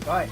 Oi.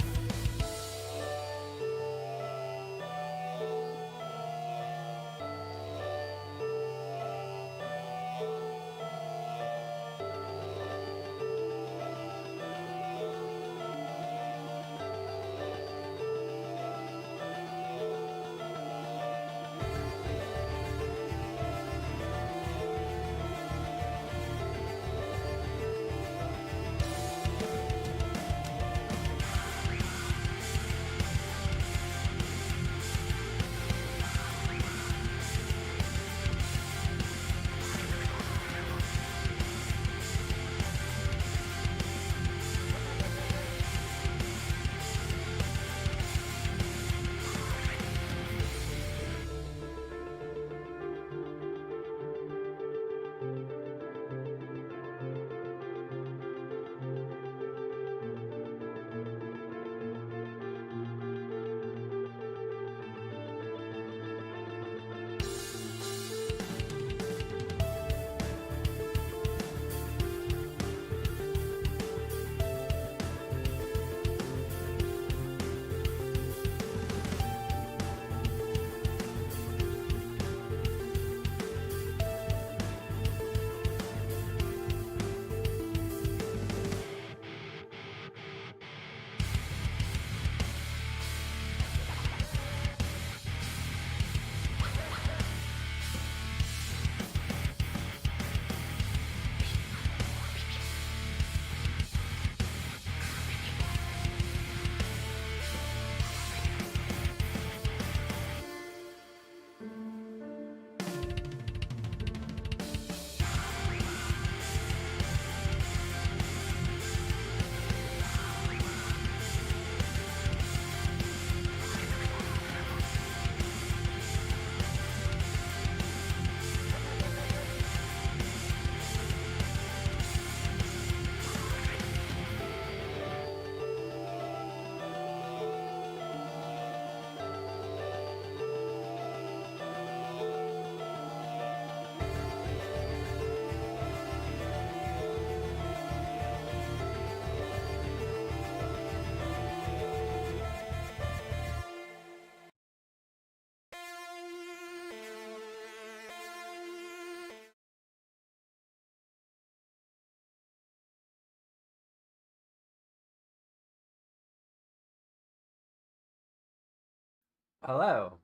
Hello.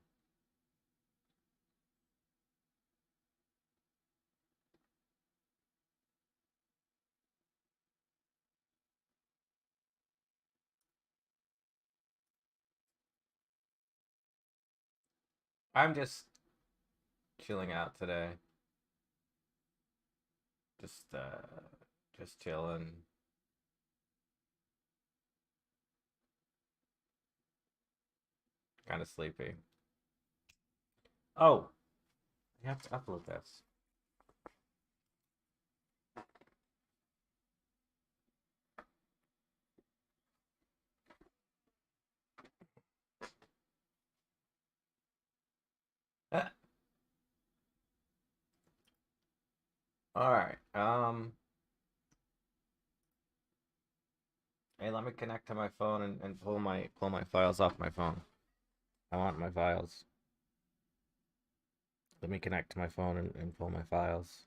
I'm chilling out today. Just uh just chilling. Kind of sleepy. Oh, I have to upload this. All right. Hey, let me connect to my phone and pull my files off my phone. I want my files. Let me connect to my phone and pull my files.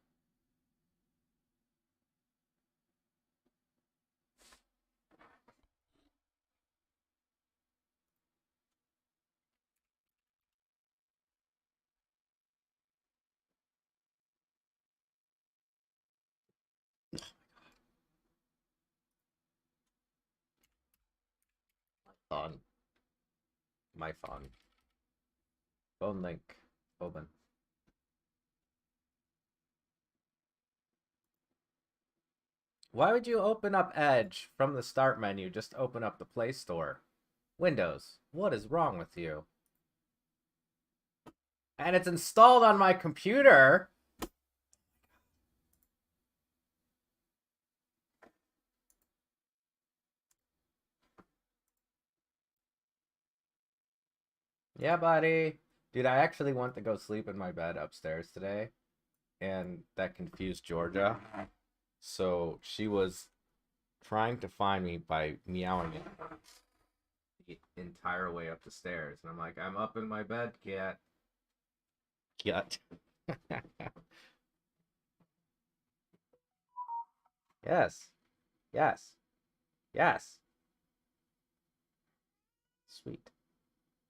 On my phone. Phone link. Open. Why would you open up Edge from the start menu? Just open up the Play Store. Windows. What is wrong with you? And it's installed on my computer. Yeah, buddy. Dude, I actually want to go sleep in my bed upstairs today, and that confused Georgia. So she was trying to find me by meowing it. the entire way up the stairs. And I'm like, I'm up in my bed, cat. Cat. Yes. Yes. Yes. Sweet.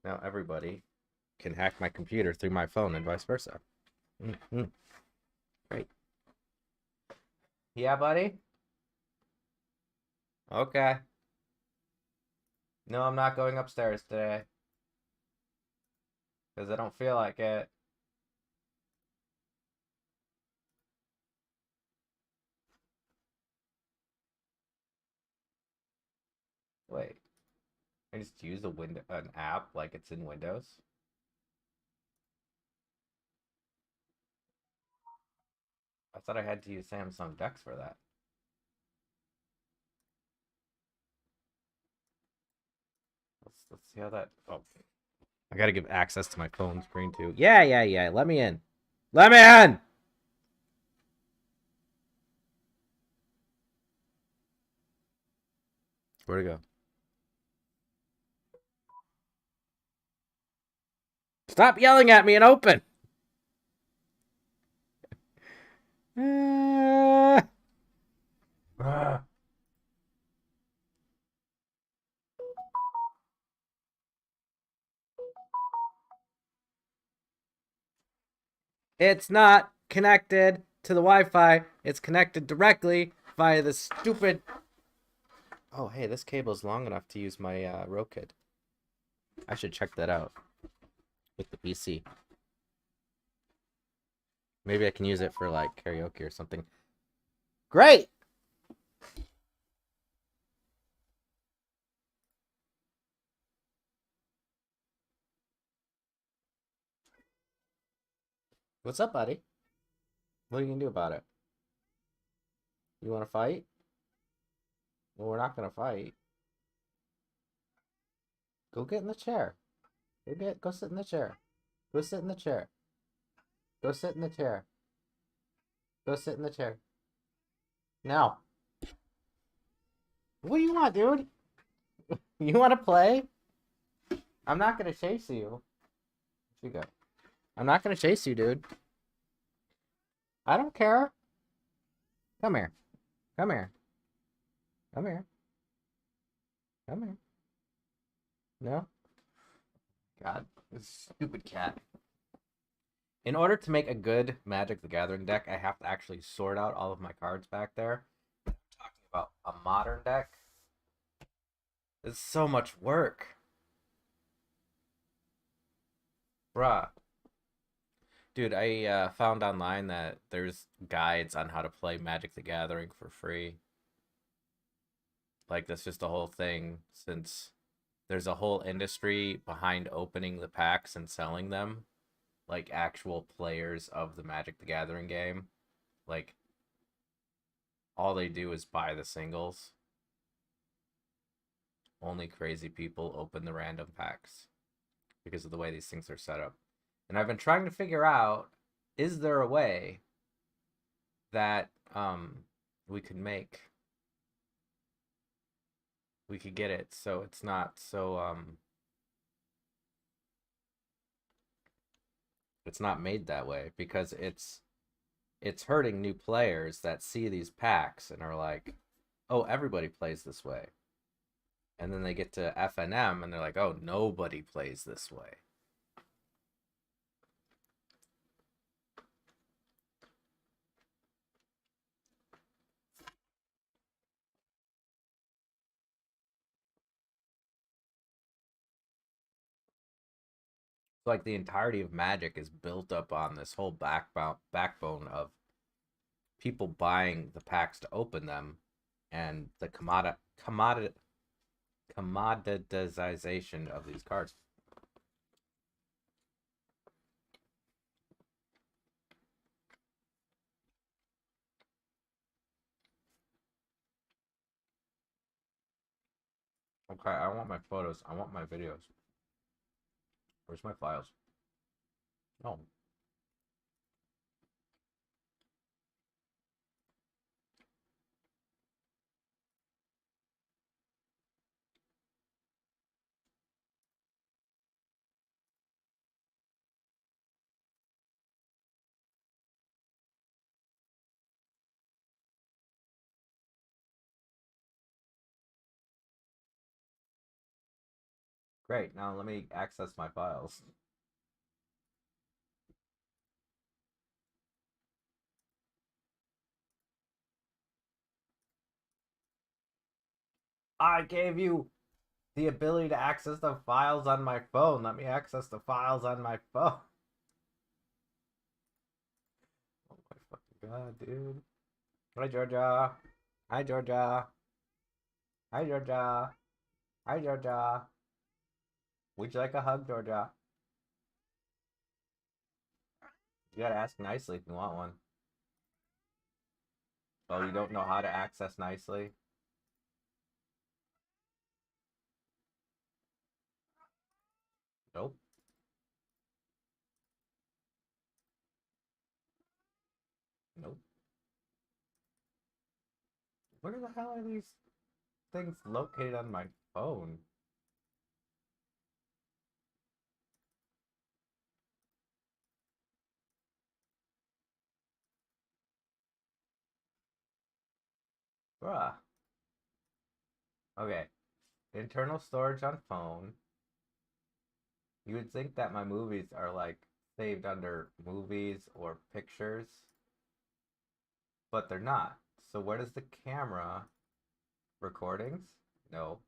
Now everybody can hack my computer through my phone and vice versa. Mm-hmm. Great. Yeah, buddy? Okay. No, I'm not going upstairs today. Because I don't feel like it. Wait. I just use an app like it's in Windows? I thought I had to use Samsung Dex for that. Let's see how that. Oh, I gotta give access to my phone screen too. Yeah. Let me in. Let me in. Where'd it go? Stop yelling at me and open. It's not connected to the Wi-Fi. It's connected directly via the stupid. Oh, hey, this cable's long enough to use my Roku. I should check that out with the PC. Maybe I can use it for like karaoke or something. Great. What's up, buddy? What are you gonna do about it? You want to fight? Well, we're not gonna fight. Go get in the chair. Go sit in the chair. Go sit in the chair. Go sit in the chair. Go sit in the chair. Now. What do you want, dude? You want to play? I'm not gonna chase you. You go. I'm not gonna chase you, dude. I don't care. Come here. Come here. Come here. Come here. No? God, this stupid cat. In order to make a good Magic the Gathering deck, I have to actually sort out all of my cards back there. I'm talking about a modern deck. It's so much work. Bruh. Dude, I found online that there's guides on how to play Magic the Gathering for free. Like, that's just the whole thing, since there's a whole industry behind opening the packs and selling them. Like, actual players of the Magic the Gathering game. Like, all they do is buy the singles. Only crazy people open the random packs because of the way these things are set up. And I've been trying to figure out, is there a way that we could get it so it's not so it's not made that way, because it's hurting new players that see these packs and are like, oh, everybody plays this way. And then they get to FNM and they're like, oh, nobody plays this way. Like, the entirety of Magic is built up on this whole backbone of people buying the packs to open them, and the commoditization of these cards. Okay, I want my photos. I want my videos. Where's my files? Oh. Great, now let me access my files. I gave you the ability to access the files on my phone. Let me access the files on my phone. Oh my fucking god, dude. Hi, Georgia. Hi, Georgia. Hi, Georgia. Hi, Georgia. Would you like a hug, Georgia? You gotta ask nicely if you want one. Oh, you don't know how to access nicely? Nope. Nope. Where the hell are these things located on my phone? Bruh. Okay. Internal storage on phone. You would think that my movies are like saved under movies or pictures, but they're not. So where does the camera recordings? No.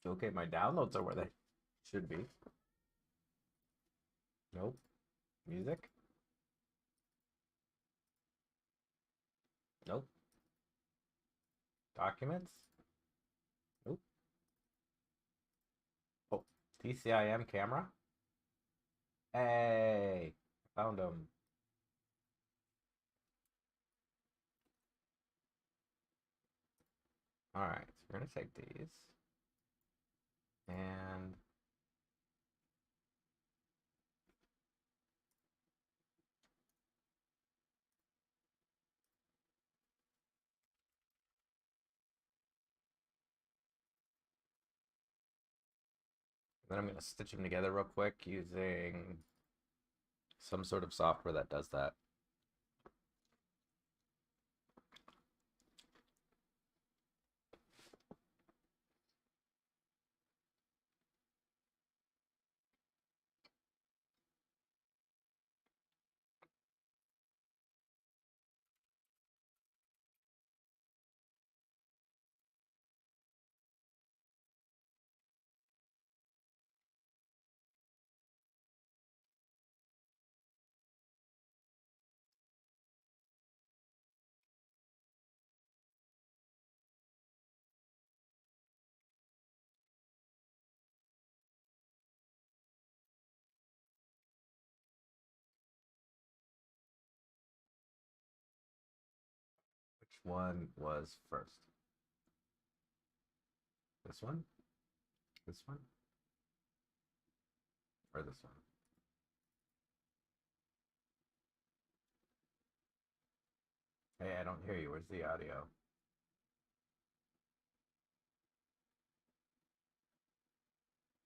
Okay, my downloads are where they should be. Nope. Music? Nope. Documents? Nope. Oh, TCIM camera? Hey, found them. All right, so we're gonna take these and then I'm gonna stitch them together real quick using some sort of software that does that. Which one was first? This one? This one? Or this one? Hey, I don't hear you. Where's the audio?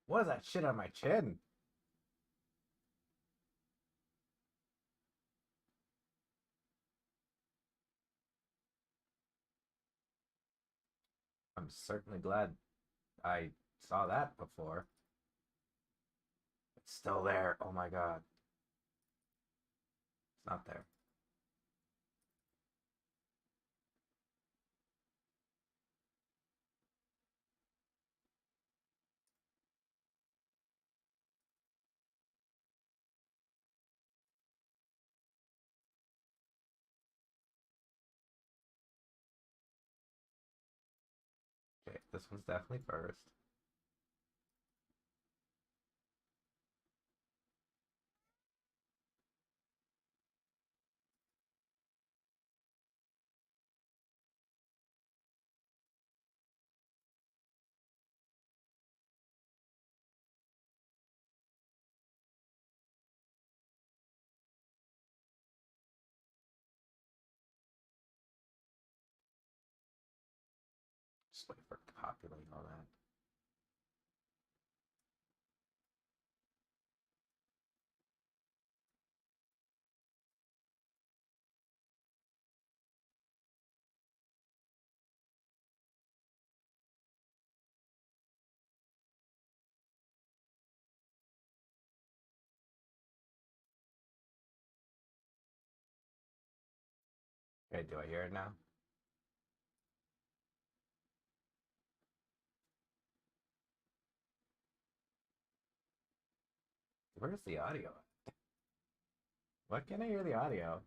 What is that shit on my chin? I'm certainly glad I saw that before. It's still there. Oh my god. It's not there. Okay, this one's definitely first. Just wait for populating all that. Okay, do I hear it now? Where's the audio? What can I hear the audio?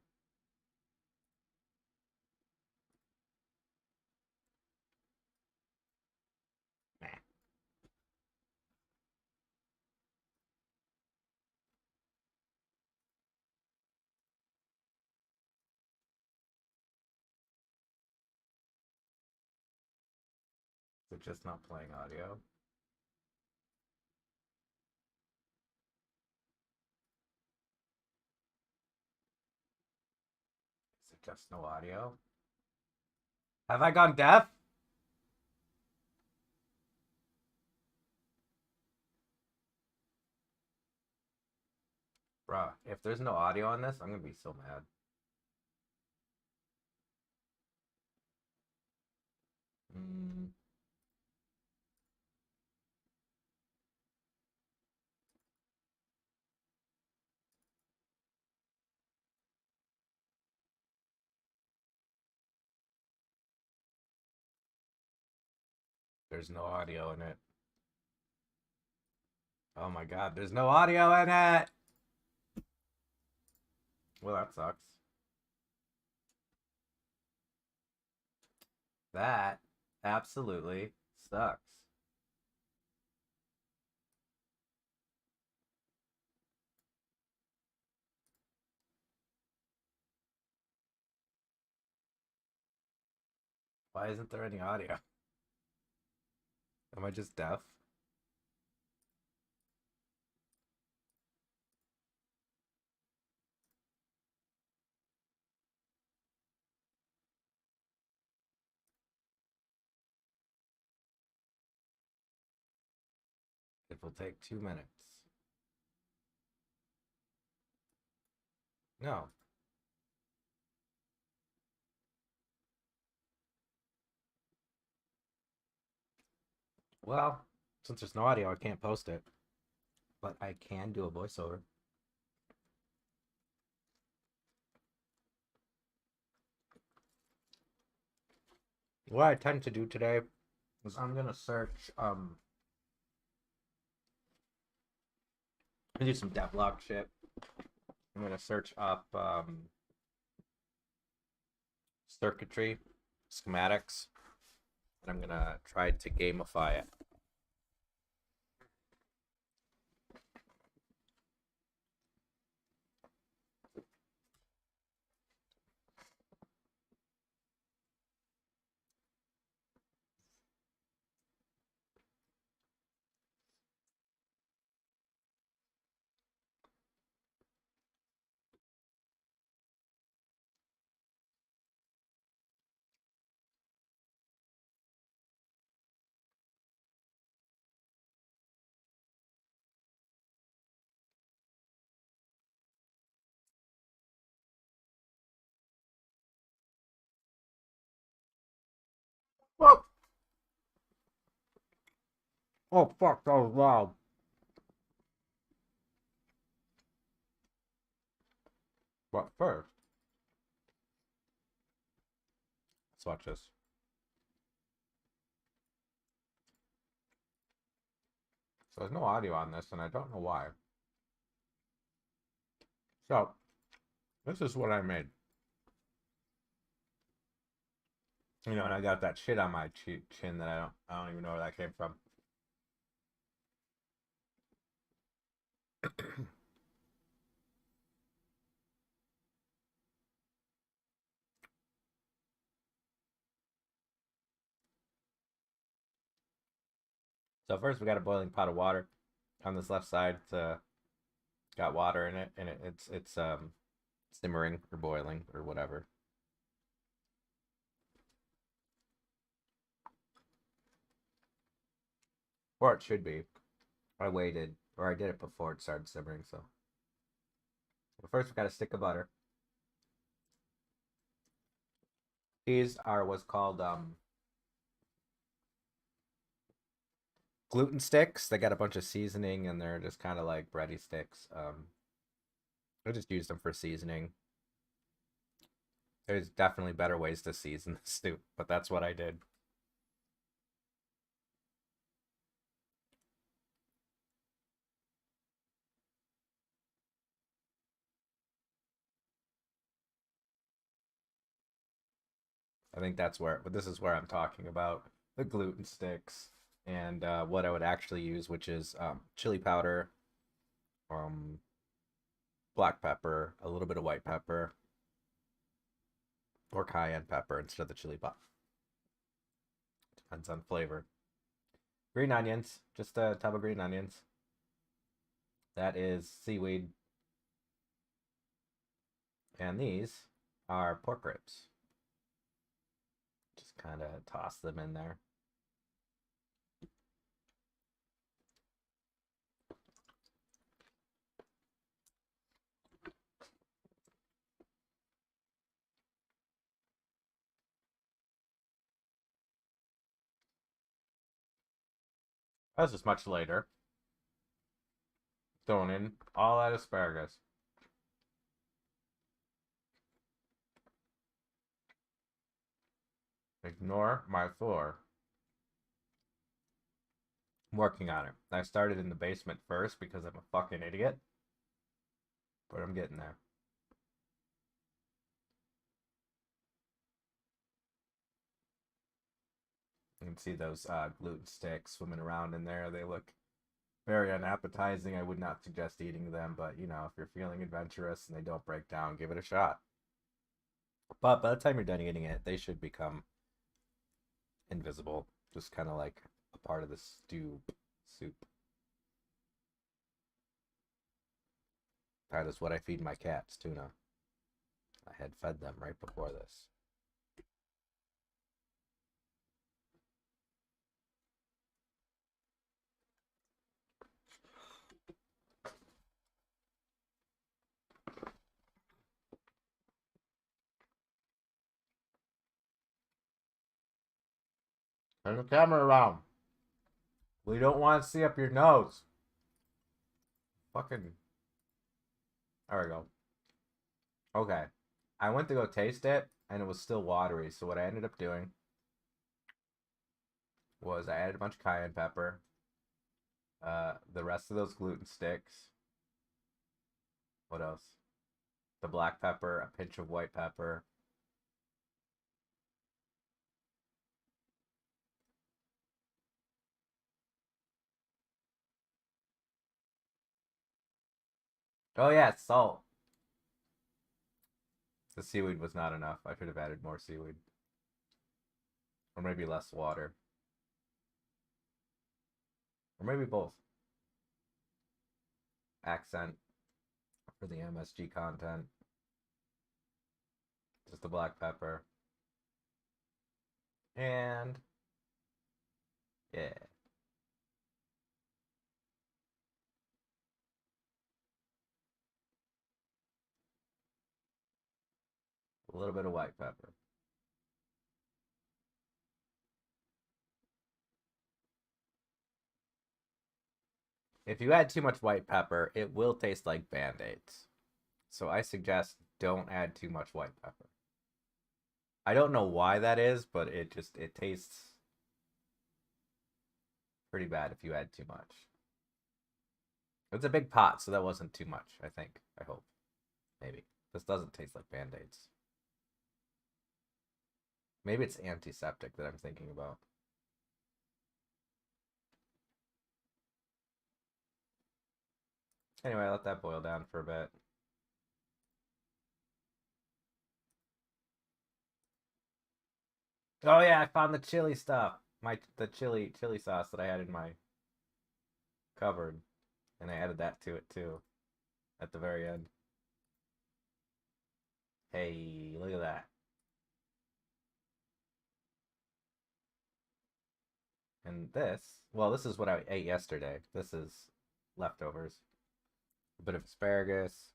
Nah. Is it just not playing audio? Is it just no audio? Have I gone deaf? Bruh, if there's no audio on this, I'm gonna be so mad. Mm. There's no audio in it. Oh my god, there's no audio in it! Well, that sucks. That absolutely sucks. Why isn't there any audio? Am I just deaf? It will take 2 minutes. No. Well, since there's no audio, I can't post it. But I can do a voiceover. What I tend to do today is I'm gonna search I do some devlog shit. I'm gonna search up circuitry schematics, and I'm gonna try to gamify it. Oh, oh fuck, that was loud. But first, let's watch this. So there's no audio on this, and I don't know why. So, this is what I made. You know, and I got that shit on my chin that I don't even know where that came from. So first we got a boiling pot of water on this left side. It's got water in it, and it's simmering or boiling or whatever. Or it should be. I waited, or I did it before it started simmering. So, but first we got a stick of butter. These are what's called gluten sticks. They got a bunch of seasoning, and they're just kind of like bready sticks. I just use them for seasoning. There's definitely better ways to season the soup, but that's what I did. I think that's where, but this is where I'm talking about the gluten sticks and what I would actually use, which is chili powder, um, black pepper, a little bit of white pepper, or cayenne pepper instead of the chili pop. Depends on flavor. Green onions, just a tub of green onions. That is seaweed. And these are pork ribs. Just kind of toss them in there. That's just much later. Throwing in all that asparagus. Ignore my floor. I'm working on it. I started in the basement first because I'm a fucking idiot. But I'm getting there. You can see those gluten sticks swimming around in there. They look very unappetizing. I would not suggest eating them, but you know, if you're feeling adventurous and they don't break down, give it a shot. But by the time you're done eating it, they should become invisible, just kind of like a part of the soup. That is what I feed my cats, tuna. I had fed them right before this. Turn the camera around. We don't want to see up your nose. Fucking. There we go. Okay. I went to go taste it, and it was still watery. So what I ended up doing was I added a bunch of cayenne pepper, the rest of those gluten sticks. What else? The black pepper, a pinch of white pepper. Oh yeah, salt. The seaweed was not enough. I should have added more seaweed. Or maybe less water. Or maybe both. Accent for the MSG content. Just the black pepper. And yeah. A little bit of white pepper. If you add too much white pepper, it will taste like Band-Aids. So I suggest don't add too much white pepper. I don't know why that is, but it tastes pretty bad if you add too much. It's a big pot, so that wasn't too much, I think. I hope. Maybe. This doesn't taste like Band-Aids. Maybe it's antiseptic that I'm thinking about. Anyway, let that boil down for a bit. Oh yeah, I found the chili stuff. The chili sauce that I had in my cupboard. And I added that to it too. At the very end. Hey, look at that. And this, well, this is what I ate yesterday. This is leftovers. A bit of asparagus.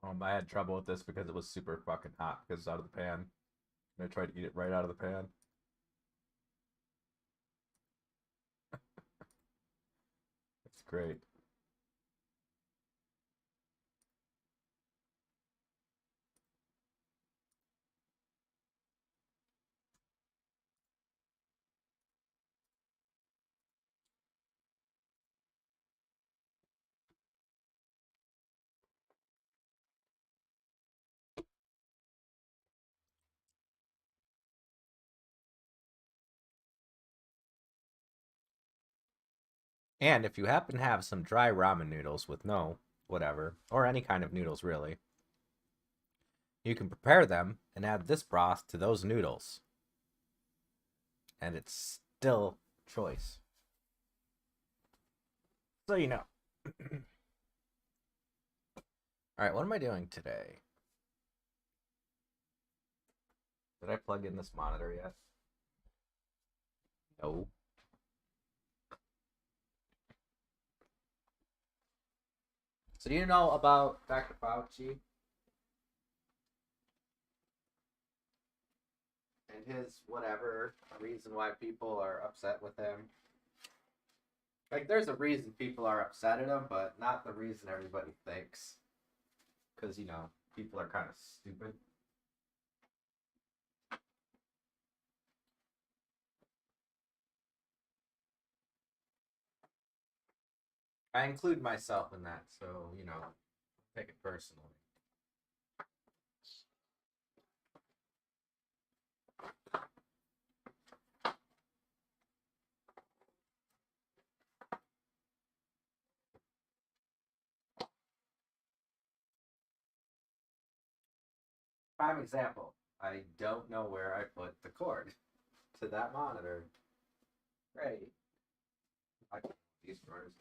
I had trouble with this because it was super fucking hot because it's out of the pan. And I tried to eat it right out of the pan. It's great. And if you happen to have some dry ramen noodles with no whatever, or any kind of noodles really, you can prepare them and add this broth to those noodles. And it's still choice. So you know. Alright, what am I doing today? Did I plug in this monitor yet? No. So do you know about Dr. Fauci and his whatever reason why people are upset with him? Like, there's a reason people are upset at him, but not the reason everybody thinks. Because, you know, people are kind of stupid. I include myself in that, so, you know, take it personally. Prime example, I don't know where I put the cord to that monitor. Great. I can these drawers.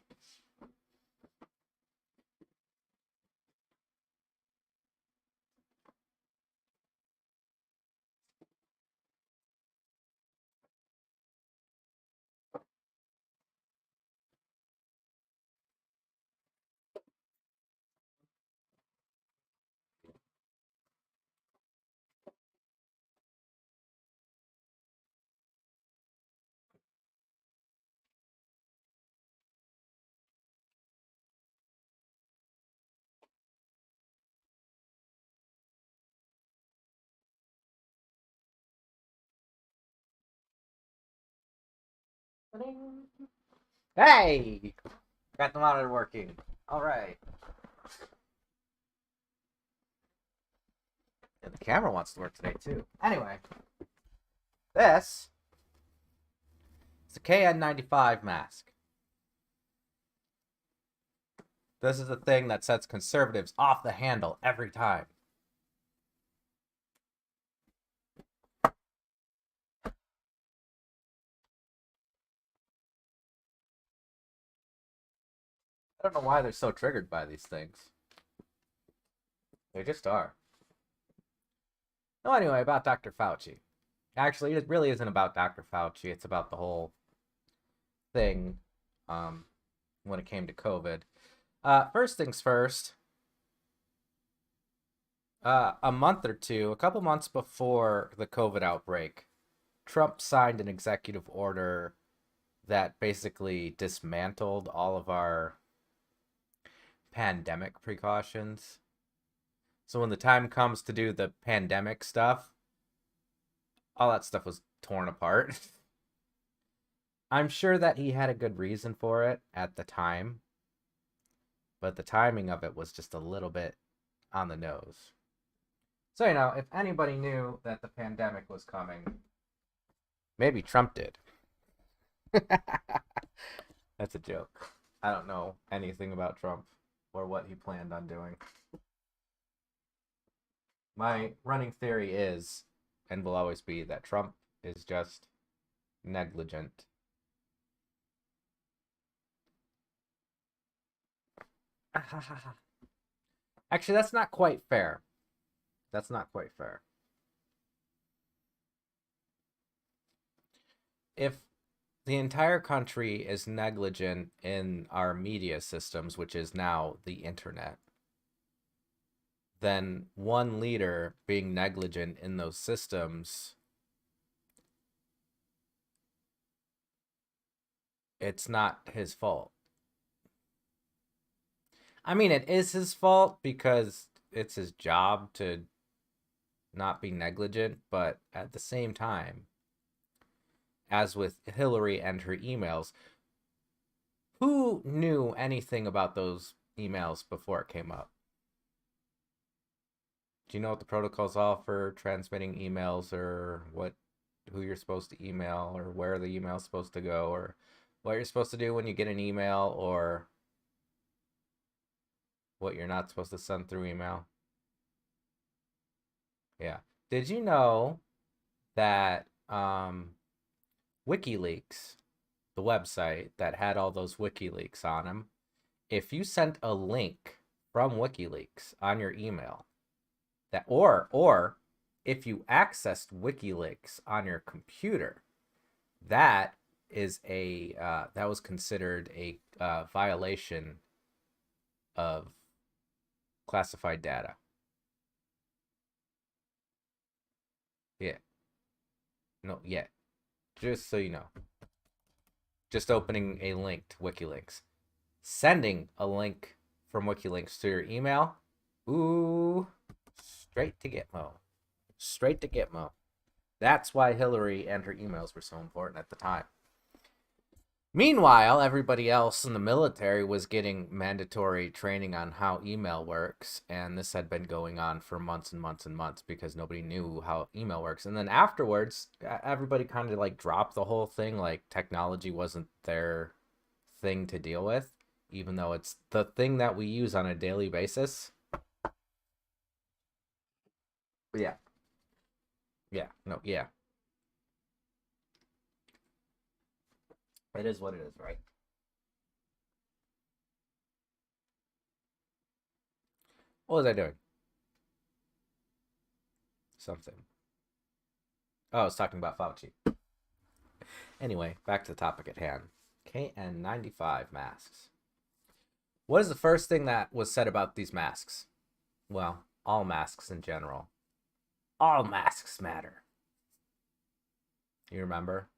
Hey! Got the monitor working. Alright. And the camera wants to work today, too. Anyway. This is a KN95 mask. This is the thing that sets conservatives off the handle every time. I don't know why they're so triggered by these things. They just are. No, anyway, about Dr. Fauci. Actually, it really isn't about Dr. Fauci. It's about the whole thing when it came to COVID. First things first. A couple months before the COVID outbreak, Trump signed an executive order that basically dismantled all of our pandemic precautions. So when the time comes to do the pandemic stuff, all that stuff was torn apart. I'm sure that he had a good reason for it at the time, but the timing of it was just a little bit on the nose. So, you know, if anybody knew that the pandemic was coming, maybe Trump did. That's a joke. I don't know anything about Trump or what he planned on doing. My running theory is, and will always be, that Trump is just negligent. Actually, that's not quite fair. That's not quite fair. If the entire country is negligent in our media systems, which is now the internet, then one leader being negligent in those systems, it's not his fault. I mean, it is his fault because it's his job to not be negligent, but at the same time, as with Hillary and her emails, who knew anything about those emails before it came up? Do you know what the protocols are for transmitting emails, or who you're supposed to email, or where the email's supposed to go, or what you're supposed to do when you get an email, or what you're not supposed to send through email? Yeah. Did you know that WikiLeaks, the website that had all those WikiLeaks on them, if you sent a link from WikiLeaks on your email, that or if you accessed WikiLeaks on your computer, that is that was considered a violation of classified data. Yeah. No, yeah. Just so you know. Just opening a link to WikiLeaks. Sending a link from WikiLeaks to your email. Ooh, straight to Gitmo. Straight to Gitmo. That's why Hillary and her emails were so important at the time. Meanwhile, everybody else in the military was getting mandatory training on how email works, and this had been going on for months and months and months because nobody knew how email works. And then afterwards, everybody kind of like dropped the whole thing, like technology wasn't their thing to deal with, even though it's the thing that we use on a daily basis. Yeah. Yeah. No, yeah. It is what it is, right? What was I doing? Something. Oh, I was talking about Fauci. Anyway, back to the topic at hand. KN95 masks. What is the first thing that was said about these masks? Well, all masks in general. All masks matter. You remember?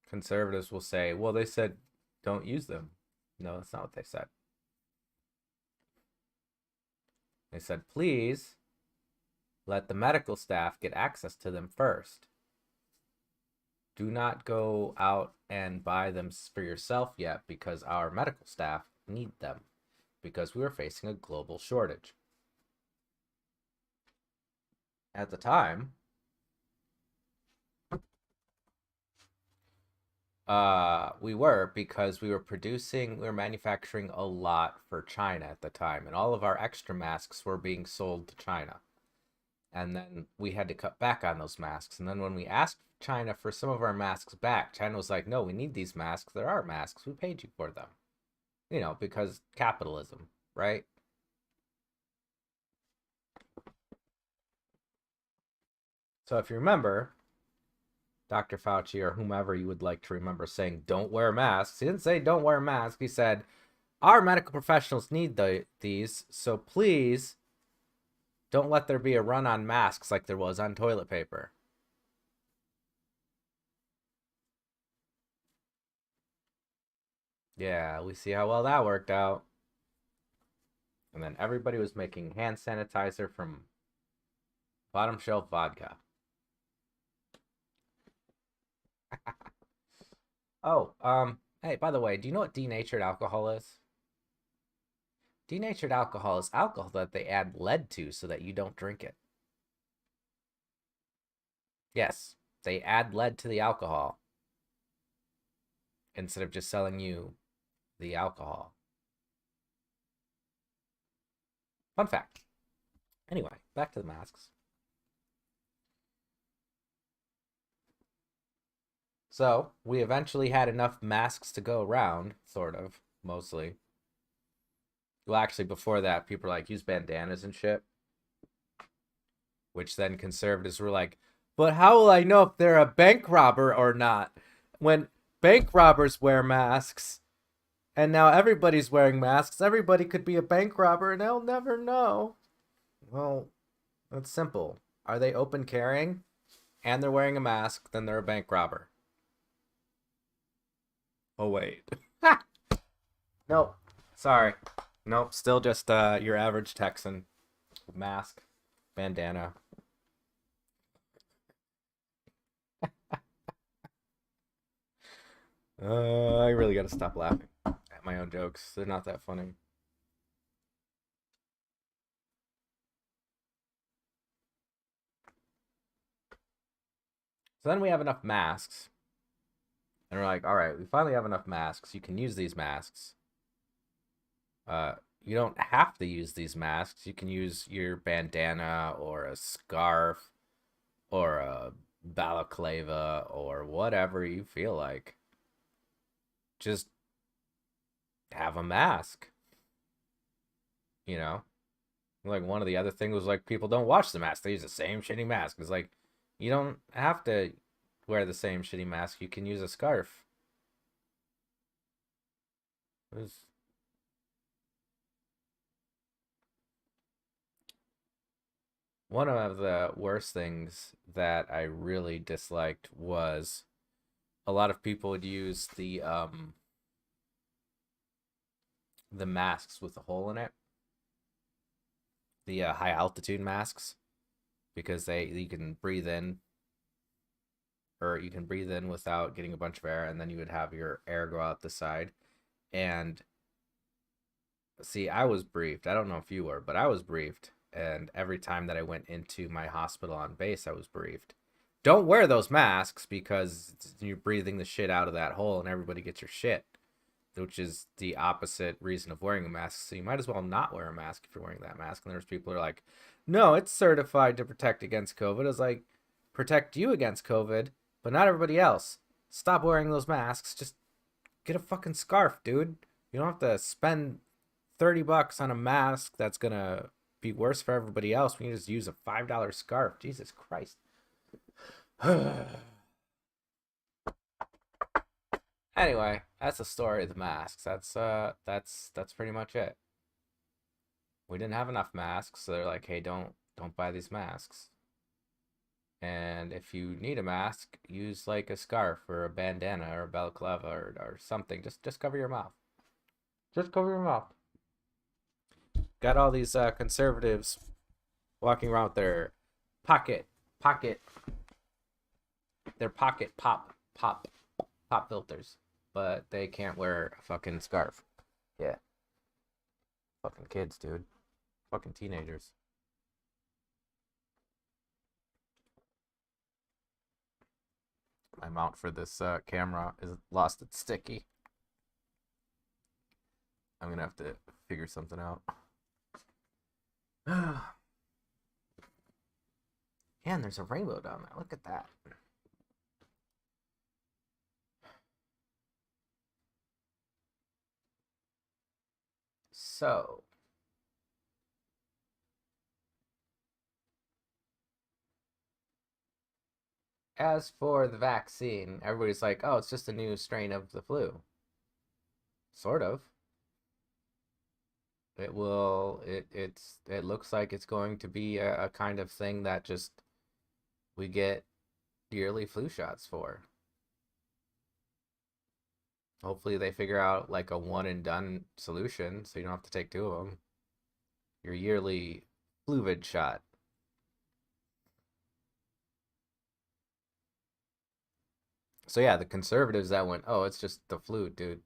Conservatives will say, well, they said don't use them. No, that's not what they said. They said, please let the medical staff get access to them first. Do not go out and buy them for yourself yet because our medical staff need them because we are facing a global shortage. At the time, we were, because we were manufacturing a lot for China at the time, and all of our extra masks were being sold to China. And then we had to cut back on those masks. And then when we asked China for some of our masks back, China was like, no, we need these masks. They're our masks. We paid you for them. You know, because capitalism, right? So if you remember, Dr. Fauci or whomever you would like to remember saying, don't wear masks. He didn't say don't wear masks. He said, our medical professionals need these, so please don't let there be a run on masks like there was on toilet paper. Yeah, we see how well that worked out. And then everybody was making hand sanitizer from bottom shelf vodka. Oh, hey, by the way, do you know what denatured alcohol is? Denatured alcohol is alcohol that they add lead to so that you don't drink it. Yes, they add lead to the alcohol instead of just selling you the alcohol. Fun fact. Anyway, back to the masks. So, we eventually had enough masks to go around, sort of, mostly. Well, actually, before that, people were like, use bandanas and shit. Which then conservatives were like, but how will I know if they're a bank robber or not? When bank robbers wear masks And now everybody's wearing masks. Everybody could be a bank robber and they'll never know. Well, it's simple. Are they open carrying and they're wearing a mask, then they're a bank robber. Oh, wait. Nope. Sorry. Nope. Still just your average Texan. Mask, bandana. I really gotta stop laughing at my own jokes. They're not that funny. So then we have enough masks. And we're like, all right, we finally have enough masks. You can use these masks. You don't have to use these masks. You can use your bandana or a scarf or a balaclava or whatever you feel like. Just have a mask. You know? Like one of the other things was like people don't wash the mask. They use the same shitty mask. It's like you don't have to wear the same shitty mask. You can use a scarf. It was one of the worst things that I really disliked was a lot of people would use the masks with a hole in it, the high altitude masks, because they you can breathe in, or you can breathe in without getting a bunch of air, and then you would have your air go out the side. And see, I was briefed. I don't know if you were, but I was briefed. And every time that I went into my hospital on base, I was briefed. Don't wear those masks because you're breathing the shit out of that hole and everybody gets your shit, which is the opposite reason of wearing a mask. So you might as well not wear a mask if you're wearing that mask. And there's people who are like, no, it's certified to protect against COVID. It's like, protect you against COVID, but not everybody else. Stop wearing those masks. Just get a fucking scarf, dude. You don't have to spend $30 on a mask that's gonna be worse for everybody else. We can just use a $5 scarf. Jesus Christ. Anyway, that's the story of the masks. That's pretty much it. We didn't have enough masks, so they're like, hey, don't buy these masks. And if you need a mask, use like a scarf or a bandana or a balaclava or something. Just cover your mouth. Just cover your mouth. Got all these conservatives walking around with their pocket, their pocket pop filters, but they can't wear a fucking scarf. Yeah, fucking kids, dude. Fucking teenagers. My mount for this camera is lost its sticky. I'm gonna have to figure something out. Man, there's a rainbow down there. Look at that. So, as for the vaccine, everybody's like, oh, it's just a new strain of the flu. Sort of. It looks like it's going to be a kind of thing that just we get yearly flu shots for. Hopefully they figure out like a one and done solution so you don't have to take two of them. Your yearly fluvid shot. So yeah, the conservatives that went, oh, it's just the flu, dude.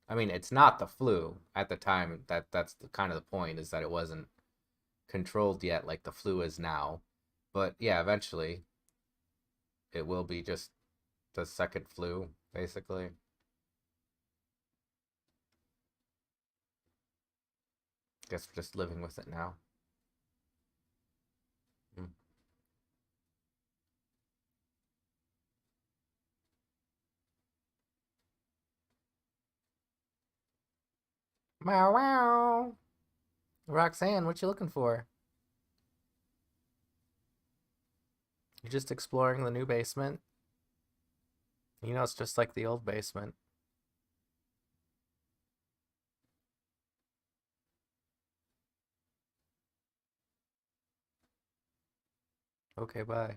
I mean, it's not the flu at the time. That's the kind of the point is that it wasn't controlled yet like the flu is now. But yeah, eventually it will be just the second flu, basically. Guess we're just living with it now. Mm. Wow, wow. Roxanne, what you looking for? You're just exploring the new basement. You know, it's just like the old basement. Okay, bye.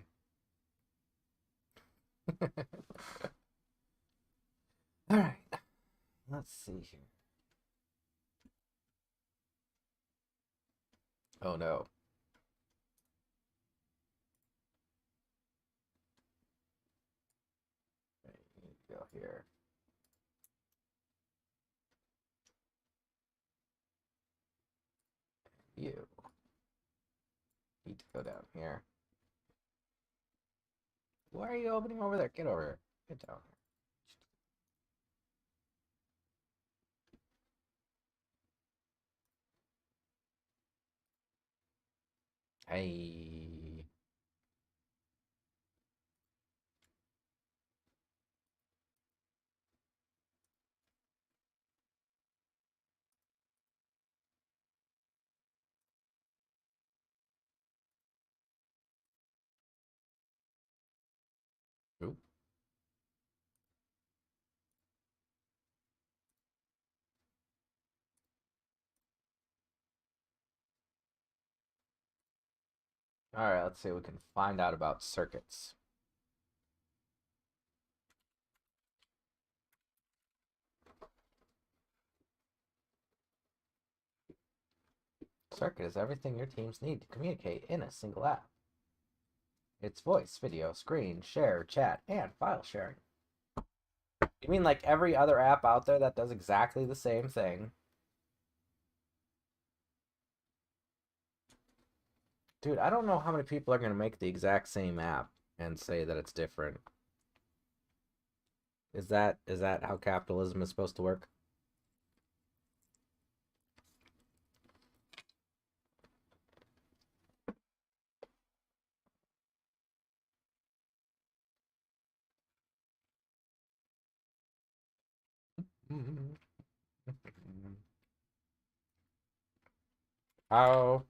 All right. Let's see here. Oh no. Okay, you need to go here. You need to go down here. Why are you opening over there? Get over here. Get down here. Hey. Oop. All right, let's see what we can find out about circuits. Circuit is everything your teams need to communicate in a single app. It's voice, video, screen, share, chat, and file sharing. You mean like every other app out there that does exactly the same thing? Dude, I don't know how many people are going to make the exact same app and say that it's different. Is that how capitalism is supposed to work? How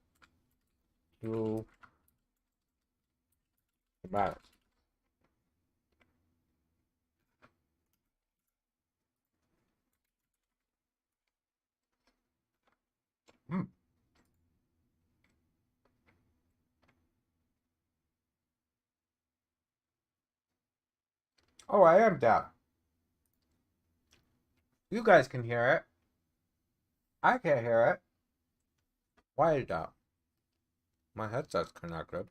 you about it? Oh, I am down. You guys can hear it. I can't hear it. Why is that? My headset's connected.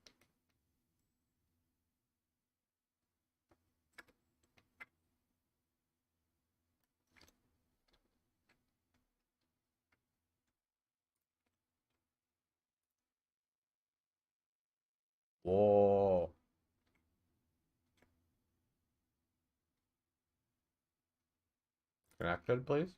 Whoa. Connected, please?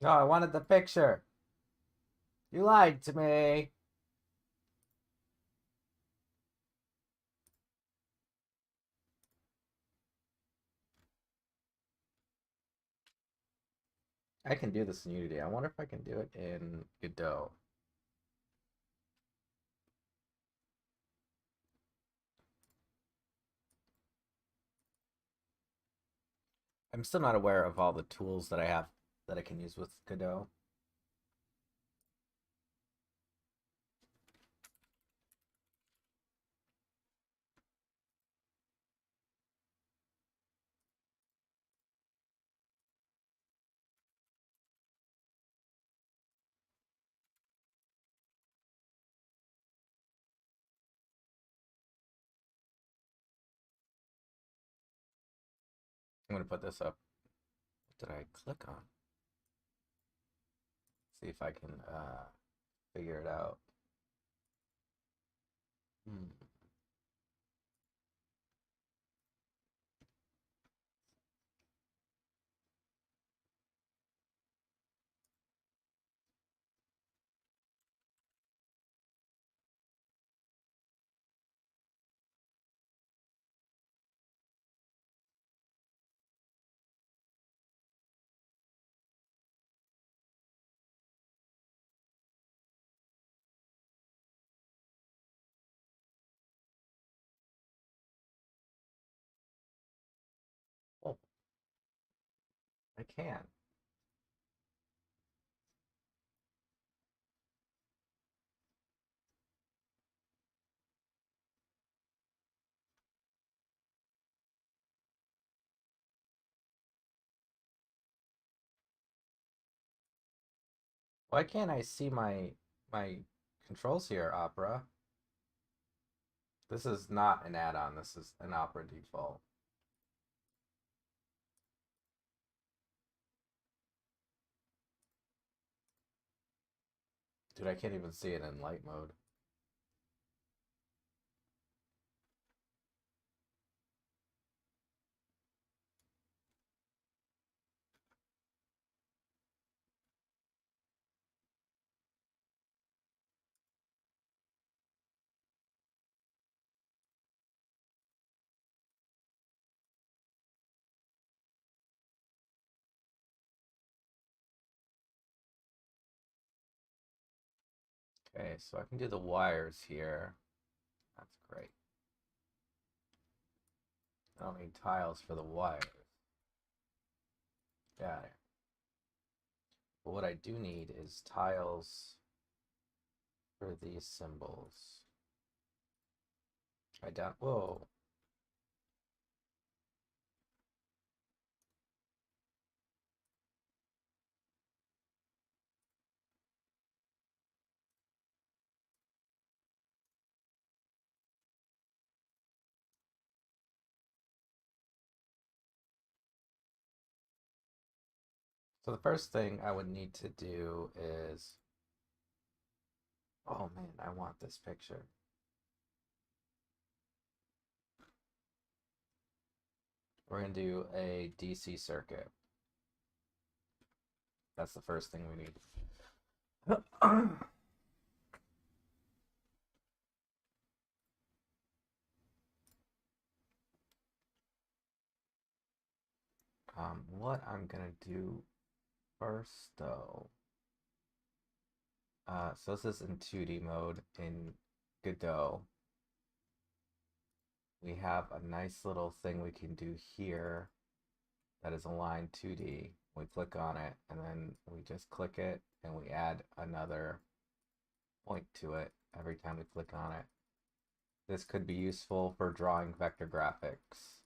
No, I wanted the picture. You lied to me. I can do this in Unity. I wonder if I can do it in Godot. I'm still not aware of all the tools that I have that I can use with Godot. I'm gonna put this up. What did I click on? See if I can figure it out. Hmm. Oh, I can. Why can't I see my controls here, Opera? This is not an add-on. This is an Opera default. Dude, I can't even see it in light mode. Okay, so I can do the wires here. That's great. I don't need tiles for the wires. Got it. But what I do need is tiles for these symbols. I don't. Whoa. So the first thing I would need to do is, oh man, I want this picture. We're gonna do a DC circuit. That's the first thing we need. What I'm gonna do first though, so this is in 2D mode in Godot. We have a nice little thing we can do here that is aligned 2D. We click on it and then we just click it and we add another point to it every time we click on it. This could be useful for drawing vector graphics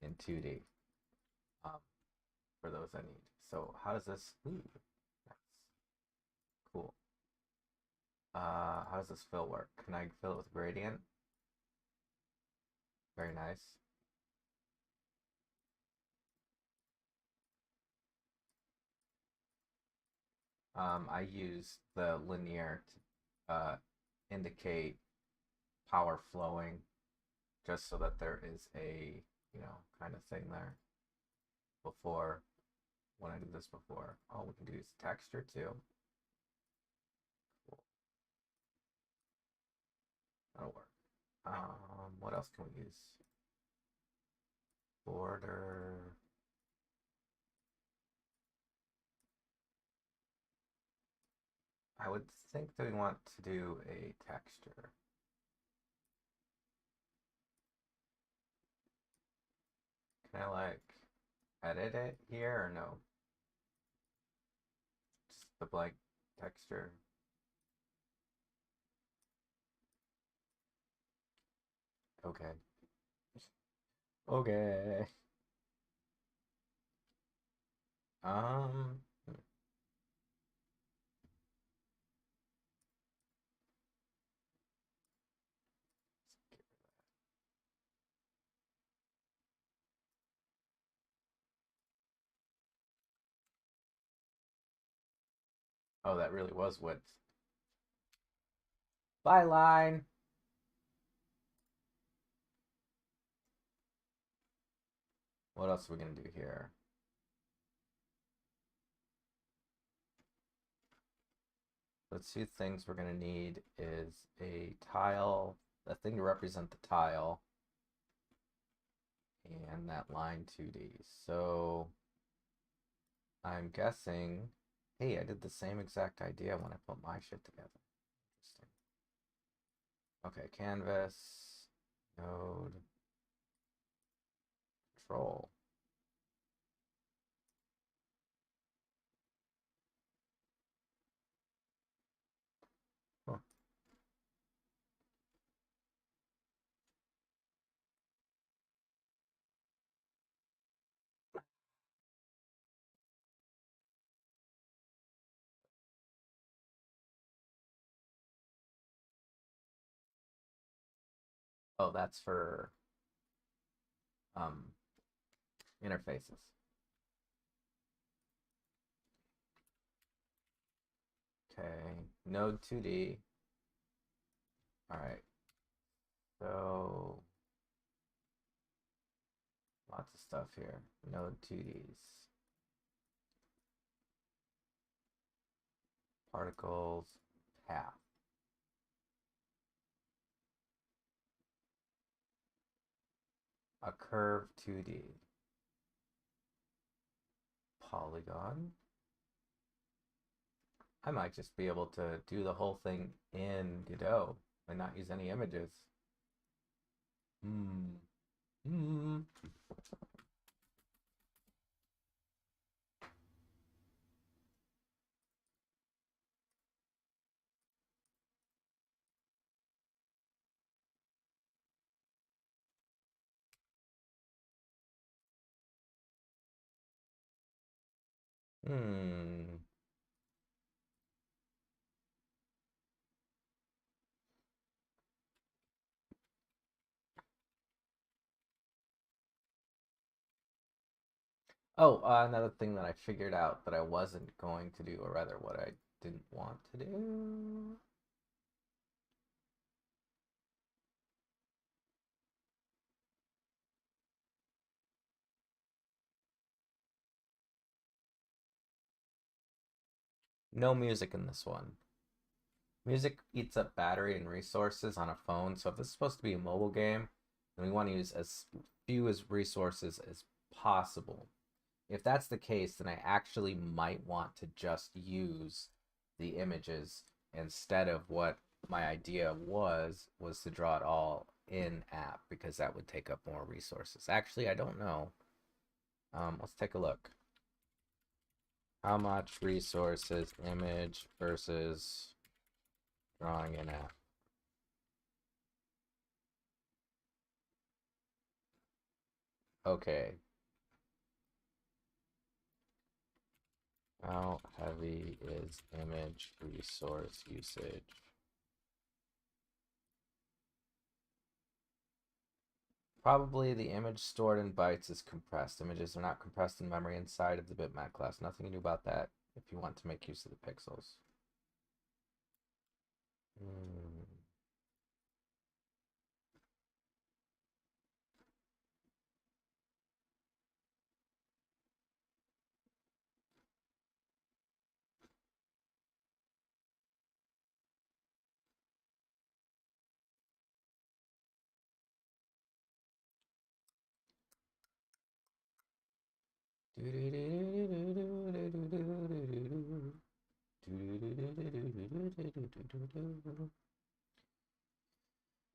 in 2D. For those I need. So how does this? Ooh, that's cool. How does this fill work? Can I fill it with gradient? Very nice. I use the linear to indicate power flowing, just so that there is a kind of thing there before when I did this before. Oh, we can do texture too. Cool. That'll work. What else can we use? Border. I would think that we want to do a texture. Can I like edit it here or no? Just the blank texture. Okay. Okay. Um. Oh, that really was width. Bye, line. What else are we gonna do here? The two things we're gonna need is a tile, a thing to represent the tile, and that line 2D. So I'm guessing, hey, I did the same exact idea when I put my shit together. Interesting. Okay, canvas, node, control. Huh. Oh, that's for interfaces. Okay, node 2D. All right. So lots of stuff here. Node 2Ds. Particles, path. A curve 2D. Polygon. I might just be able to do the whole thing in Godot and not use any images. Hmm. Hmm. Hmm. Oh, another thing that I figured out that I wasn't going to do, or rather what I didn't want to do. No music in this one. Music eats up battery and resources on a phone, so if this is supposed to be a mobile game, then we want to use as few as resources as possible. If that's the case, then I actually might want to just use the images instead of what my idea was to draw it all in app, because that would take up more resources. Actually, I don't know. Let's take a look. How much resources image versus drawing in app? Okay. How heavy is image resource usage? Probably the image stored in bytes is compressed. Images are not compressed in memory inside of the bitmap class. Nothing to do about that if you want to make use of the pixels. Hmm.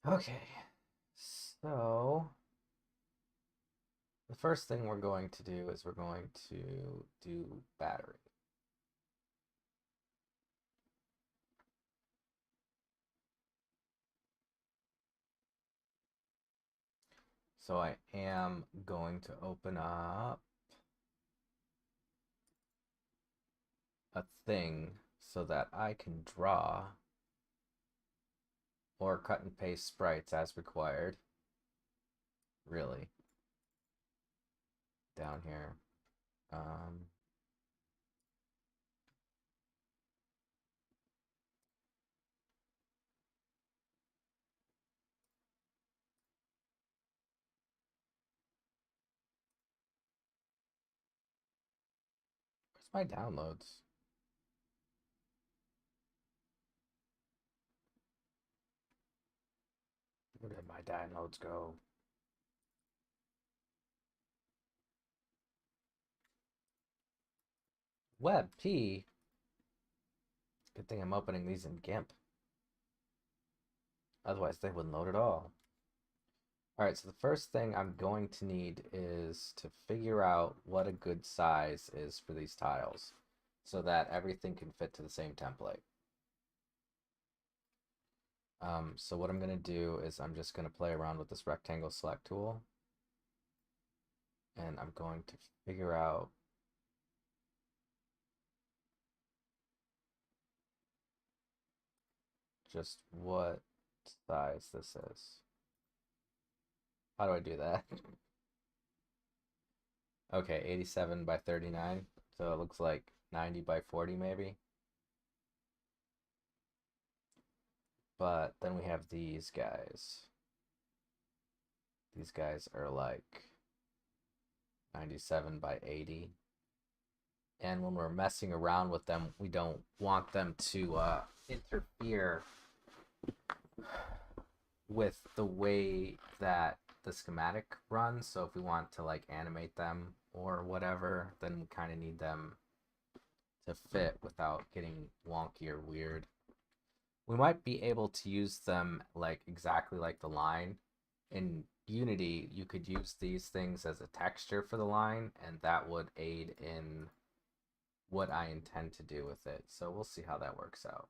Okay, so the first thing we're going to do is we're going to do battery. So I am going to open up a thing so that I can draw or cut and paste sprites as required. Really. Down here. Where's my downloads? Where did my downloads go? WebP? Good thing I'm opening these in GIMP. Otherwise, they wouldn't load at all. All right, so the first thing I'm going to need is to figure out what a good size is for these tiles so that everything can fit to the same template. So what I'm going to do is I'm just going to play around with this rectangle select tool, and I'm going to figure out just what size this is. How do I do that? Okay, 87 by 39, so it looks like 90 by 40 maybe. But then we have these guys. These guys are like 97 by 80. And when we're messing around with them, we don't want them to interfere with the way that the schematic runs. So if we want to like animate them or whatever, then we kind of need them to fit without getting wonky or weird. We might be able to use them like exactly like the line. In Unity, you could use these things as a texture for the line, and that would aid in what I intend to do with it. So we'll see how that works out.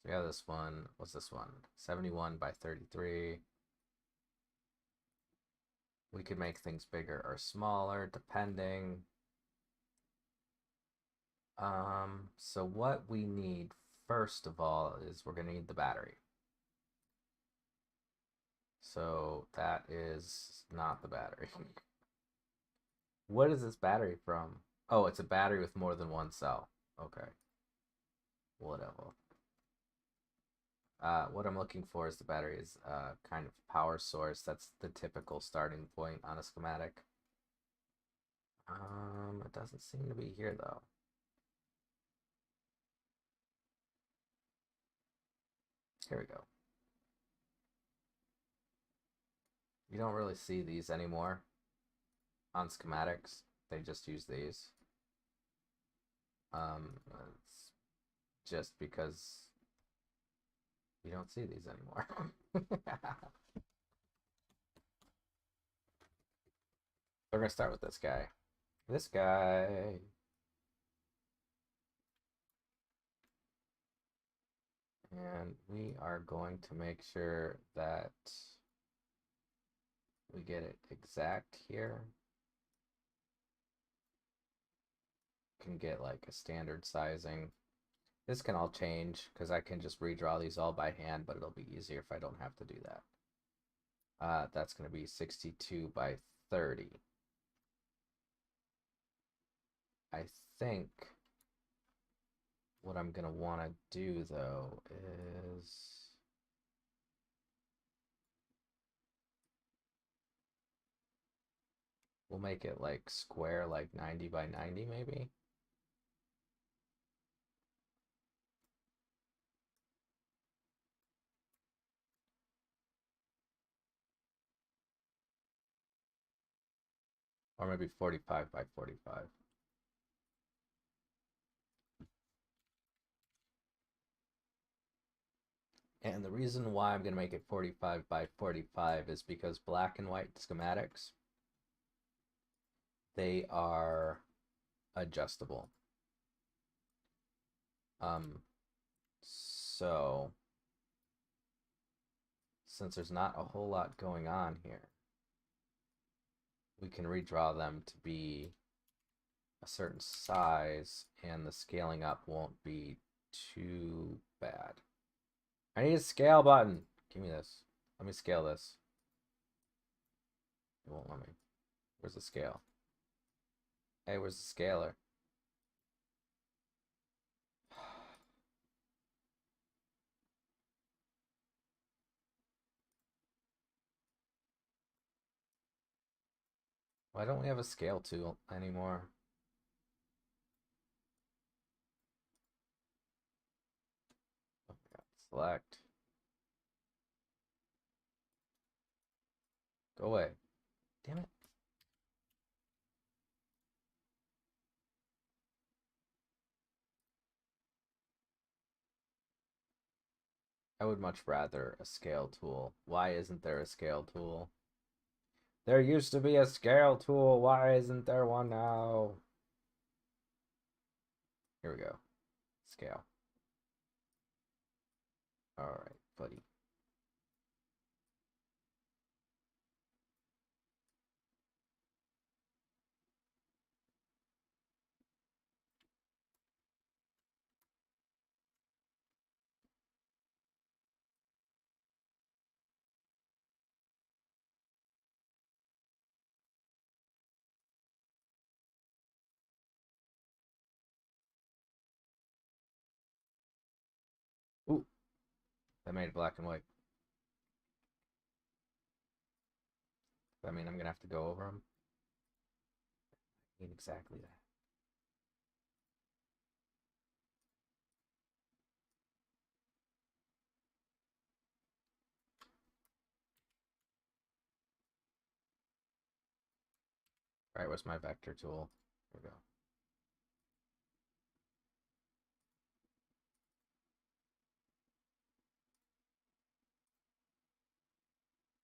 So we have this one. What's this one? 71 by 33. We could make things bigger or smaller depending. So what we need first of all is we're gonna need the battery. So that is not the battery. What is this battery from? Oh, it's a battery with more than one cell. Okay. Whatever. What I'm looking for is the battery is kind of power source. That's the typical starting point on a schematic. It doesn't seem to be here though. Here we go. You don't really see these anymore on schematics. They just use these. It's just because you don't see these anymore. We're gonna start with this guy. This guy. And we are going to make sure that we get it exact here. Can get like a standard sizing. This can all change because I can just redraw these all by hand, but it'll be easier if I don't have to do that. That's going to be 62 by 30. I think what I'm going to want to do though is we'll make it like square, like 90 by 90 maybe. Or maybe 45 by 45. And the reason why I'm going to make it 45 by 45 is because black and white schematics, they are adjustable. So since there's not a whole lot going on here, we can redraw them to be a certain size and the scaling up won't be too bad. I need a scale button. Give me this. Let me scale this. It won't let me. Where's the scale? Hey, where's the scaler? Why don't we have a scale tool anymore? Oh my God. Select. Go away. Damn it. I would much rather a scale tool. Why isn't there a scale tool? There used to be a scale tool. Why isn't there one now? Here we go. Scale. All right, buddy. Ooh, that made it black and white. I mean, I'm gonna have to go over them. I mean, exactly that. All right, where's my vector tool? Here we go.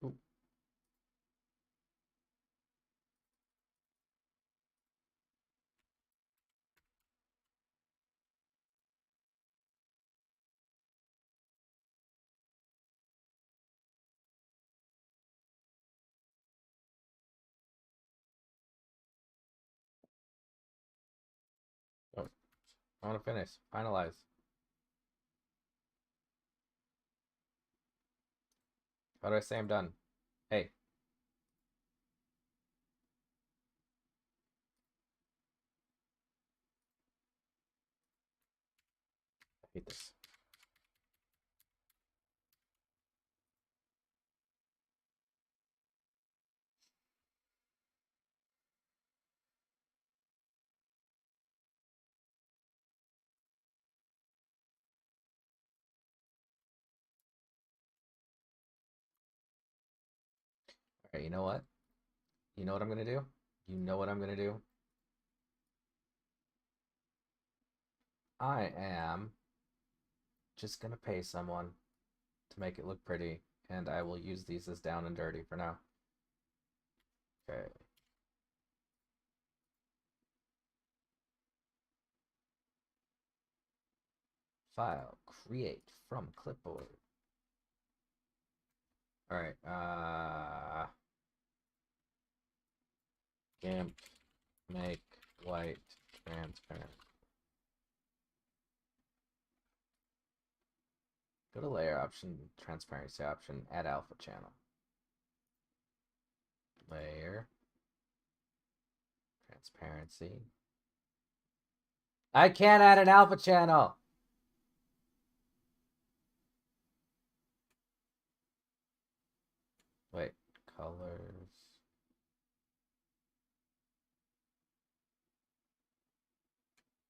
Ooh. Oh, I want to finish. Finalize. How do I say I'm done? Hey. I hate this. All right, you know what? You know what I'm gonna do? You know what I'm gonna do? I am just gonna pay someone to make it look pretty, and I will use these as down and dirty for now. Okay. File, create from clipboard. All right. GIMP, make white transparent. Go to layer option, transparency option, add alpha channel. Layer, transparency. I can't add an alpha channel. Wait, colors.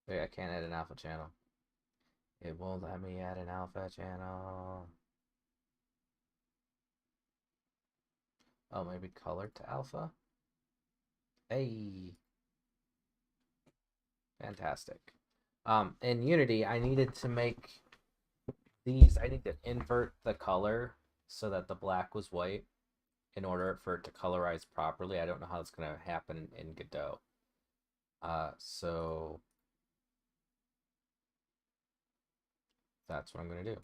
Wait, I can't add an alpha channel. It won't let me add an alpha channel. Oh, maybe color to alpha? Hey, fantastic. In Unity, I needed to make these. I need to invert the color so that the black was white in order for it to colorize properly. I don't know how it's gonna happen in Godot. So that's what I'm gonna do.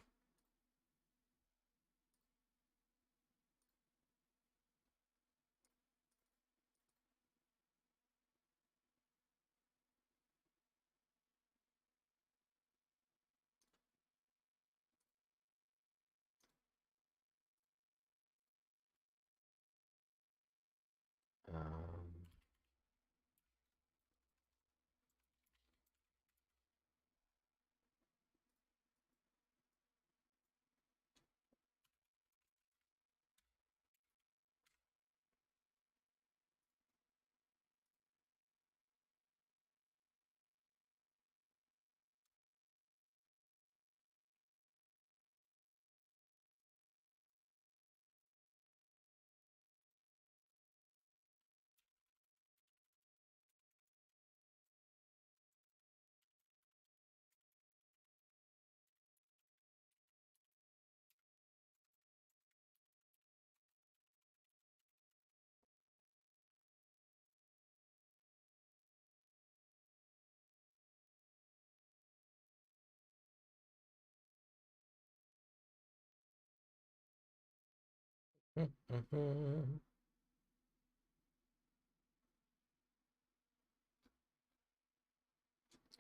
Um,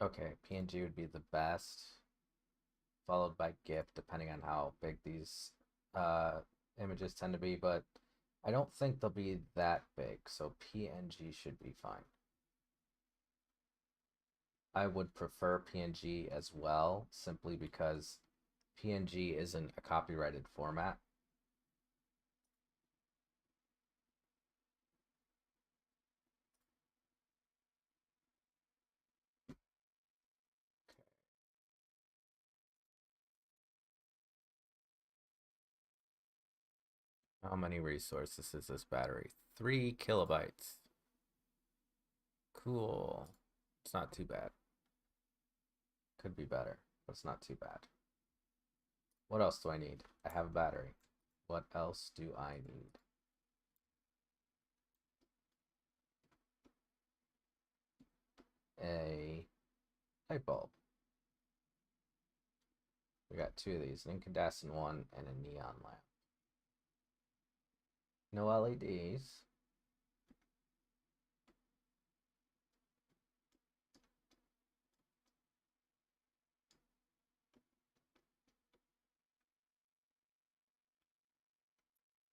okay, PNG would be the best, followed by GIF, depending on how big these uh, images tend to be, but I don't think they'll be that big, so PNG should be fine. I would prefer PNG as well, simply because PNG isn't a copyrighted format. How many resources is this battery? 3 kilobytes. Cool. It's not too bad. Could be better, but it's not too bad. What else do I need? I have a battery. What else do I need? A light bulb. We got 2 of these, an incandescent one and a neon lamp. No LEDs.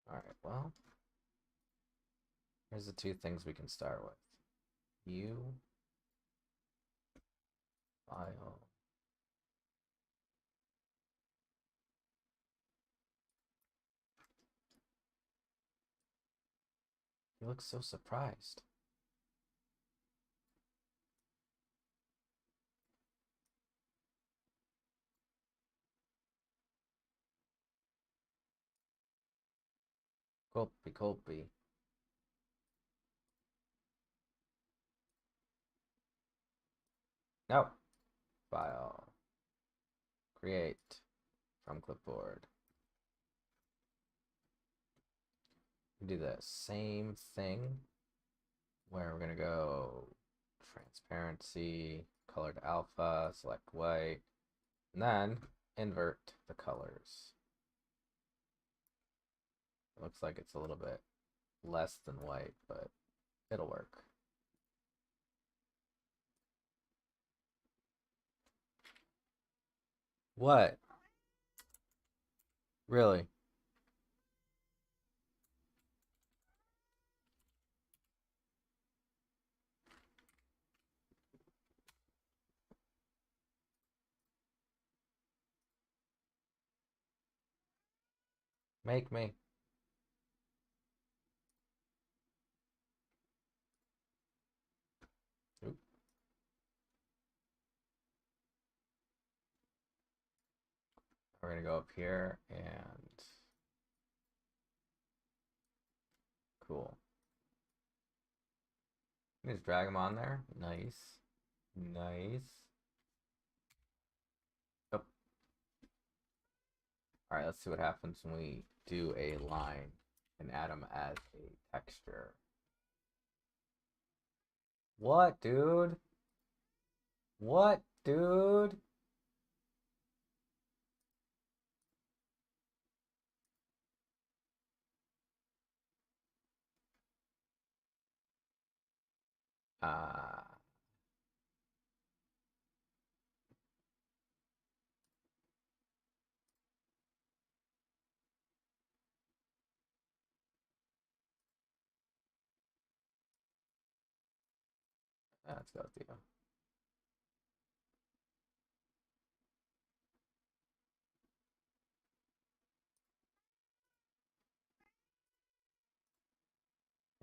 Alright, well, here's the 2 things we can start with. U file. He looks so surprised. Colby, Colby. No. File. Create from clipboard. We do the same thing where we're going to go transparency, colored alpha, select white, and then invert the colors. It looks like it's a little bit less than white, but it'll work. What? Really? Make me. Oop. We're going to go up here and cool. Just drag them on there. Nice. Nice. Oh. Alright, let's see what happens when we do a line and add them as a texture. What, dude? What, dude? Let's go with you.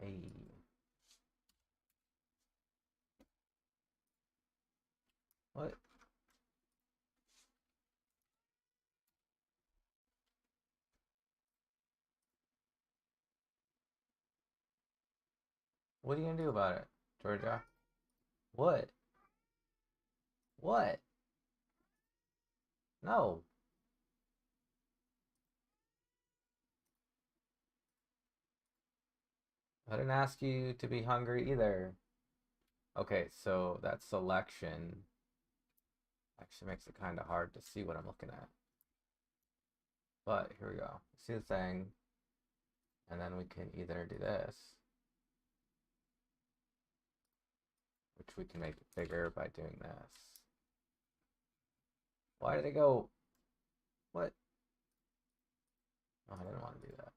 Hey. What? What are you gonna do about it, Georgia? What? What? No. I didn't ask you to be hungry either. Okay, so that selection actually makes it kind of hard to see what I'm looking at. But here we go. See the thing, and then we can either do this, which we can make it bigger by doing this. Why did it go? What? Oh, I didn't want to do that.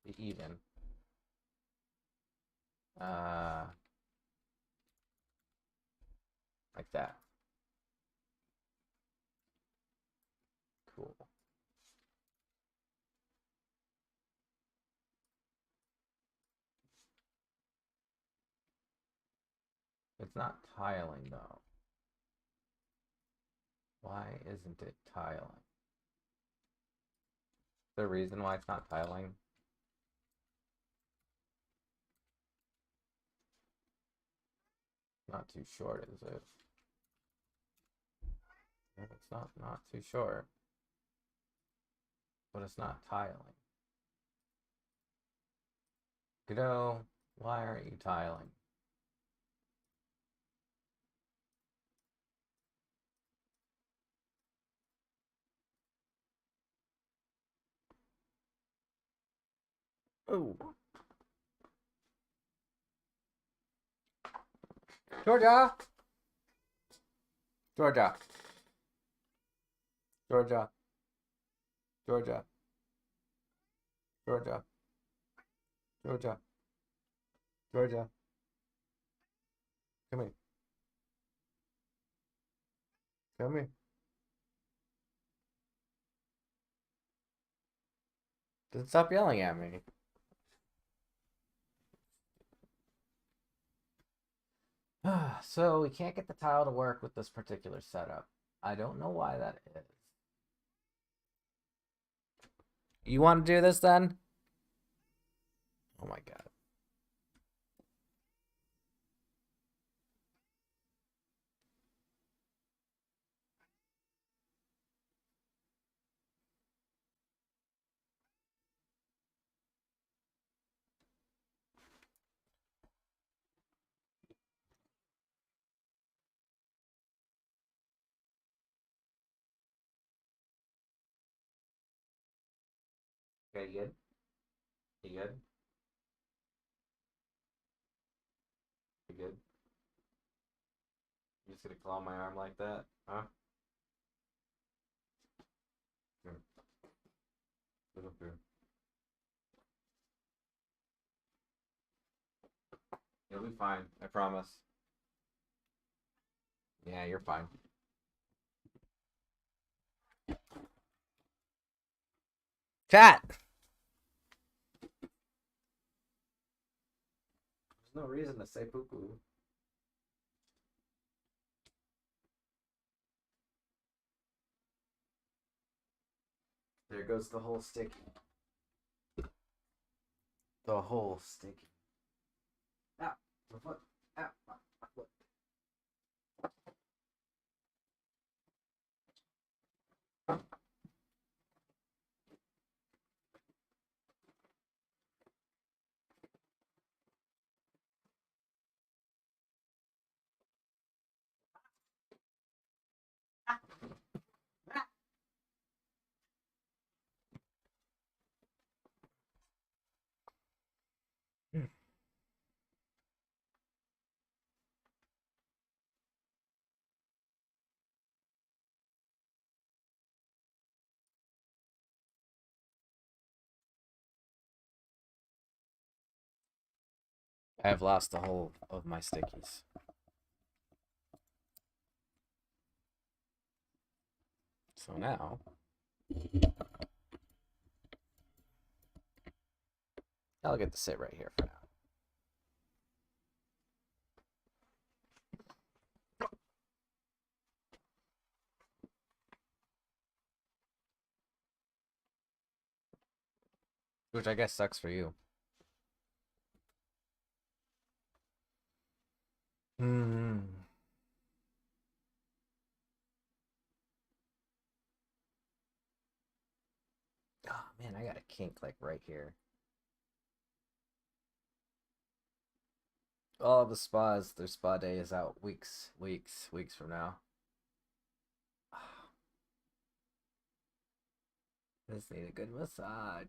Be even. Like that. Cool. It's not tiling though. Why isn't it tiling? Is there a reason why it's not tiling? Not too short, is it? It's not too short. But it's not tiling. Godot, why aren't you tiling? Oh. Georgia! Georgia. Georgia. Georgia. Georgia. Georgia. Georgia. Come here. Come here. Then stop yelling at me. So we can't get the tile to work with this particular setup. I don't know why that is. You want to do this then? Oh my god. Okay, you good? You good? You good? You just gonna claw my arm like that? Huh? Here. Get up here. You'll be fine, I promise. Yeah, you're fine. Chat! There's no reason to say poo-poo. There goes the whole sticky. The whole sticky. Ow, my foot. Ow, my foot. I have lost the whole of my stickies. So now, I'll get to sit right here for now. Which I guess sucks for you. Hmm. Oh man, I got a kink like right here. All of the spas, their spa day is out weeks from now. Just need a good massage.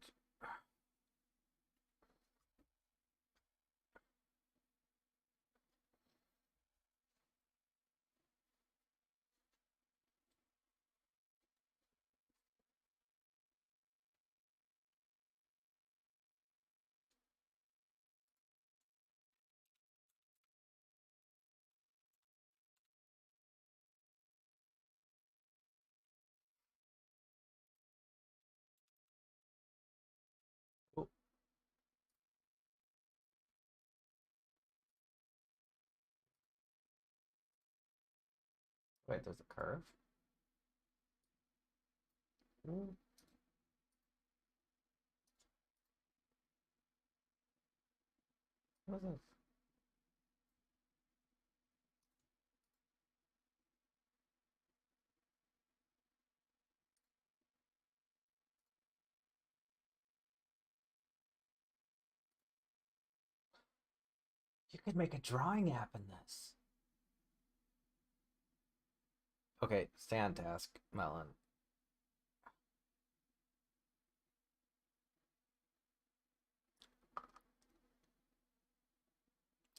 Oh, wait, there's a curve? Mm. What is this? You could make a drawing app in this. Okay, stay on task, Melon.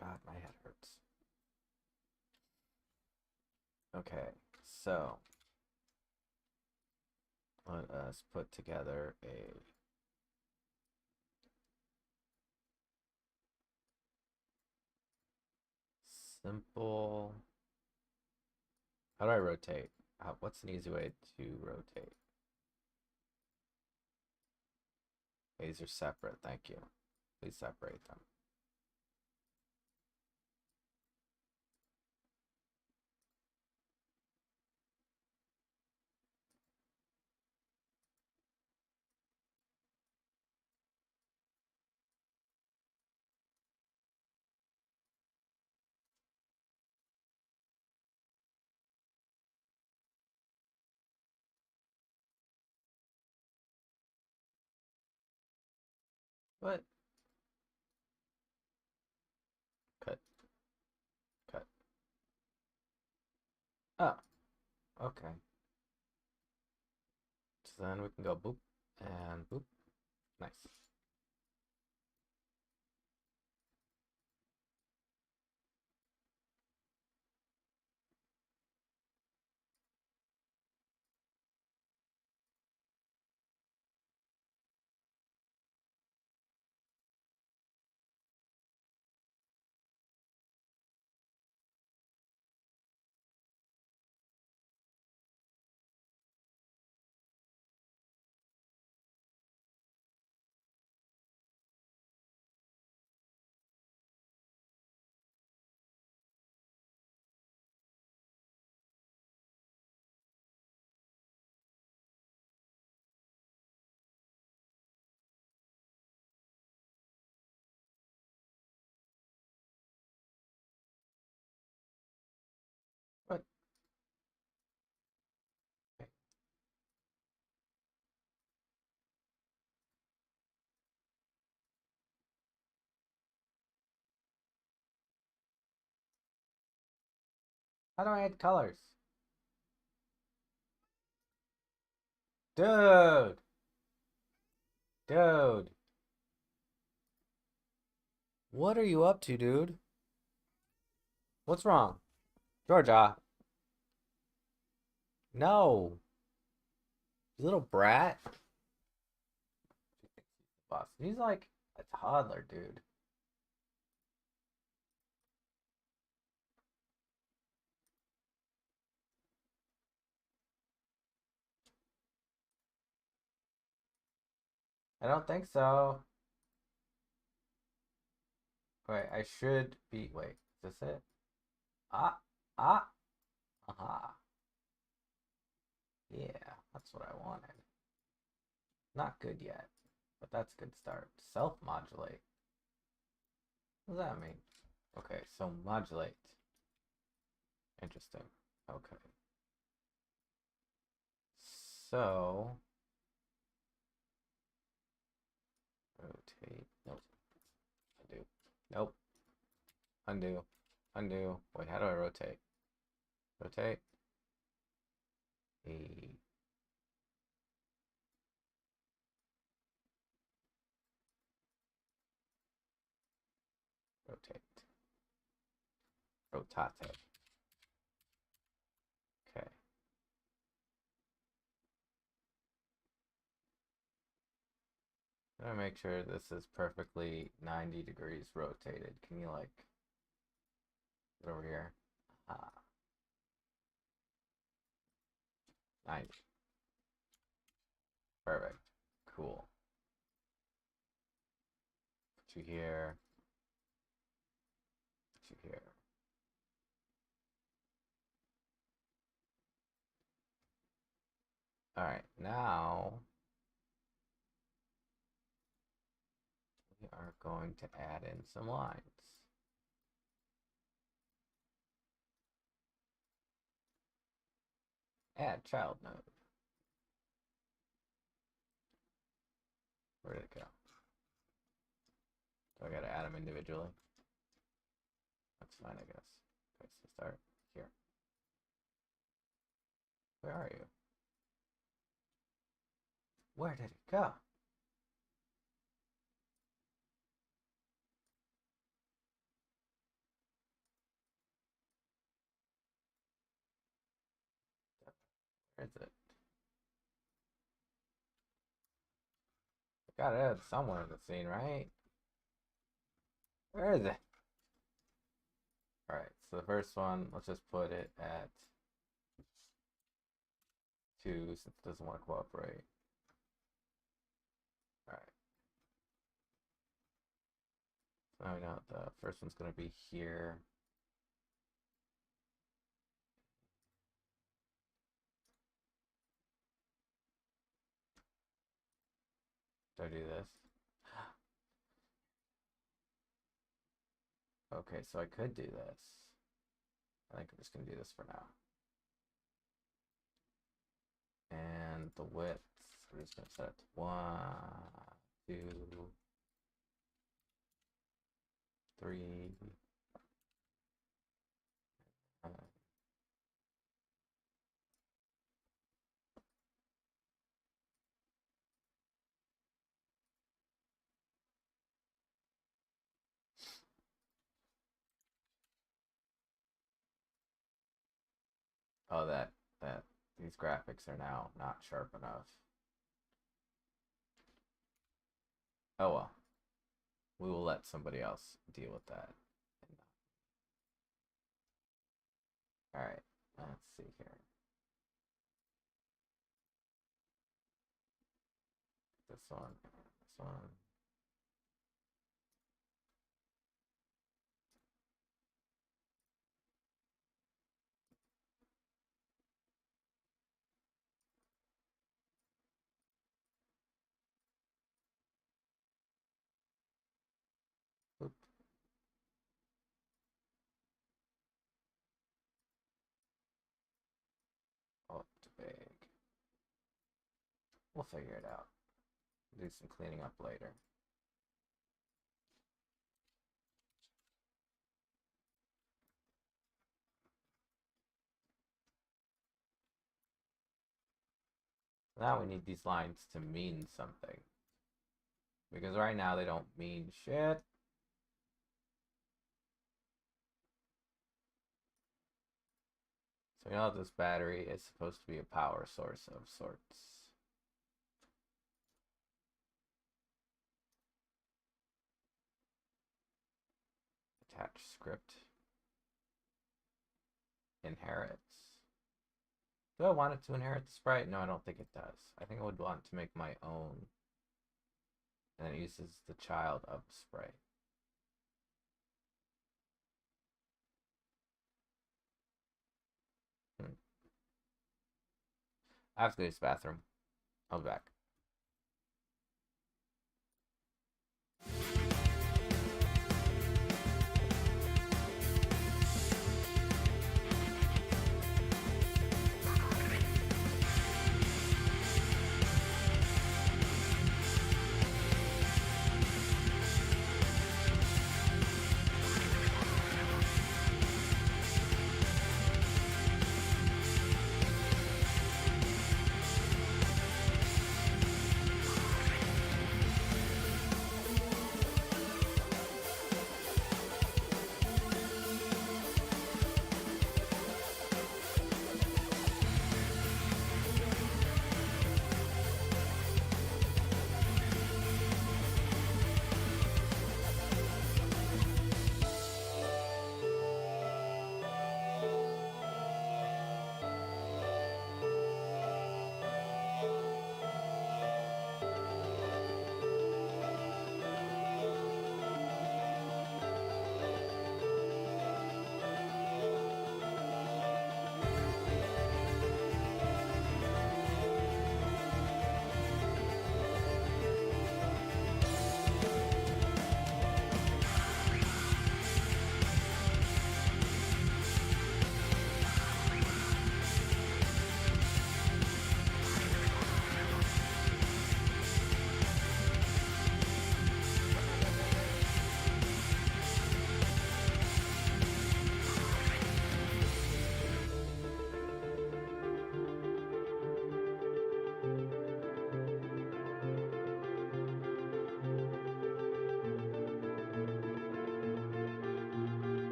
God, my head hurts. Okay, so let us put together a simple. How do I rotate? What's an easy way to rotate? These are separate, thank you. Please separate them. What? Cut, cut. Oh, okay. So then we can go boop and boop. Nice. How do I add colors? Dude! Dude! What are you up to, dude? What's wrong? Georgia. No. You little brat. Boss. He's like a toddler, dude. I don't think so. Wait, I should be. Wait, is this it? Ah, ah, aha. Yeah, that's what I wanted. Not good yet, but that's a good start. Self-modulate. What does that mean? Okay, so modulate. Interesting. Okay. So, rotate. Nope. Undo. Nope. Undo. Undo. Wait, how do I rotate? Rotate. E. Rotate. Rotate. Okay. I'm gonna make sure this is perfectly 90 degrees rotated. Can you like get over here? Ah, 90. Perfect. Cool. Put you here. Put you here. All right, now we are going to add in some lines. Add child node. Where did it go? Do I gotta add them individually? That's fine, I guess. Okay, so start here. Where are you? Where did it go? Where is it? I gotta add somewhere in the scene, right? Where is it? Alright, so the first one, let's just put it at 2 since it doesn't want to cooperate. Alright. So now we know the first one's going to be here. Do I do this? Okay, so I could do this. I think I'm just going to do this for now. And the width, we're just going to set it to 1, 2, 3. Oh, that these graphics are now not sharp enough. Oh well. We will let somebody else deal with that. Alright, let's see here. This one, this one. Oop. Oh, too big. We'll figure it out. Do some cleaning up later. Now we need these lines to mean something. Because right now they don't mean shit. So we know this battery is supposed to be a power source of sorts. Attach script. Inherits. Do I want it to inherit the sprite? No, I don't think it does. I think I would want to make my own. And it uses the child of the sprite. I have to go to this bathroom. I'll be back.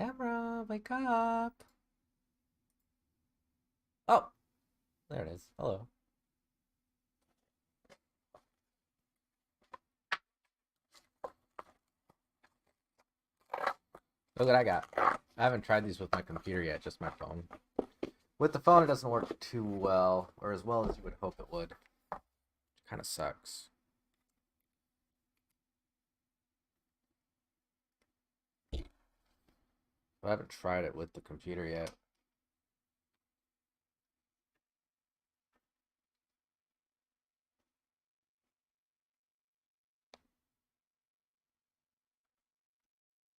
Camera, wake up. Oh, there it is. Hello. Look what I got. I haven't tried these with my computer yet, just my phone. With the phone, it doesn't work too well, or as well as you would hope it would. Kind of sucks. I haven't tried it with the computer yet.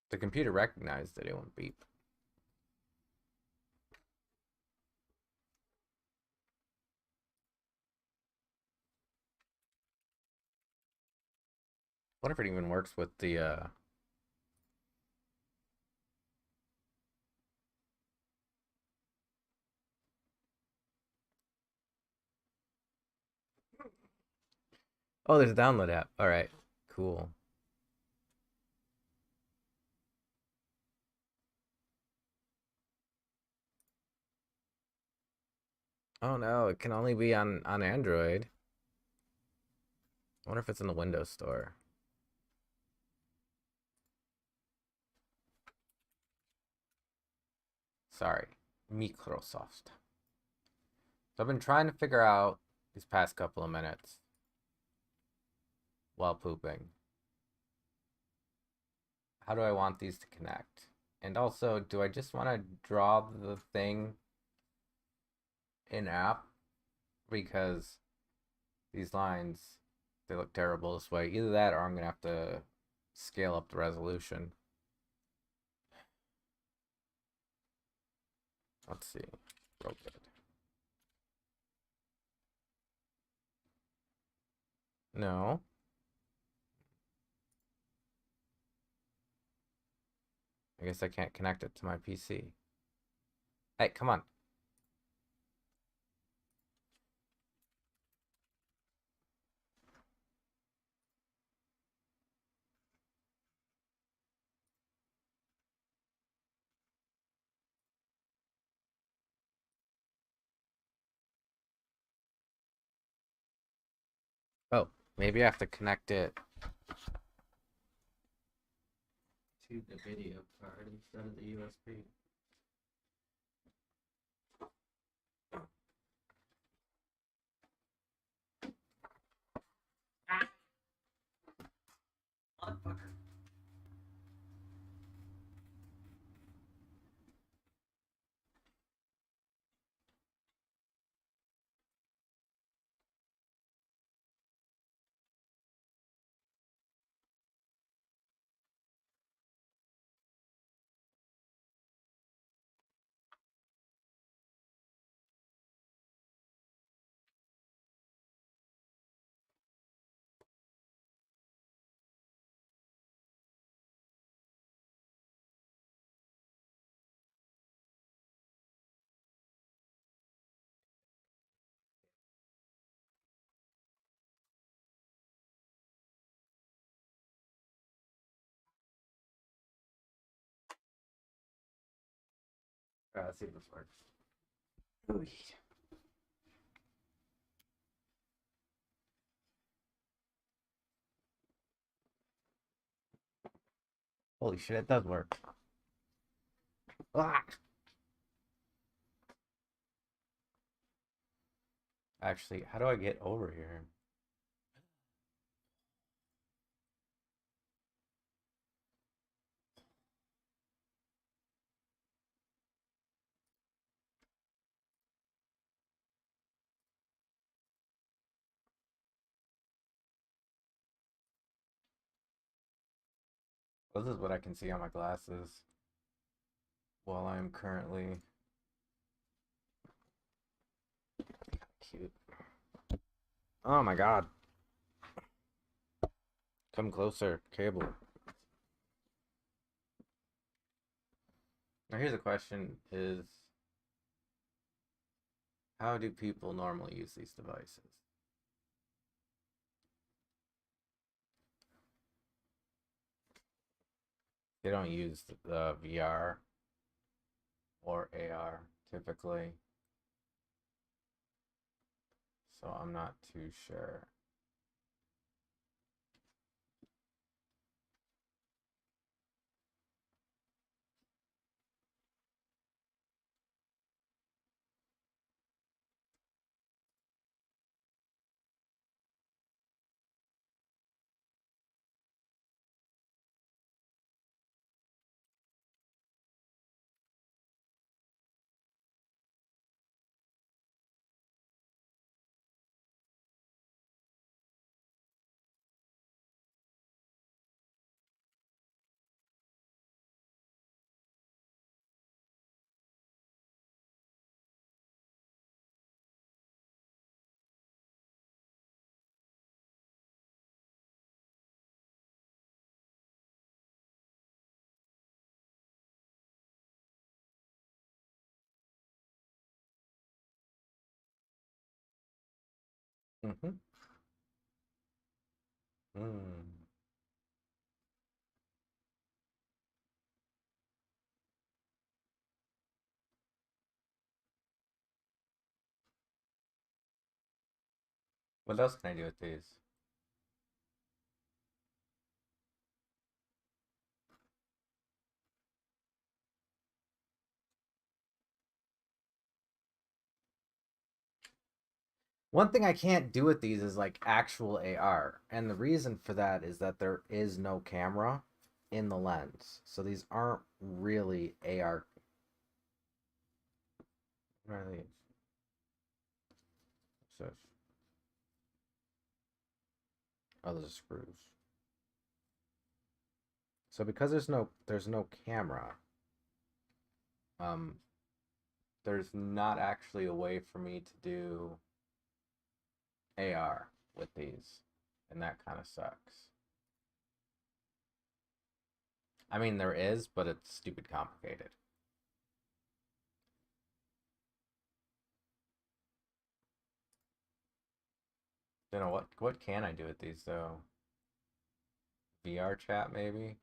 The computer recognized that it won't beep. I wonder if it even works with the Oh, there's a download app. All right, cool. Oh no, it can only be on Android. I wonder if it's in the Windows Store. Sorry, Microsoft. So I've been trying to figure out these past couple of minutes while pooping. How do I want these to connect? And also, do I just want to draw the thing in app? Because these lines, they look terrible this way. Either that or I'm going to have to scale up the resolution. Let's see. Real good. No. I guess I can't connect it to my PC. Hey, come on. Oh, maybe I have to connect it to the video card instead of the USB. Motherfucker. Let's see if this works. Ooh. Holy shit, it does work. Ah! Actually, how do I get over here? This is what I can see on my glasses while I'm currently cute. Oh my god. Come closer, cable. Now here's a question is how do people normally use these devices? They don't use the VR. or AR typically. So I'm not too sure. Mm-hmm. Mm. What else can I do with these? One thing I can't do with these is like actual AR. And the reason for that is that there is no camera in the lens. So these aren't really AR. What are these? What's this? Oh, those are screws. So because there's no camera, um, there's not actually a way for me to do AR with these, and that kind of sucks. I mean, there is, but it's stupid complicated. You know what can I do with these though? VR chat maybe?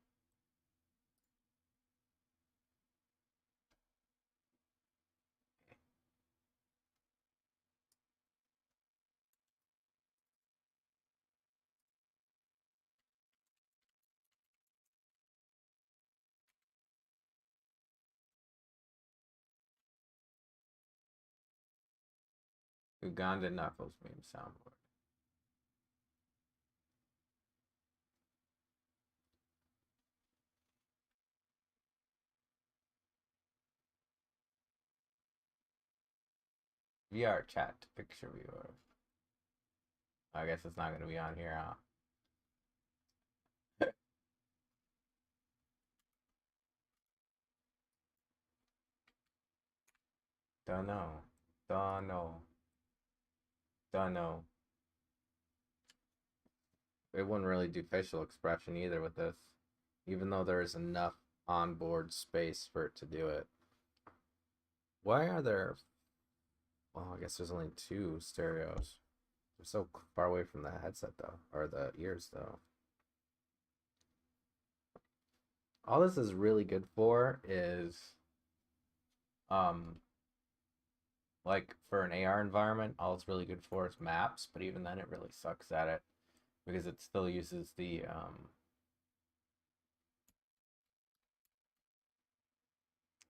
Uganda Knuckles meme soundboard. VR chat to picture viewer. I guess it's not gonna be on here, huh? Don't know. Don't know. Don't know. It wouldn't really do facial expression either with this, even though there is enough onboard space for it to do it. Why are there? Well, I guess there's only two stereos. They're so far away from the headset though, or the ears though. All this is really good for is, um, like for an AR environment, all it's really good for is maps. But even then, it really sucks at it because it still uses the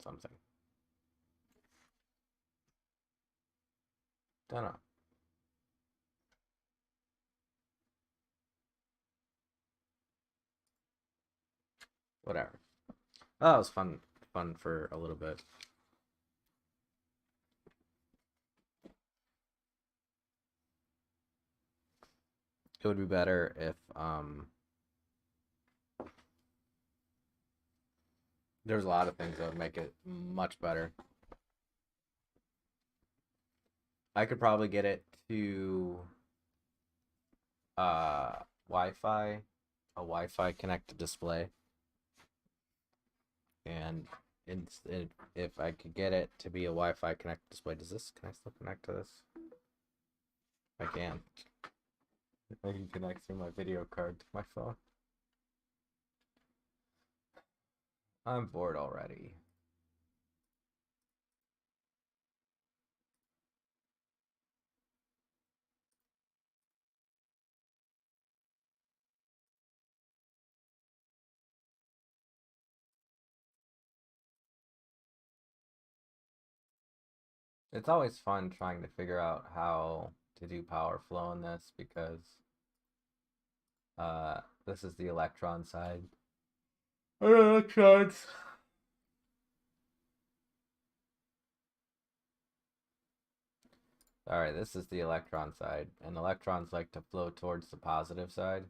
something. Don't know. Whatever. Oh, it was fun for a little bit. It would be better if there's a lot of things that would make it much better. I could probably get it to uh Wi-Fi, a Wi-Fi connected display, and if I could get it to be a Wi-Fi connected display, can I still connect to this? I can. I can connect through my video card to my phone. I'm bored already. It's always fun trying to figure out how to do power flow in this because this is the electron side. Electrons. All right, this is the electron side, and electrons like to flow towards the positive side.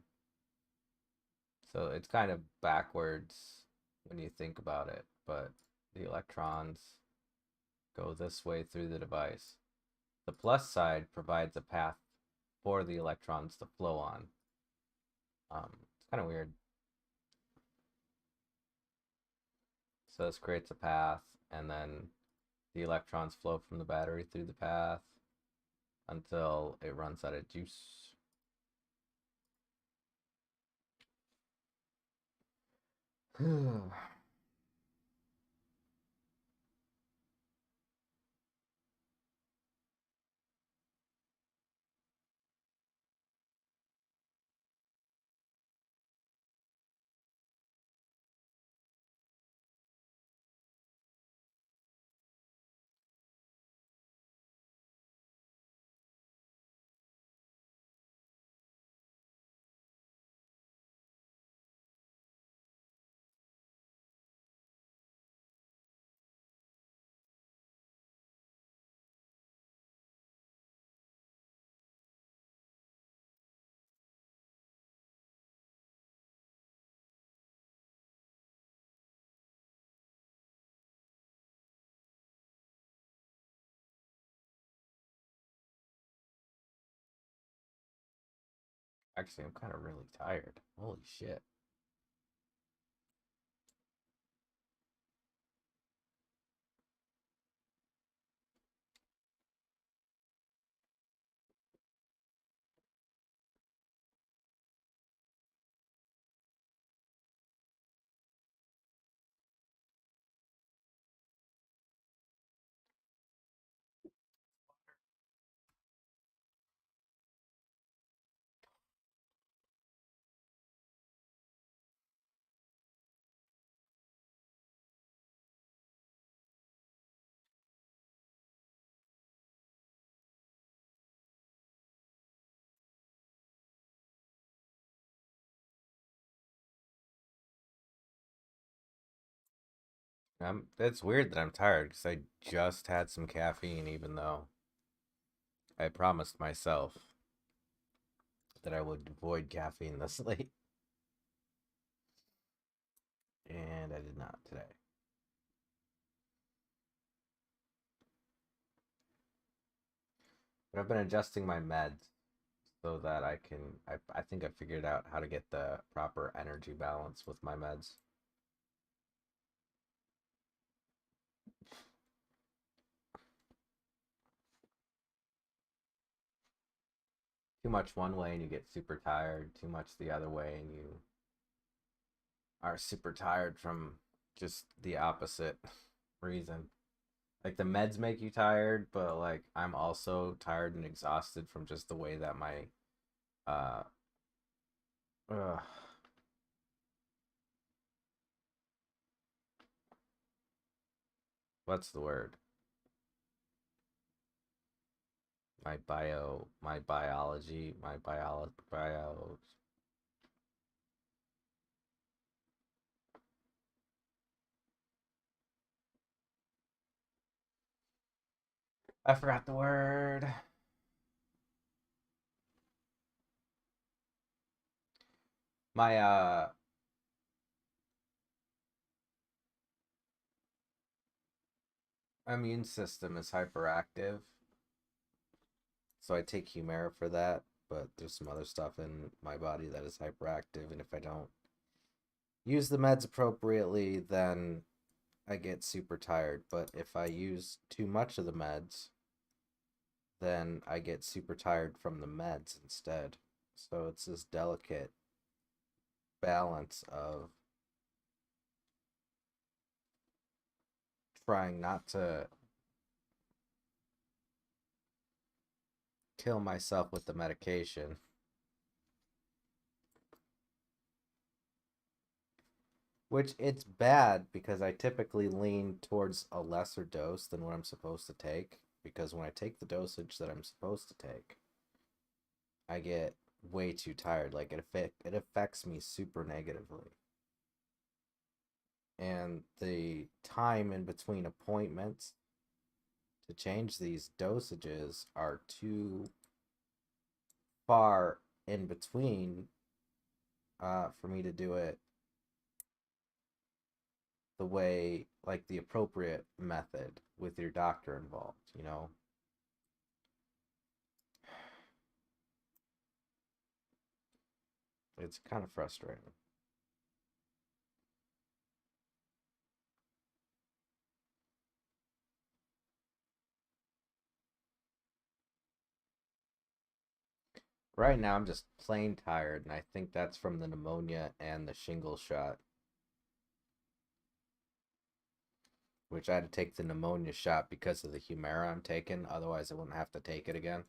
So it's kind of backwards when you think about it, but the electrons go this way through the device. The plus side provides a path for the electrons to flow on. It's kind of weird. So this creates a path, and then the electrons flow from the battery through the path until it runs out of juice. Actually, I'm kind of really tired. Holy shit. It's weird that I'm tired because I just had some caffeine, even though I promised myself that I would avoid caffeine this late, and I did not today. But I've been adjusting my meds so that I can. I think I figured out how to get the proper energy balance with my meds. Too much one way and you get super tired. Too much the other way and you are super tired from just the opposite reason. Like the meds make you tired, but like I'm also tired and exhausted from just the way that my uh ugh, what's the word? My biology, bio. I forgot the word. My immune system is hyperactive, so I take Humira for that. But there's some other stuff in my body that is hyperactive, and if I don't use the meds appropriately, then I get super tired. But if I use too much of the meds, then I get super tired from the meds instead. So it's this delicate balance of trying not to kill myself with the medication. Which it's bad because I typically lean towards a lesser dose than what I'm supposed to take. because when I take the dosage that I'm supposed to take, I get way too tired. Like it affects me super negatively. And the time in between appointments to change these dosages are too far in between for me to do it the way, like the appropriate method with your doctor involved, you know? It's kind of frustrating. Right now, I'm just plain tired, and I think that's from the pneumonia and the shingle shot, which I had to take the pneumonia shot because of the Humira I'm taking. Otherwise, I wouldn't have to take it again.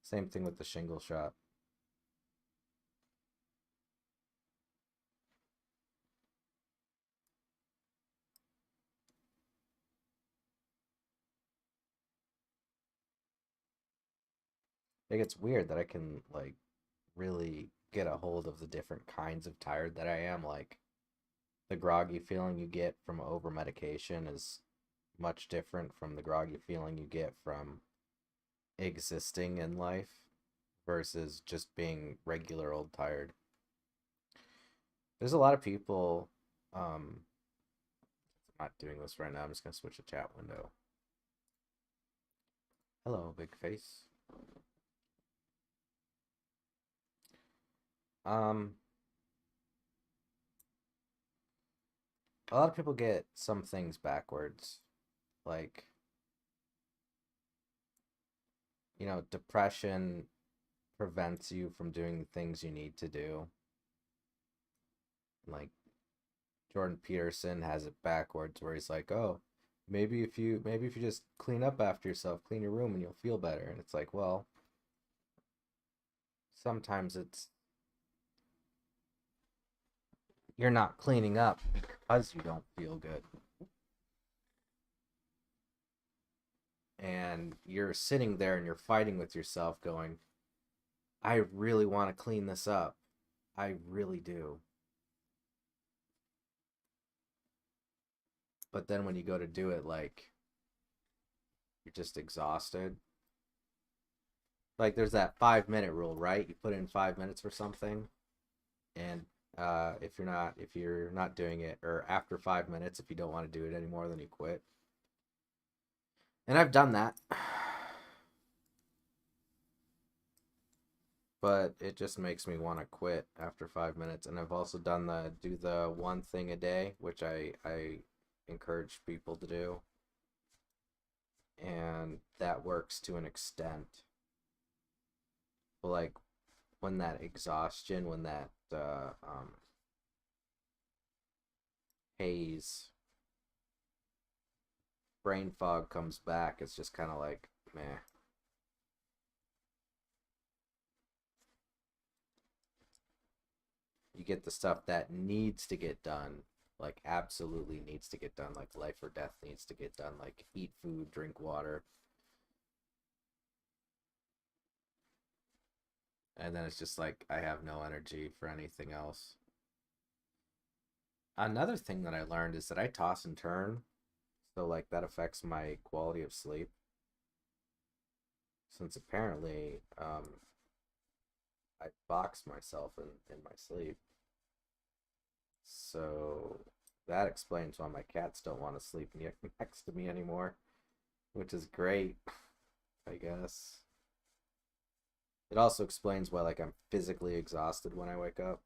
Same thing with the shingle shot. I think it's weird that I can, like, really get a hold of the different kinds of tired that I am. Like, the groggy feeling you get from over medication is much different from the groggy feeling you get from existing in life versus just being regular old tired. There's a lot of people. I'm not doing this right now. I'm just gonna switch the chat window. Hello, big face. Um, a lot of people get some things backwards, like, depression prevents you from doing the things you need to do. Like, Jordan Peterson has it backwards where he's like, "Oh, maybe if you just clean up after yourself, clean your room and you'll feel better." And it's like, well, sometimes it's you're not cleaning up because you don't feel good. And you're sitting there and you're fighting with yourself going, "I really want to clean this up. I really do." But then when you go to do it, like, you're just exhausted. Like, there's that 5 minute rule, right? You put in 5 minutes for something, and if you're not doing it, or after 5 minutes, if you don't want to do it anymore, then you quit. And I've done that, but it just makes me want to quit after 5 minutes. And I've also done the do the one thing a day, which I encourage people to do, and that works to an extent. But like, when that exhaustion, when that haze, brain fog comes back, it's just kind of like, meh. You get the stuff that needs to get done, like absolutely needs to get done, like life or death needs to get done, like eat food, drink water. And then it's just like I have no energy for anything else. Another thing that I learned is that I toss and turn, so like that affects my quality of sleep. Since apparently I box myself in my sleep. So that explains why my cats don't want to sleep next to me anymore, which is great, I guess. It also explains why, like, I'm physically exhausted when I wake up.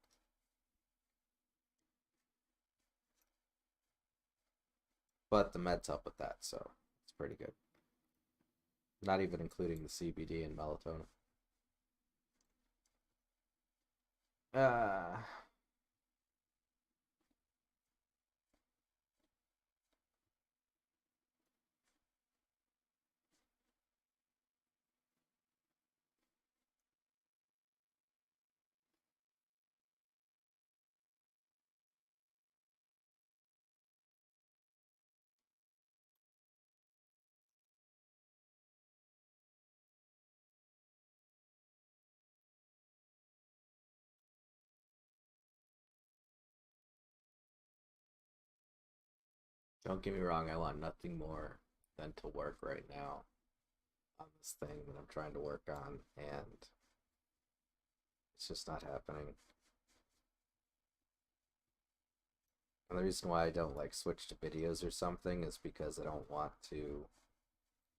But the meds help with that, so it's pretty good. Not even including the CBD and melatonin. Uh Don't get me wrong, I want nothing more than to work right now on this thing that I'm trying to work on, and it's just not happening. And the reason why I don't like switch to videos or something is because I don't want to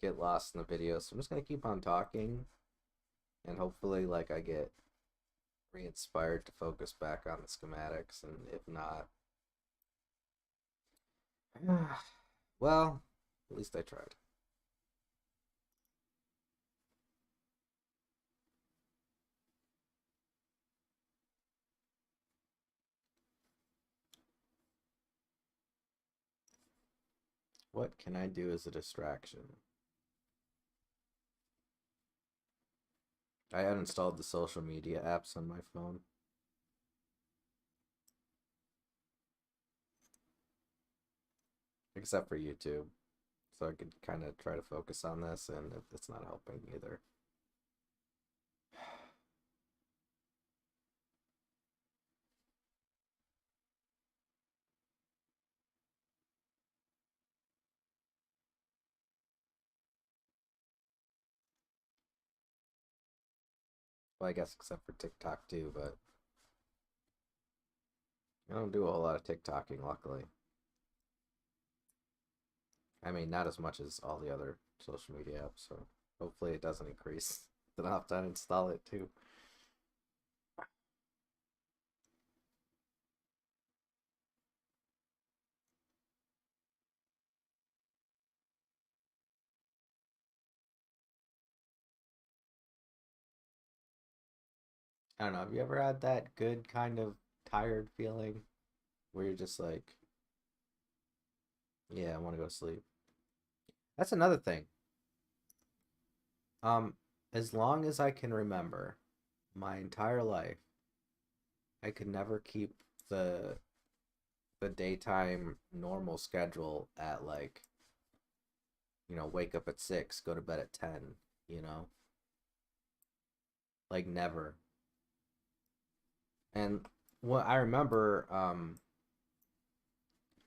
get lost in the video. So I'm just gonna keep on talking, and hopefully, like, I get re-inspired to focus back on the schematics. And if not, well, at least I tried. What can I do as a distraction? I uninstalled the social media apps on my phone. Except for YouTube. So I could kind of try to focus on this, and it's not helping either. Well, I guess except for TikTok too, but I don't do a whole lot of TikToking, luckily. I mean, not as much as all the other social media apps, so hopefully it doesn't increase. Then I'll have to uninstall it too. I don't know, have you ever had that good kind of tired feeling where you're just like, yeah, I want to go to sleep? That's another thing. Um, as long as I can remember, my entire life, I could never keep the daytime normal schedule at, like, wake up at 6, go to bed at 10, you know? Like, never. And what I remember,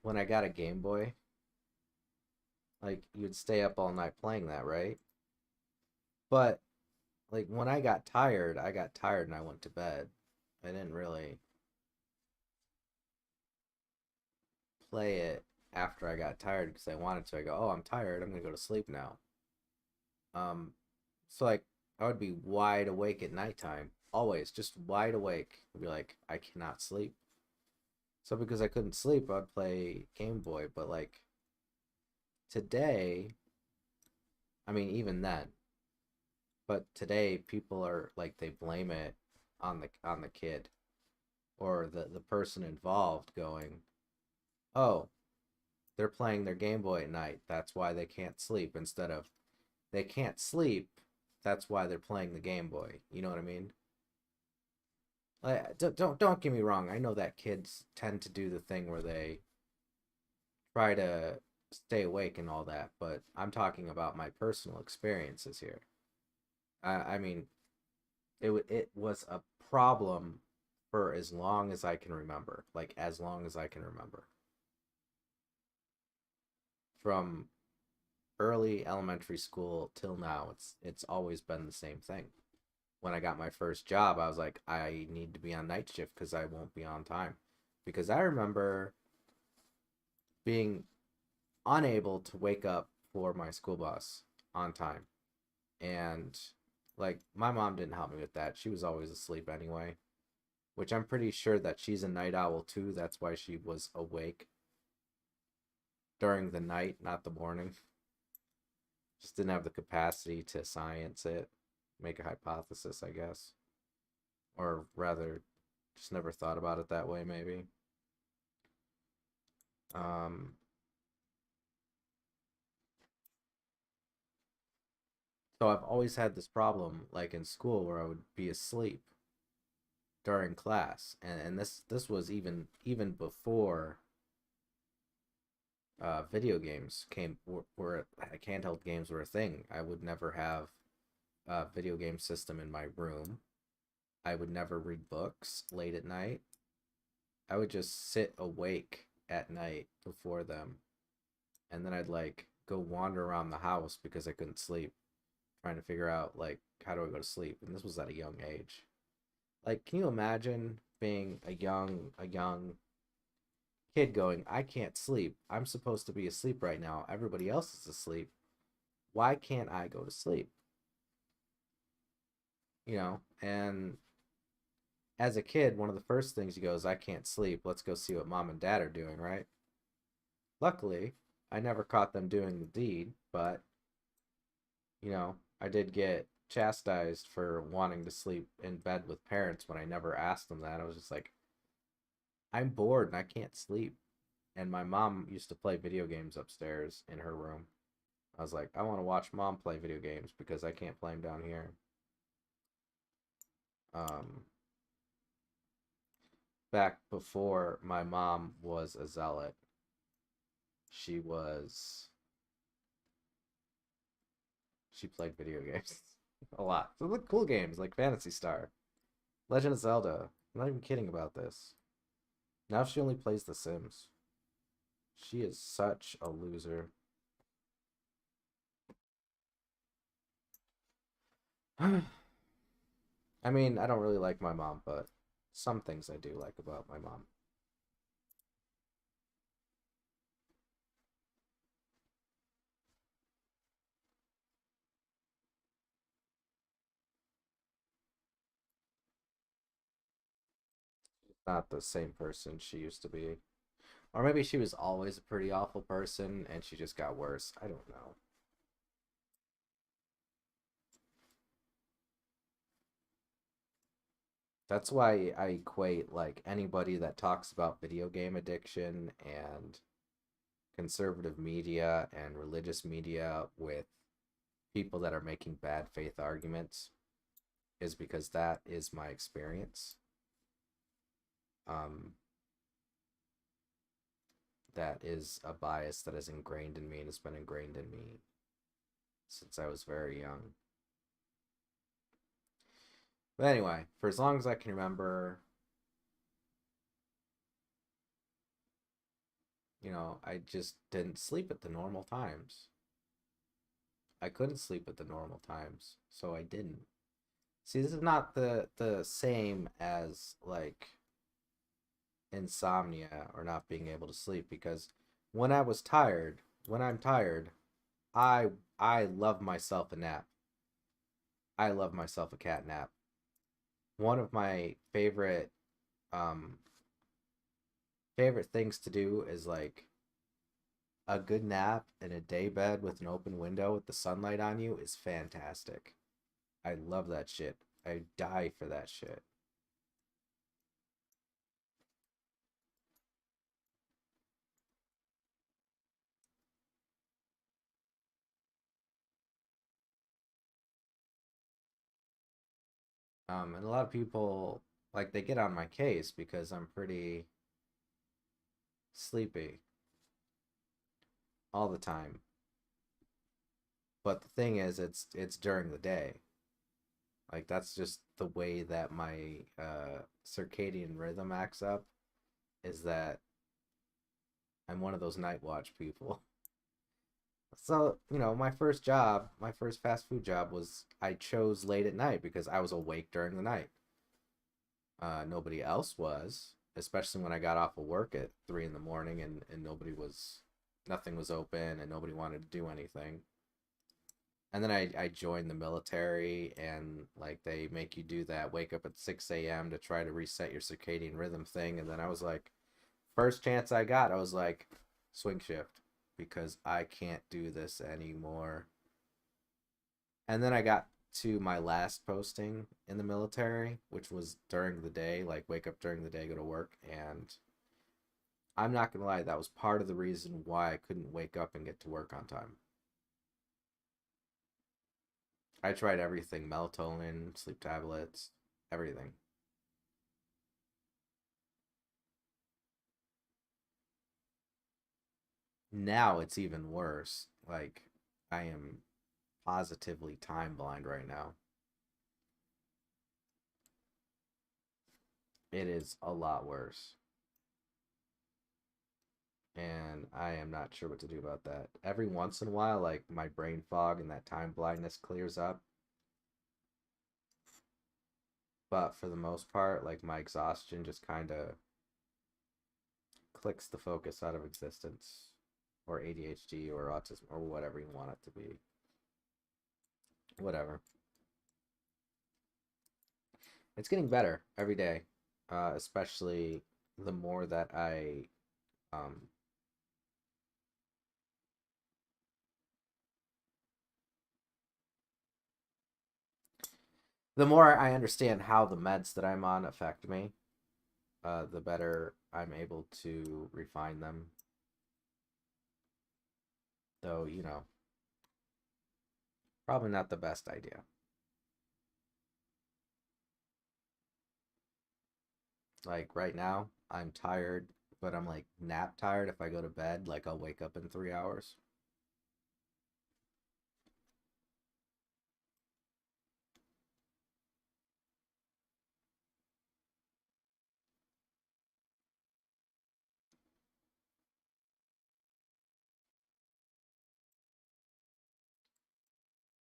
when I got a Game Boy, like, you'd stay up all night playing that, right? But like, when I got tired and I went to bed. I didn't really play it after I got tired because I wanted to. I go, oh, I'm tired. I'm gonna go to sleep now. Um, so like, I would be wide awake at nighttime, always just wide awake. I'd be like, I cannot sleep. So because I couldn't sleep, I'd play Game Boy. But like today, I mean, even then, but today people are like, they blame it on the kid or the person involved, going, oh, they're playing their Game Boy at night. That's why they can't sleep. Instead of, they can't sleep. That's why they're playing the Game Boy. You know what I mean? Like, don't get me wrong. I know that kids tend to do the thing where they try to stay awake and all that, but I'm talking about my personal experiences here. I mean, it was a problem for as long as I can remember. Like, as long as I can remember. From early elementary school till now, it's always been the same thing. When I got my first job, I was like, I need to be on night shift because I won't be on time. Because I remember being unable to wake up for my school bus on time. And like, my mom didn't help me with that. She was always asleep anyway, which I'm pretty sure that she's a night owl too. That's why she was awake during the night, not the morning. Just didn't have the capacity to science it, make a hypothesis, I guess. Or rather, just never thought about it that way, maybe. Um, so I've always had this problem, like in school, where I would be asleep during class, and this was even before video games were handheld games were a thing. I would never have a video game system in my room. I would never read books late at night. I would just sit awake at night before them. and then I'd like go wander around the house because I couldn't sleep, trying to figure out like how do I go to sleep. And this was at a young age. Like, can you imagine being a young kid going, I can't sleep. I'm supposed to be asleep right now. Everybody else is asleep. Why can't I go to sleep? And as a kid, one of the first things you go is, I can't sleep. Let's go see what mom and dad are doing, right? Luckily, I never caught them doing the deed, but, I did get chastised for wanting to sleep in bed with parents when I never asked them that. I was just like, I'm bored and I can't sleep. And my mom used to play video games upstairs in her room. I was like, I want to watch mom play video games because I can't play them down here. Um, Back before my mom was a zealot, she was she played video games a lot. So look, cool games like Fantasy Star, Legend of Zelda. I'm not even kidding about this. Now she only plays The Sims. She is such a loser. I mean, I don't really like my mom, but some things I do like about my mom. Not the same person she used to be. Or maybe she was always a pretty awful person and she just got worse. I don't know. That's why I equate like anybody that talks about video game addiction and conservative media and religious media with people that are making bad faith arguments, is because that is my experience. Um, that is a bias that is ingrained in me and has been ingrained in me since I was very young. But anyway, for as long as I can remember, I just didn't sleep at the normal times. I couldn't sleep at the normal times, so I didn't. See, this is not the same as like insomnia or not being able to sleep, because when I'm tired, I I love myself a nap. I love myself a cat nap. One of my um favorite things to do is like a good nap in a day bed with an open window with the sunlight on you is fantastic. I love that shit. I die for that shit. And a lot of people like they get on my case because I'm pretty sleepy all the time. But the thing is, it's during the day. Like that's just the way that my circadian rhythm acts up. Is that I'm one of those night watch people. So, my first fast food job was I chose late at night because I was awake during the night. Nobody else was, especially when I got off of work at 3 in the morning and nothing was open and nobody wanted to do anything. And then I joined the military, and like they make you do that wake up at 6 a.m. to try to reset your circadian rhythm thing. And then I was like, first chance I got, I was like, swing shift because I can't do this anymore. And then I got to my last posting in the military, which was during the day, like wake up during the day, go to work. And I'm not gonna lie, that was part of the reason why I couldn't wake up and get to work on time. I tried everything, melatonin, sleep tablets, everything. Now it's even worse. Like, I am positively time blind right now. It is a lot worse. and I am not sure what to do about that. Every once in a while, like my brain fog and that time blindness clears up, but for the most part, like my exhaustion just kind of clicks the focus out of existence, or ADHD, or autism, or whatever you want it to be. Whatever. It's getting better every day, especially the more that um, the more I understand how the meds that I'm on affect me, the better I'm able to refine them. Though, probably not the best idea. Like right now, I'm tired, but I'm like nap tired. If I go to bed, like I'll wake up in 3 hours.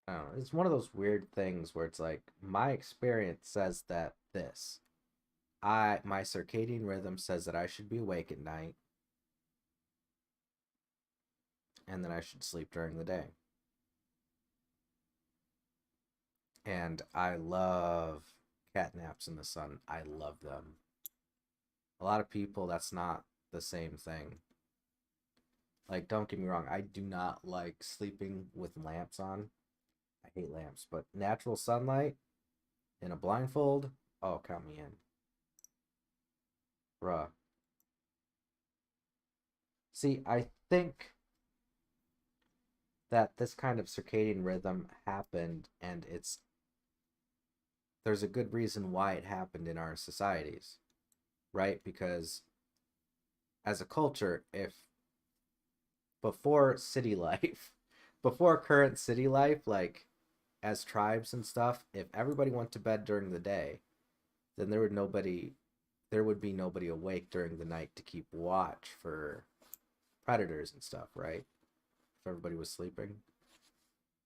I don't know. It's one of those weird things where it's like my experience says that my circadian rhythm says that I should be awake at night and that I should sleep during the day. And I love cat naps in the sun. I love them. A lot of people, that's not the same thing. Like, don't get me wrong, I do not like sleeping with lamps on. I hate lamps, but natural sunlight in a blindfold, oh, count me in. Bruh. See, I think that this kind of circadian rhythm happened, and there's a good reason why it happened in our societies, right? Because as a culture, if before city life, before current city life, like as tribes and stuff, if everybody went to bed during the day, then there would be nobody awake during the night to keep watch for predators and stuff, right? If everybody was sleeping.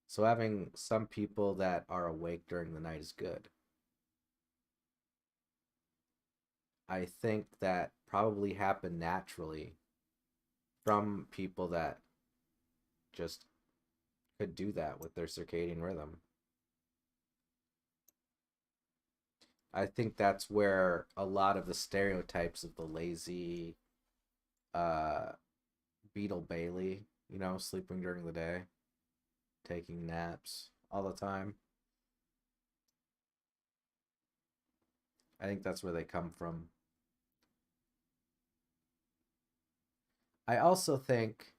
So having some people that are awake during the night is good. I think that probably happened naturally from people that just could do that with their circadian rhythm. I think that's where a lot of the stereotypes of the lazy uh Beetle Bailey, sleeping during the day, taking naps all the time. I think that's where they come from. I also think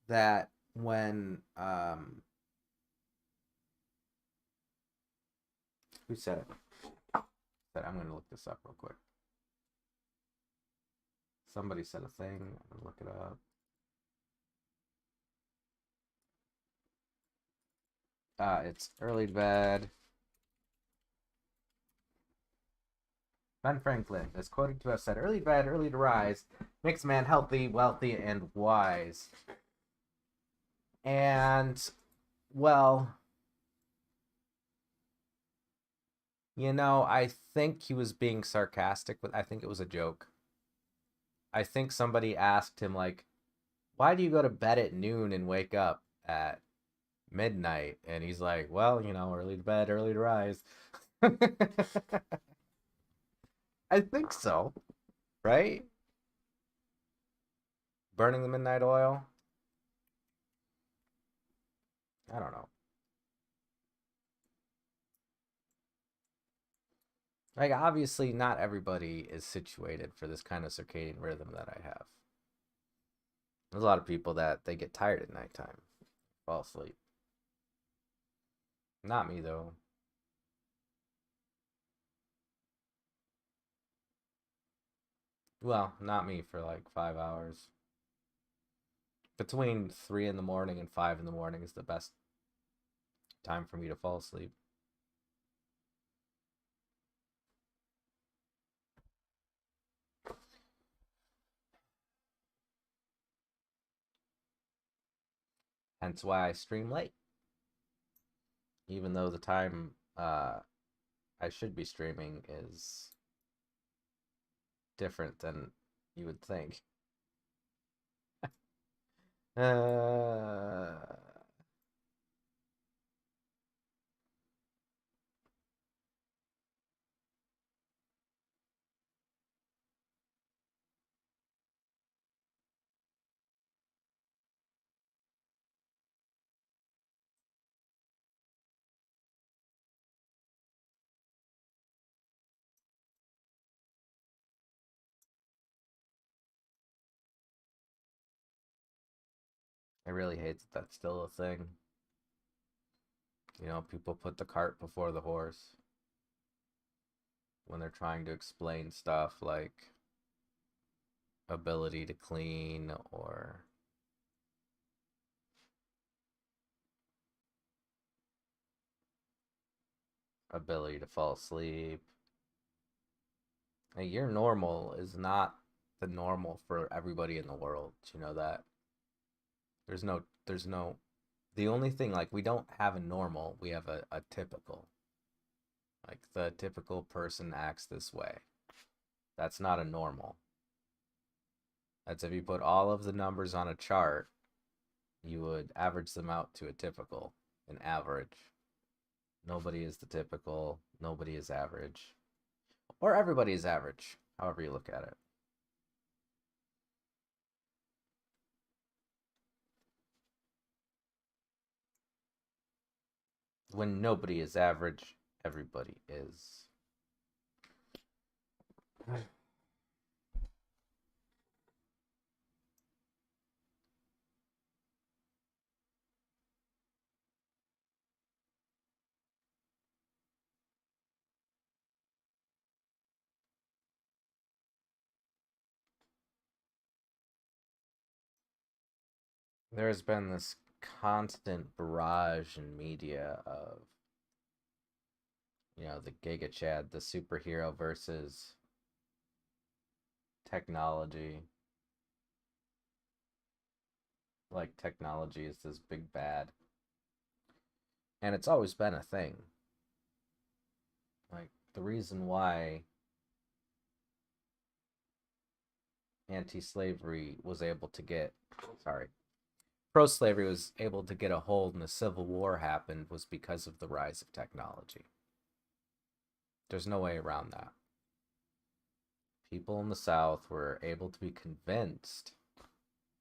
that when who said it? Said I'm gonna look this up real quick. Somebody said a thing. I'm gonna look it up. It's early to bed. Ben Franklin is quoted to have said, "Early to bed, early to rise makes a man healthy, wealthy, and wise." And well, I think he was being sarcastic, but I think it was a joke. I think somebody asked him like, "Why do you go to bed at noon and wake up at midnight?" And he's like, "Well, early to bed, early to rise." I think so, right? Burning the midnight oil. I don't know. Like, obviously, not everybody is situated for this kind of circadian rhythm that I have. There's a lot of people that they get tired at nighttime, fall asleep. Not me, though. Well, not me for like 5 hours. Between 3 in the morning and 5 in the morning is the best time for me to fall asleep. Hence why I stream late. Even though the time I should be streaming is different than you would think. Uh, I really hate that that's still a thing. You know, people put the cart before the horse when they're trying to explain stuff like ability to clean or ability to fall asleep. And your normal is not the normal for everybody in the world. You know that? There's no, the only thing, like, we don't have a normal, we have a typical. Like, the typical person acts this way. That's not a normal. That's if you put all of the numbers on a chart, you would average them out to a typical, an average. Nobody is the typical, nobody is average. Or everybody is average, however you look at it. When nobody is average, everybody is. There's been this constant barrage in media of, you know, the Giga Chad, the superhero versus technology. Like, technology is this big bad. And it's always been a thing. Like, the reason why anti-slavery was able to get, sorry, pro-slavery was able to get a hold and the Civil War happened was because of the rise of technology. There's no way around that. People in the South were able to be convinced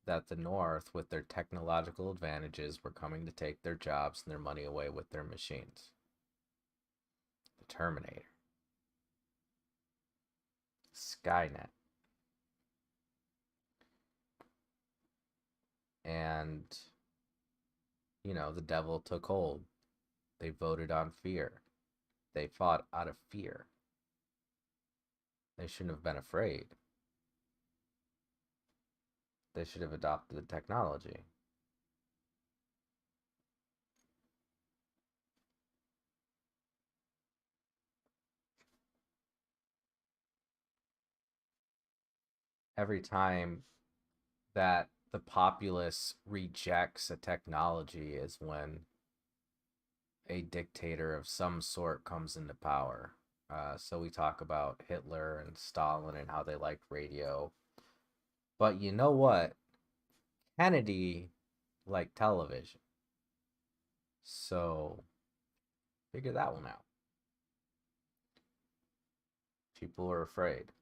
that the North, with their technological advantages, were coming to take their jobs and their money away with their machines. The Terminator. Skynet. And, you know, the devil took hold. They voted on fear. They fought out of fear. They shouldn't have been afraid. They should have adopted the technology. Every time that the populace rejects a technology is when a dictator of some sort comes into power. So we talk about Hitler and Stalin and how they liked radio. But you know what? Kennedy liked television. So figure that one out. People are afraid.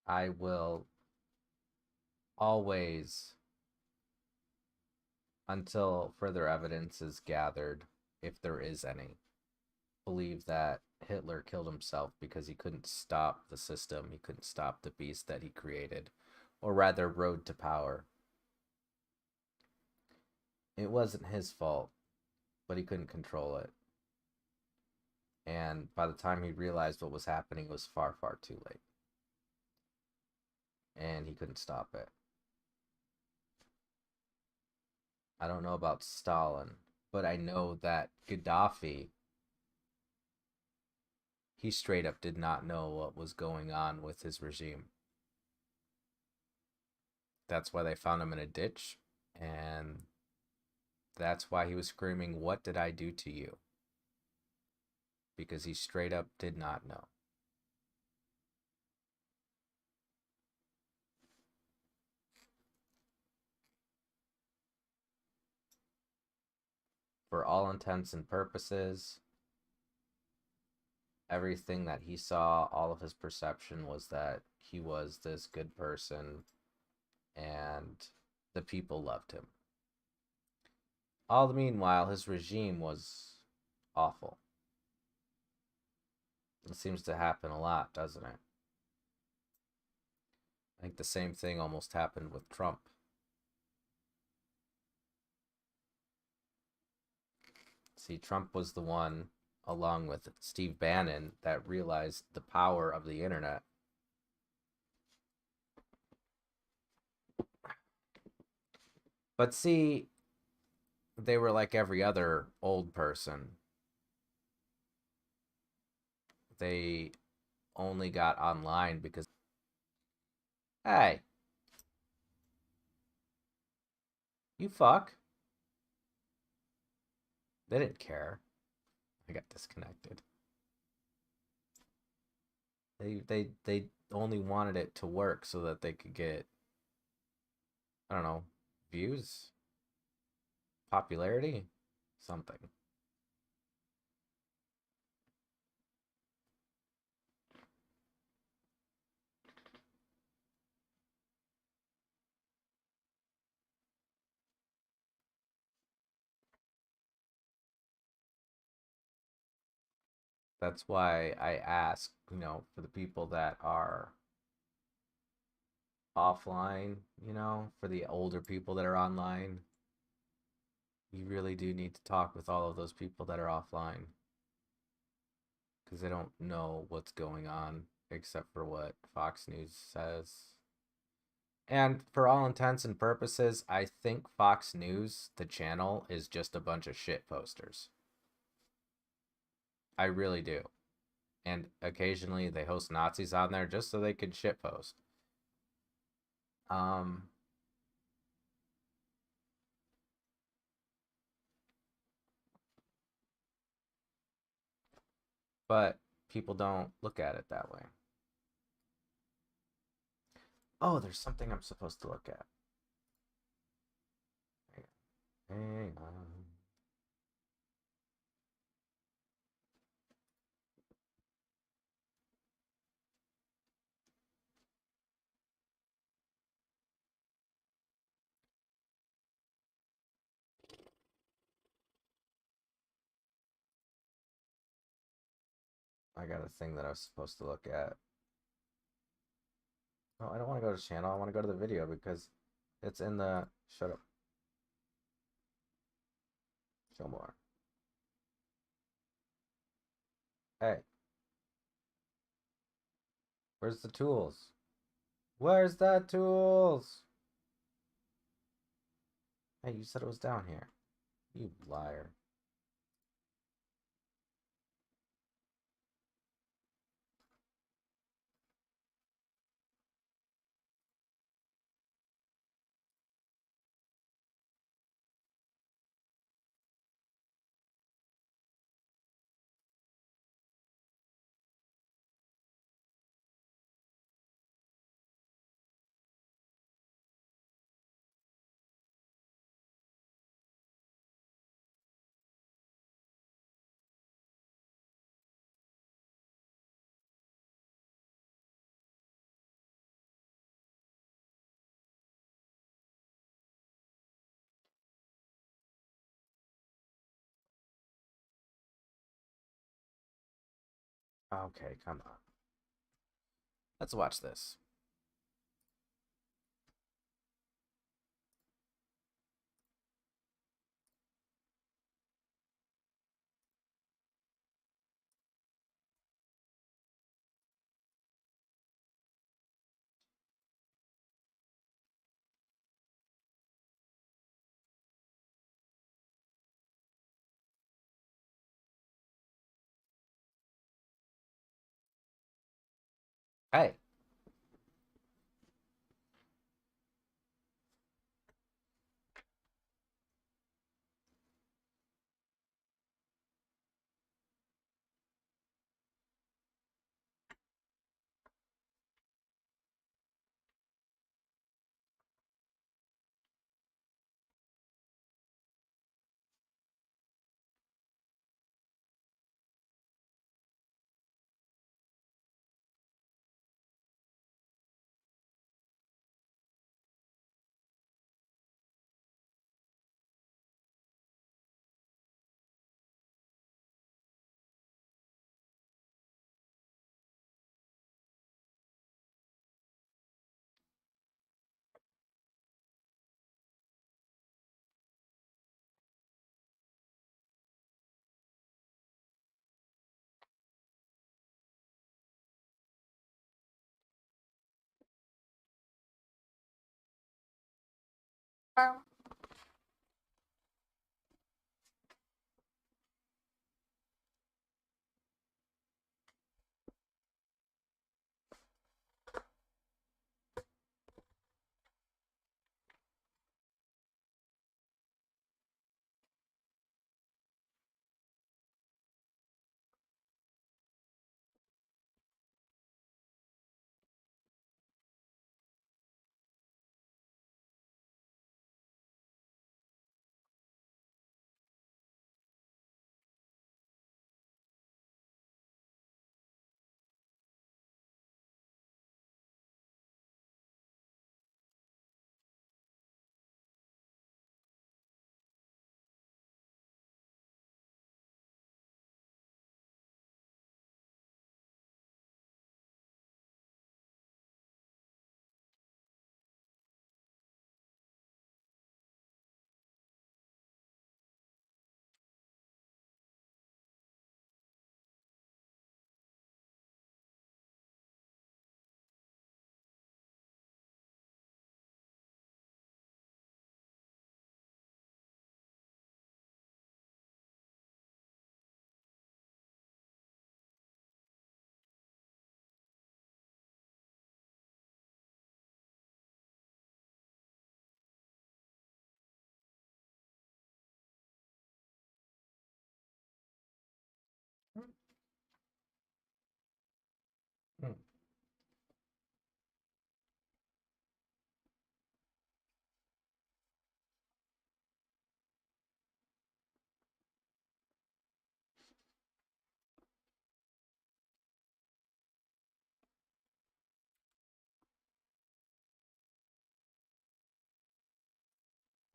I will always, until further evidence is gathered, if there is any, believe that Hitler killed himself because he couldn't stop the system. He couldn't stop the beast that he created, or rather, rode to power. It wasn't his fault, but he couldn't control it. And by the time he realized what was happening, it was far, far too late. And he couldn't stop it. I don't know about Stalin, but I know that Gaddafi, he straight up did not know what was going on with his regime. That's why they found him in a ditch, and that's why he was screaming, "What did I do to you?" Because he straight up did not know. For all intents and purposes, everything that he saw, all of his perception was that he was this good person and the people loved him. All the meanwhile, his regime was awful. It seems to happen a lot, doesn't it? I think the same thing almost happened with Trump. See, Trump was the one, along with Steve Bannon, that realized the power of the internet. But see, they were like every other old person. They only got online because, hey, you fuck. They didn't care. I got disconnected. They only wanted it to work so that they could get, I don't know, views, popularity, something. That's why I ask, for the people that are offline, for the older people that are online, you really do need to talk with all of those people that are offline because they don't know what's going on except for what Fox News says. And for all intents and purposes, I think Fox News, the channel, is just a bunch of shit posters. I really do. And occasionally they host Nazis on there just so they can shit post. Um, but people don't look at it that way. Oh, there's something I'm supposed to look at. Hang on. I got a thing that I was supposed to look at. Oh, I don't want to go to channel. I want to go to the video because it's in the. Shut up. Show more. Hey, where's the tools? Where's the tools? Hey, you said it was down here. You liar. Okay, come on. Let's watch this. Hey.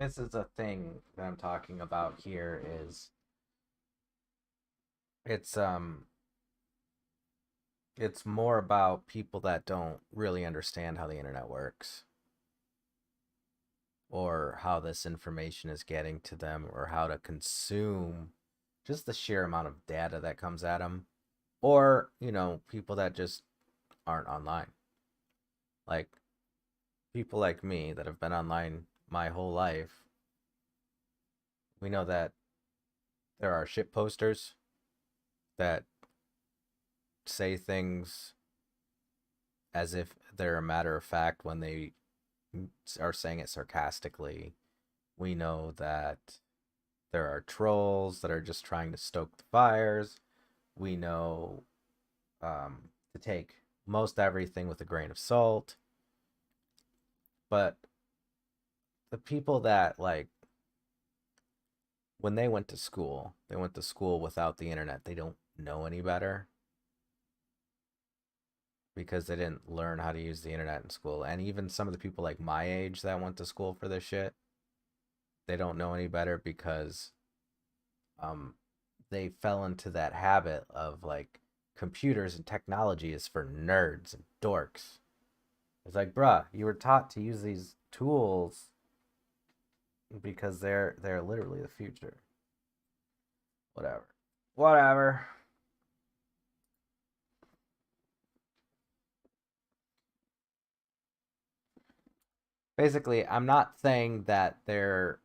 This is a thing that I'm talking about here is it's um it's more about people that don't really understand how the internet works or how this information is getting to them or how to consume just the sheer amount of data that comes at them or, people that just aren't online. Like people like me that have been online my whole life, we know that there are shit posters that say things as if they're a matter of fact when they are saying it sarcastically. We know that there are trolls that are just trying to stoke the fires. We know to take most everything with a grain of salt. But the people that, like, when they went to school without the internet. They don't know any better because they didn't learn how to use the internet in school. And even some of the people like my age that went to school for this shit, they don't know any better because um they fell into that habit of like computers and technology is for nerds and dorks. It's like, bruh, you were taught to use these tools because they're literally the future. Whatever. Whatever. Basically, I'm not saying that they're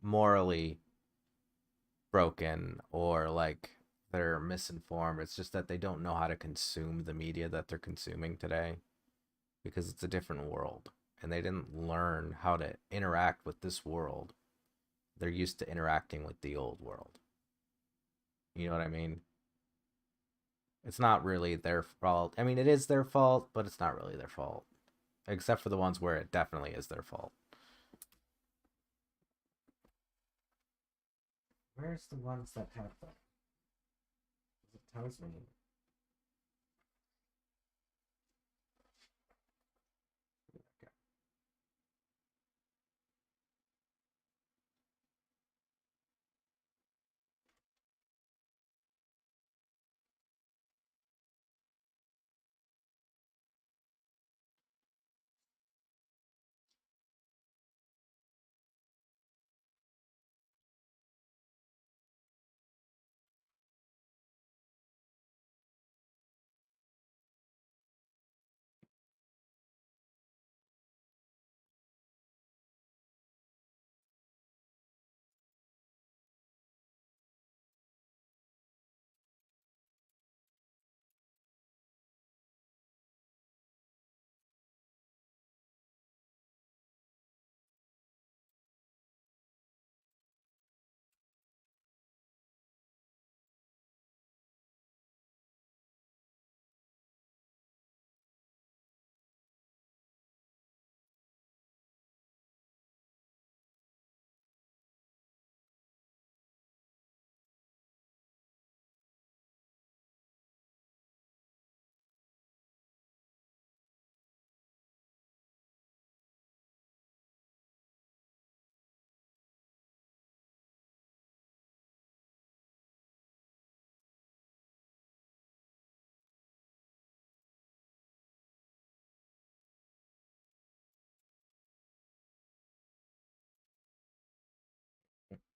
morally broken or like they're misinformed. It's just that they don't know how to consume the media that they're consuming today because it's a different world and they didn't learn how to interact with this world. They're used to interacting with the old world. You know what I mean? It's not really their fault. I mean, it is their fault, but it's not really their fault. Except for the ones where it definitely is their fault. Where's the ones that have them? It tells me.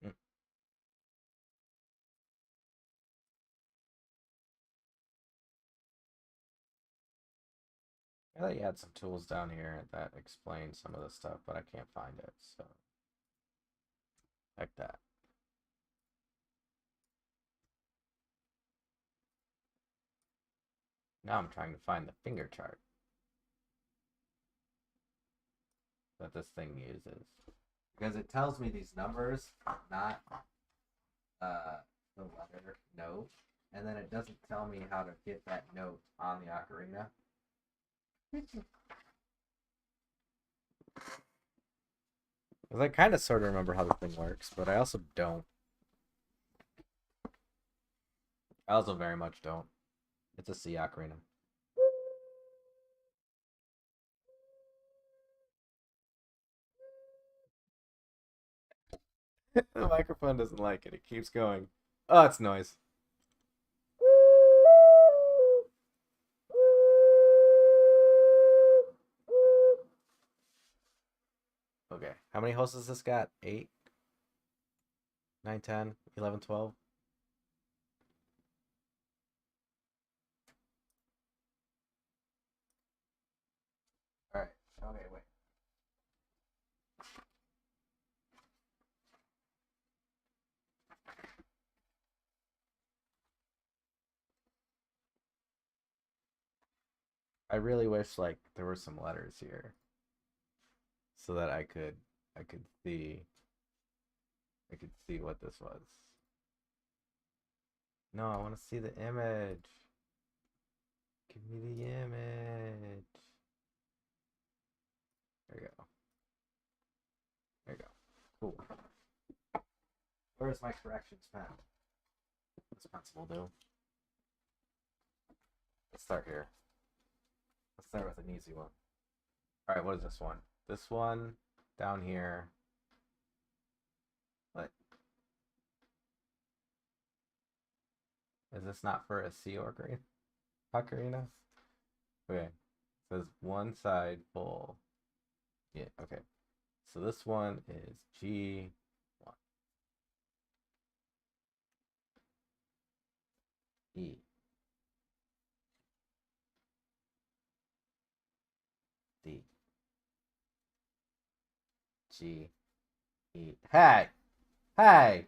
Mm. I thought you had some tools down here that explain some of the stuff, but I can't find it, so like that. Now I'm trying to find the finger chart that this thing uses. Because it tells me these numbers, not the letter note, and then it doesn't tell me how to get that note on the ocarina. Because I kind of sort of remember how the thing works, but I also don't. I also very much don't. It's a C ocarina. The microphone doesn't like it. It keeps going. Oh, it's noise. Okay. How many hosts has this got? 8? 9, 10, 11, 12? Alright. Okay, wait. I really wish like there were some letters here so that I could see what this was. No, I want to see the image. Give me the image. There you go. There you go. Cool. Where's my corrections pen? This pencil will do. Let's start here. Let's start with an easy one. Alright, what is this one? This one down here. What? Is this not for a C ocarina? Ocarina? Okay. It says one side full. Yeah, okay. So this one is G1. E. D. G. E. Hey! Hey!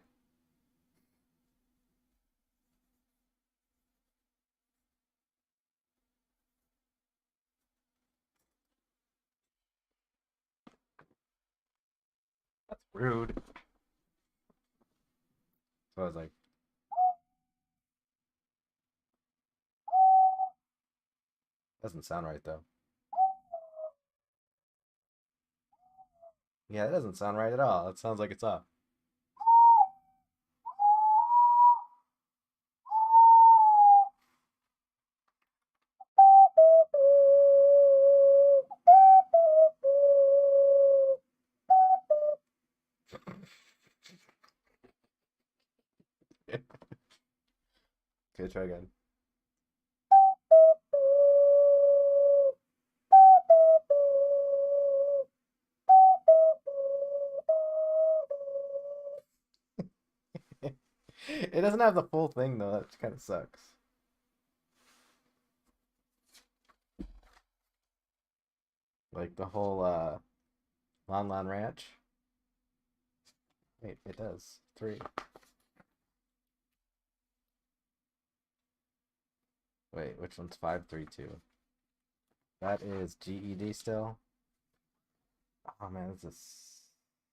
Rude. So I was like, doesn't sound right though. Yeah, that doesn't sound right at all. It sounds like it's off. Okay, try again. It doesn't have the full thing though. That kind of sucks. Like the whole Lon Lon Ranch. Wait, it does. 3. Wait, which one's 532? That is GED still. Oh man, this is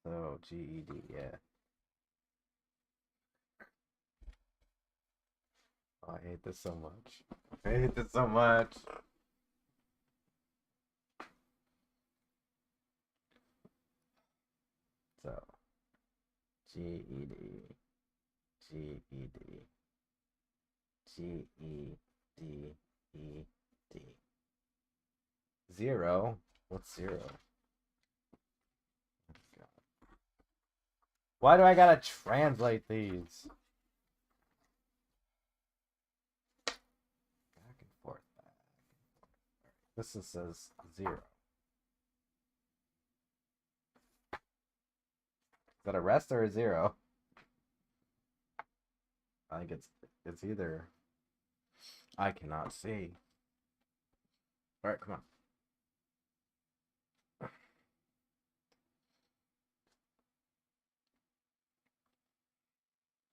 so GED, yeah. Oh, I hate this so much. I hate this so much. So, GED, GED, GED, ED. 0? What's 0? God. Why do I gotta translate these? Back and forth, back and forth. This is says 0. Is that a rest or a 0? I think it's either. I cannot see. All right, come on.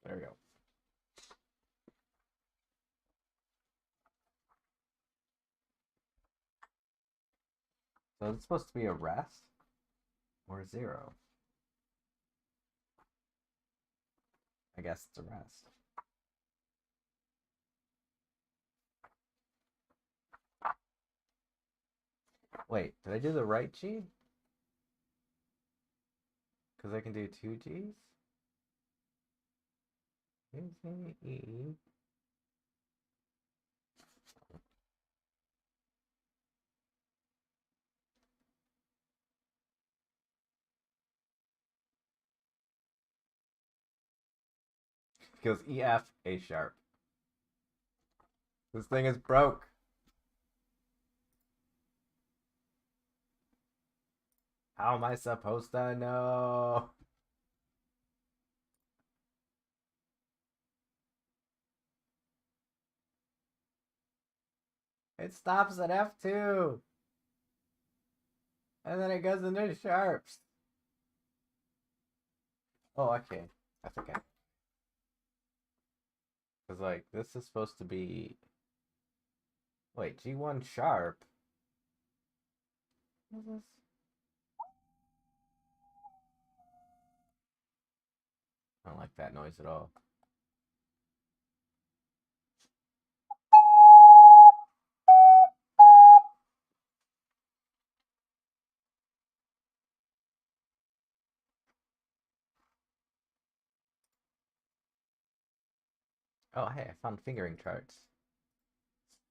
There we go. So it's supposed to be a rest or a 0? I guess it's a rest. Wait, did I do the right G? Because I can do 2 Gs? E. It goes E, F, A sharp. This thing is broke. How am I supposed to know? It stops at F2. And then it goes into sharps. Oh, okay. That's okay. Because, like, this is supposed to be... Wait, G1 sharp? What is this? I don't like that noise at all. Oh, hey, I found fingering charts.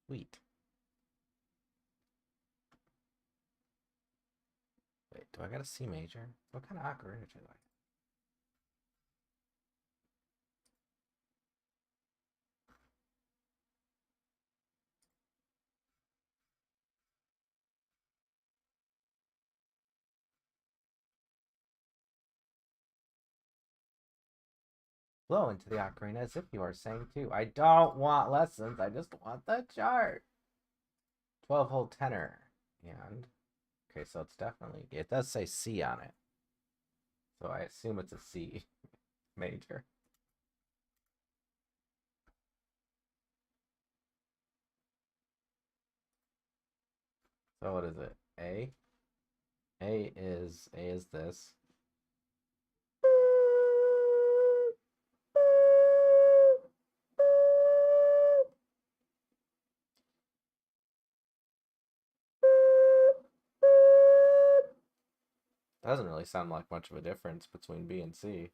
Sweet. Wait, do I got a C major? What kind of ocarina do I? Blow into the ocarina as if you are saying too. I don't want lessons, I just want the chart. 12-hole tenor. And, okay, so it's definitely, it does say C on it. So I assume it's a C major. So what is it? A? A is this. Doesn't really sound like much of a difference between B and C.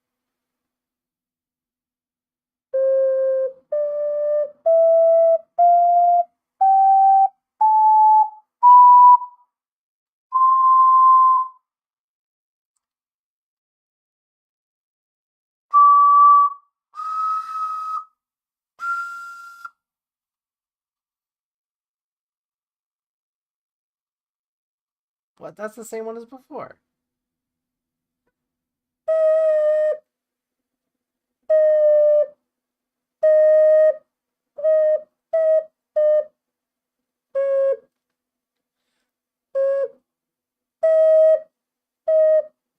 What? That's the same one as before.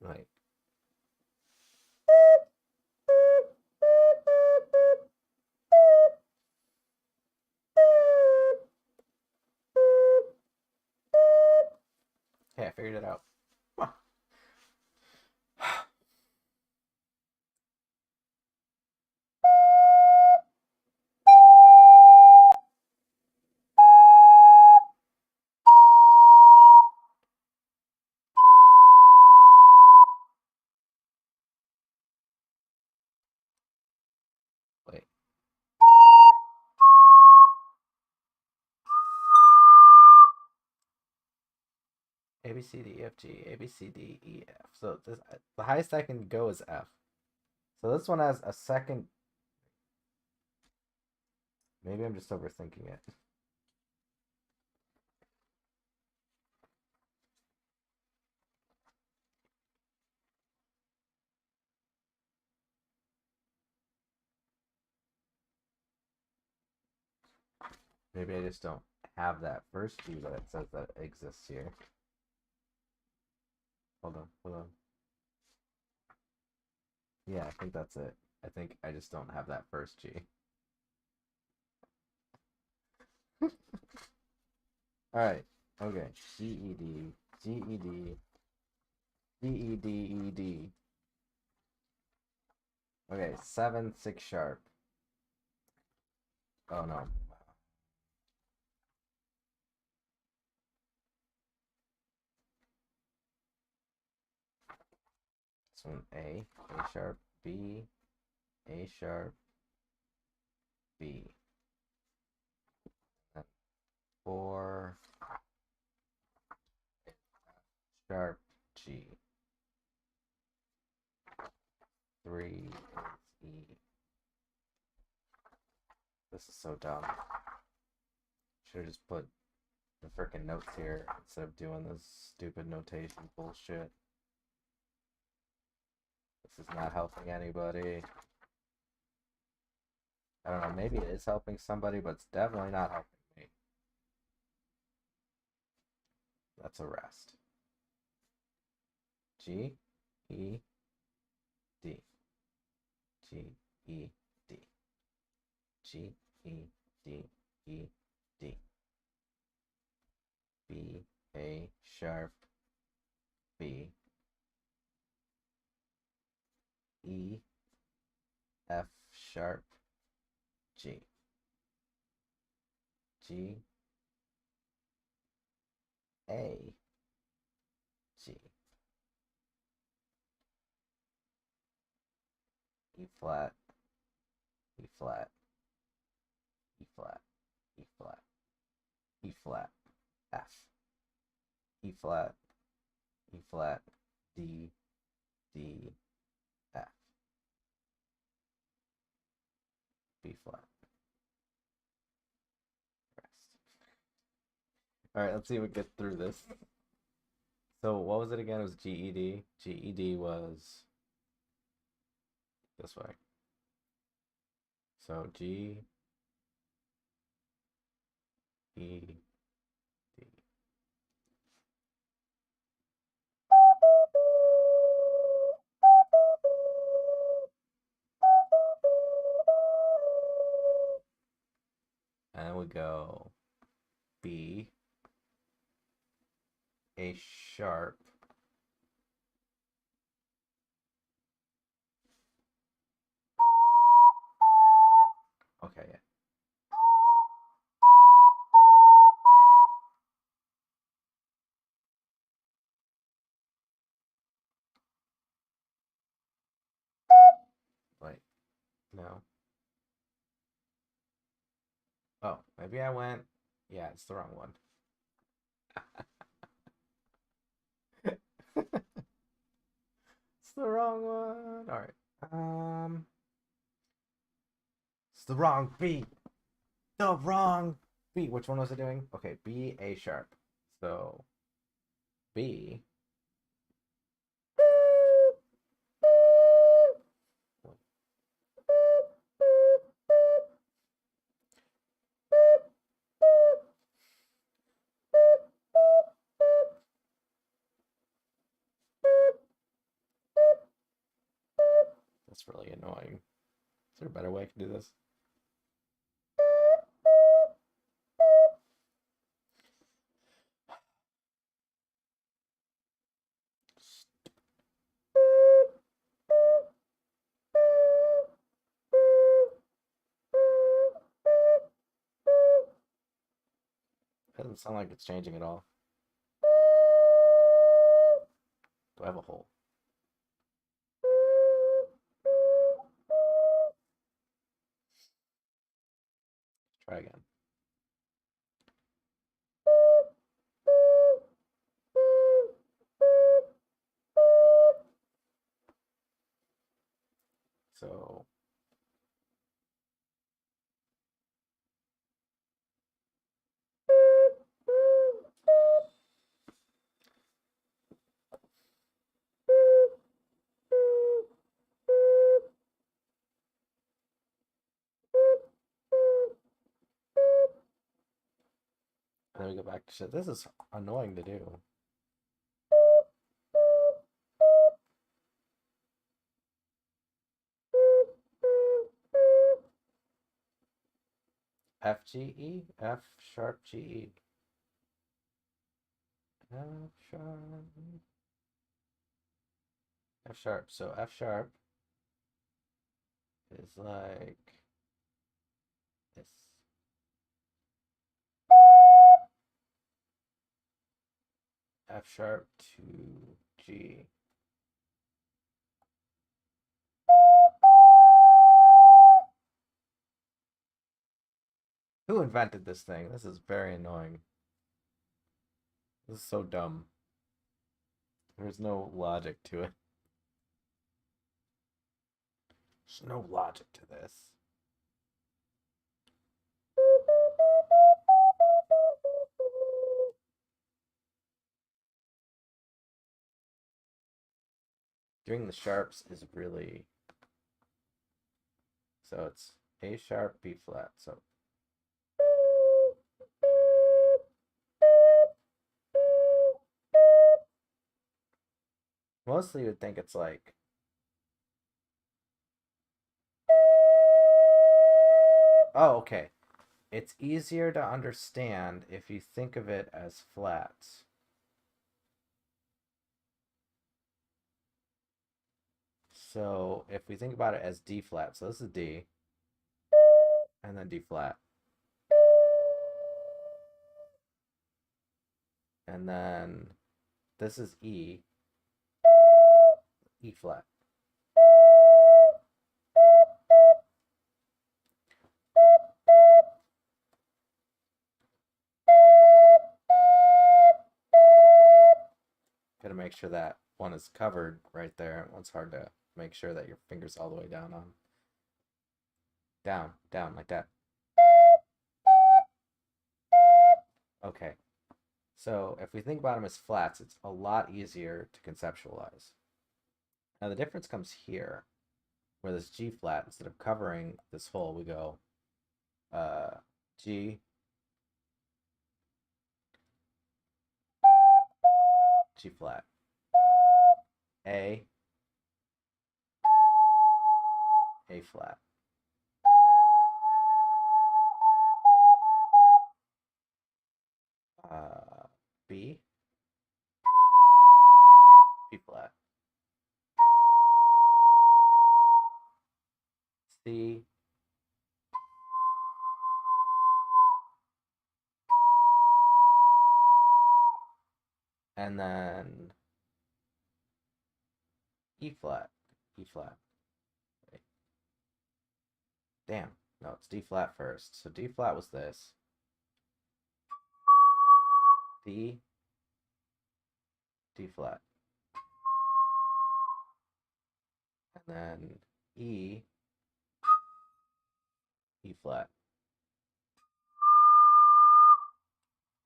Like, hey, I figured it out. Wait. A B C D E F G A B C D E F. So this, the highest I can go is F. So this one has a second. Maybe I'm just overthinking it. Maybe I just don't have that first G that it says that exists here. Hold on, hold on. Yeah, I think that's it. I think I just don't have that first G. Alright, okay. G E D, G E D, G E D E D. Okay, 7, 6 sharp. Oh no. This one A sharp, B, A sharp, B. Then 4, sharp, G. 3 is E. This is so dumb. Should have just put the freaking notes here instead of doing this stupid notation bullshit. This is not helping anybody. I don't know, maybe it is helping somebody, but it's definitely not helping me. That's a rest. G, E, D. G, E, D. G, E, D, E, D. B, A sharp, B. E, F sharp, G. G, A, G. E flat, E flat, E flat, E flat, E flat, F. E flat, E flat, D, D, F. B flat. Rest. Alright, let's see if we get through this. So what was it again? It was GED. GED was this way. So G, E, D. And then we go B, A sharp, okay, yeah. Oh, maybe I went. Yeah, it's the wrong one. It's the wrong one. All right. It's the wrong beat. The wrong beat. Which one was it doing? Okay, B, A sharp. So B. That's really annoying. Is there a better way I can do this? Doesn't sound like it's changing at all. Do I have a hole? Try again. So and then we go back to shit. This is annoying to do. F G E, F sharp G E, F sharp, F sharp. So F sharp is like this. F sharp to G. Who invented this thing? This is very annoying. This is so dumb. There's no logic to it. There's no logic to this. Doing the sharps is really. So it's A sharp, B flat. So mostly you would think it's like. Oh, okay. It's easier to understand if you think of it as flats. So if we think about it as D flat, so this is D, and then D flat. And then this is E, E flat. Got to make sure that one is covered right there. One's hard to make sure that your finger's all the way down on. Down, down, like that. Okay. So if we think about them as flats, it's a lot easier to conceptualize. Now the difference comes here, where this G flat, instead of covering this hole, we go G, G flat, A flat, B, B flat, C, and then E flat, E flat. Wait. Damn, No, it's D flat first. So D flat was this. D, D flat. And then E, E flat.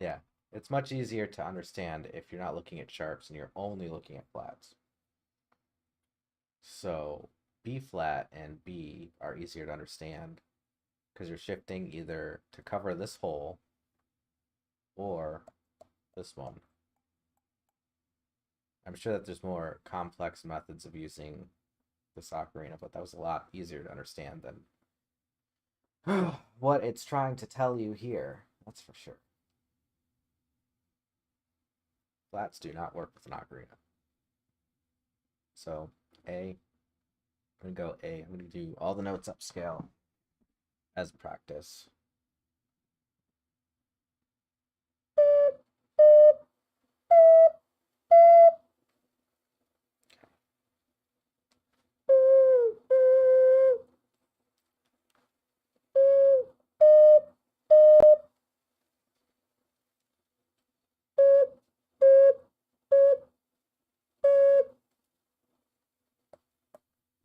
Yeah, it's much easier to understand if you're not looking at sharps and you're only looking at flats. So B flat and B are easier to understand because you're shifting either to cover this hole or this one. I'm sure that there's more complex methods of using this ocarina, but that was a lot easier to understand than what it's trying to tell you here. That's for sure. Flats do not work with an ocarina. So A, I'm gonna go A. I'm gonna do all the notes upscale as practice.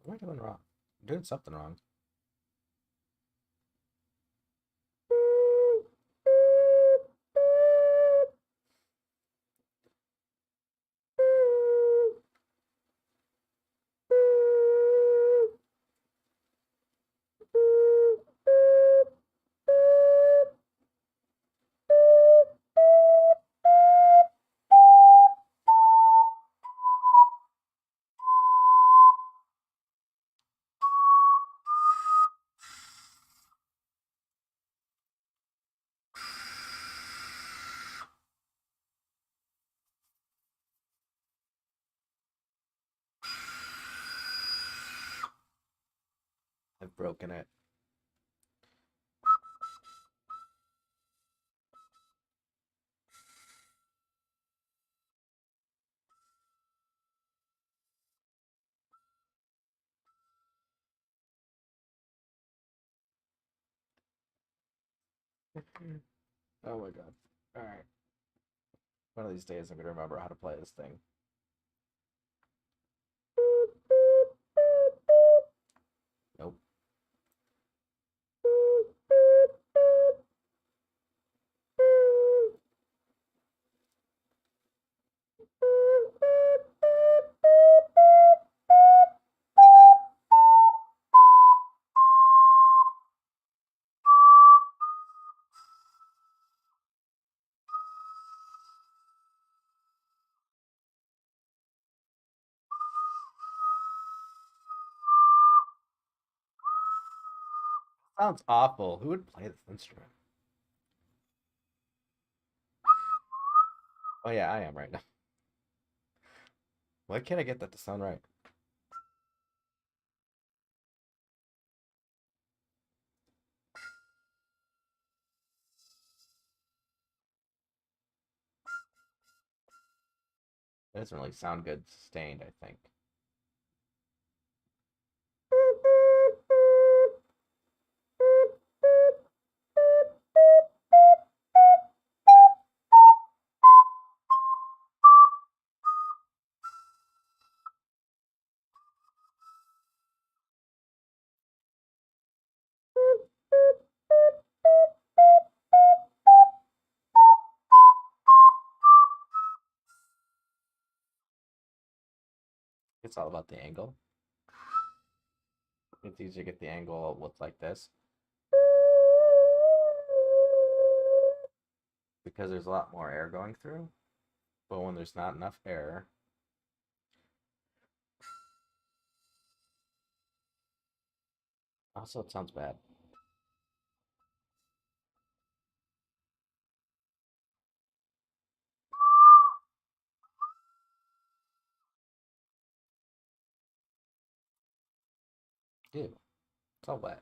What am I doing wrong? I'm doing something wrong. I've broken it. Oh my god. Alright. One of these days I'm gonna remember how to play this thing. Nope. Sounds awful. Who would play this instrument? Oh yeah, I am right now. Why can't I get that to sound right? It doesn't really sound good sustained, I think. It's all about the angle. It's easier to get the angle with like this because there's a lot more air going through. But when there's not enough air, also it sounds bad. Ew, it's all wet.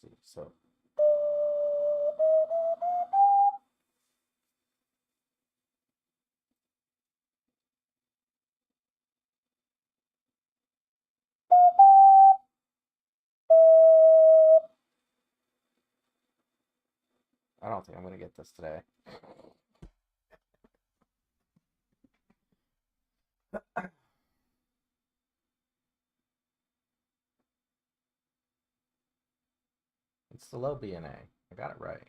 60. So I don't think I'm gonna get this today. It's the low BNA. I got it right.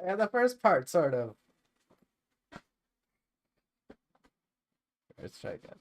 And the first part, sort of. Let's try again.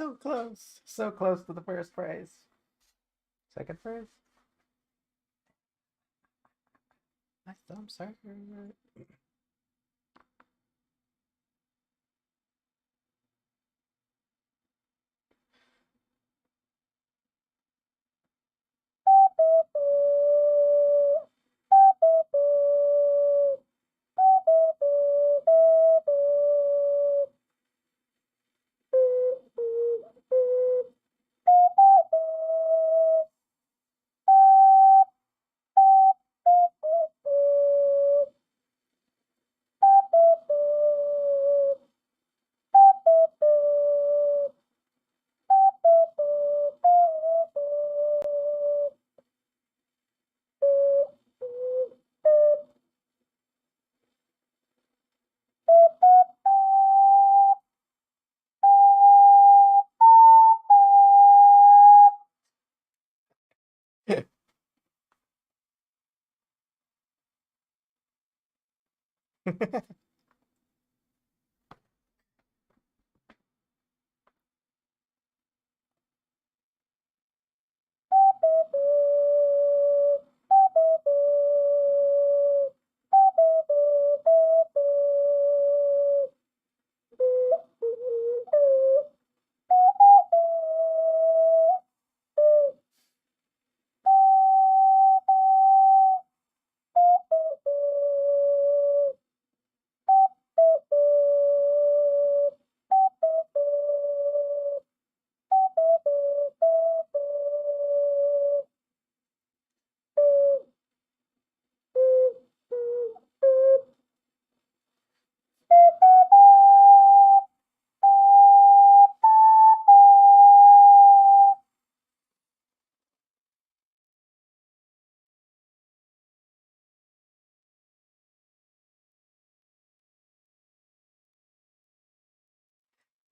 So close. So close to the first phrase. Second phrase? My thumbs hurt.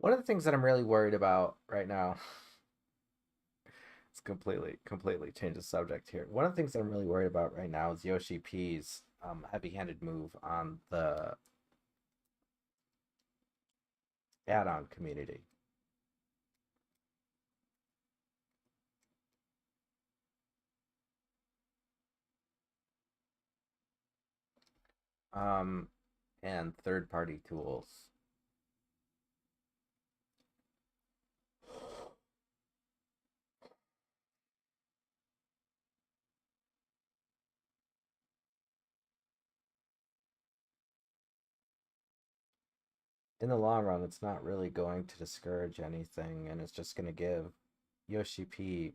One of the things that I'm really worried about right now, it's completely changed the subject here. One of the things that I'm really worried about right now is Yoshi P's heavy-handed move on the add-on community. And third-party tools. In the long run, it's not really going to discourage anything, and it's just going to give Yoshi P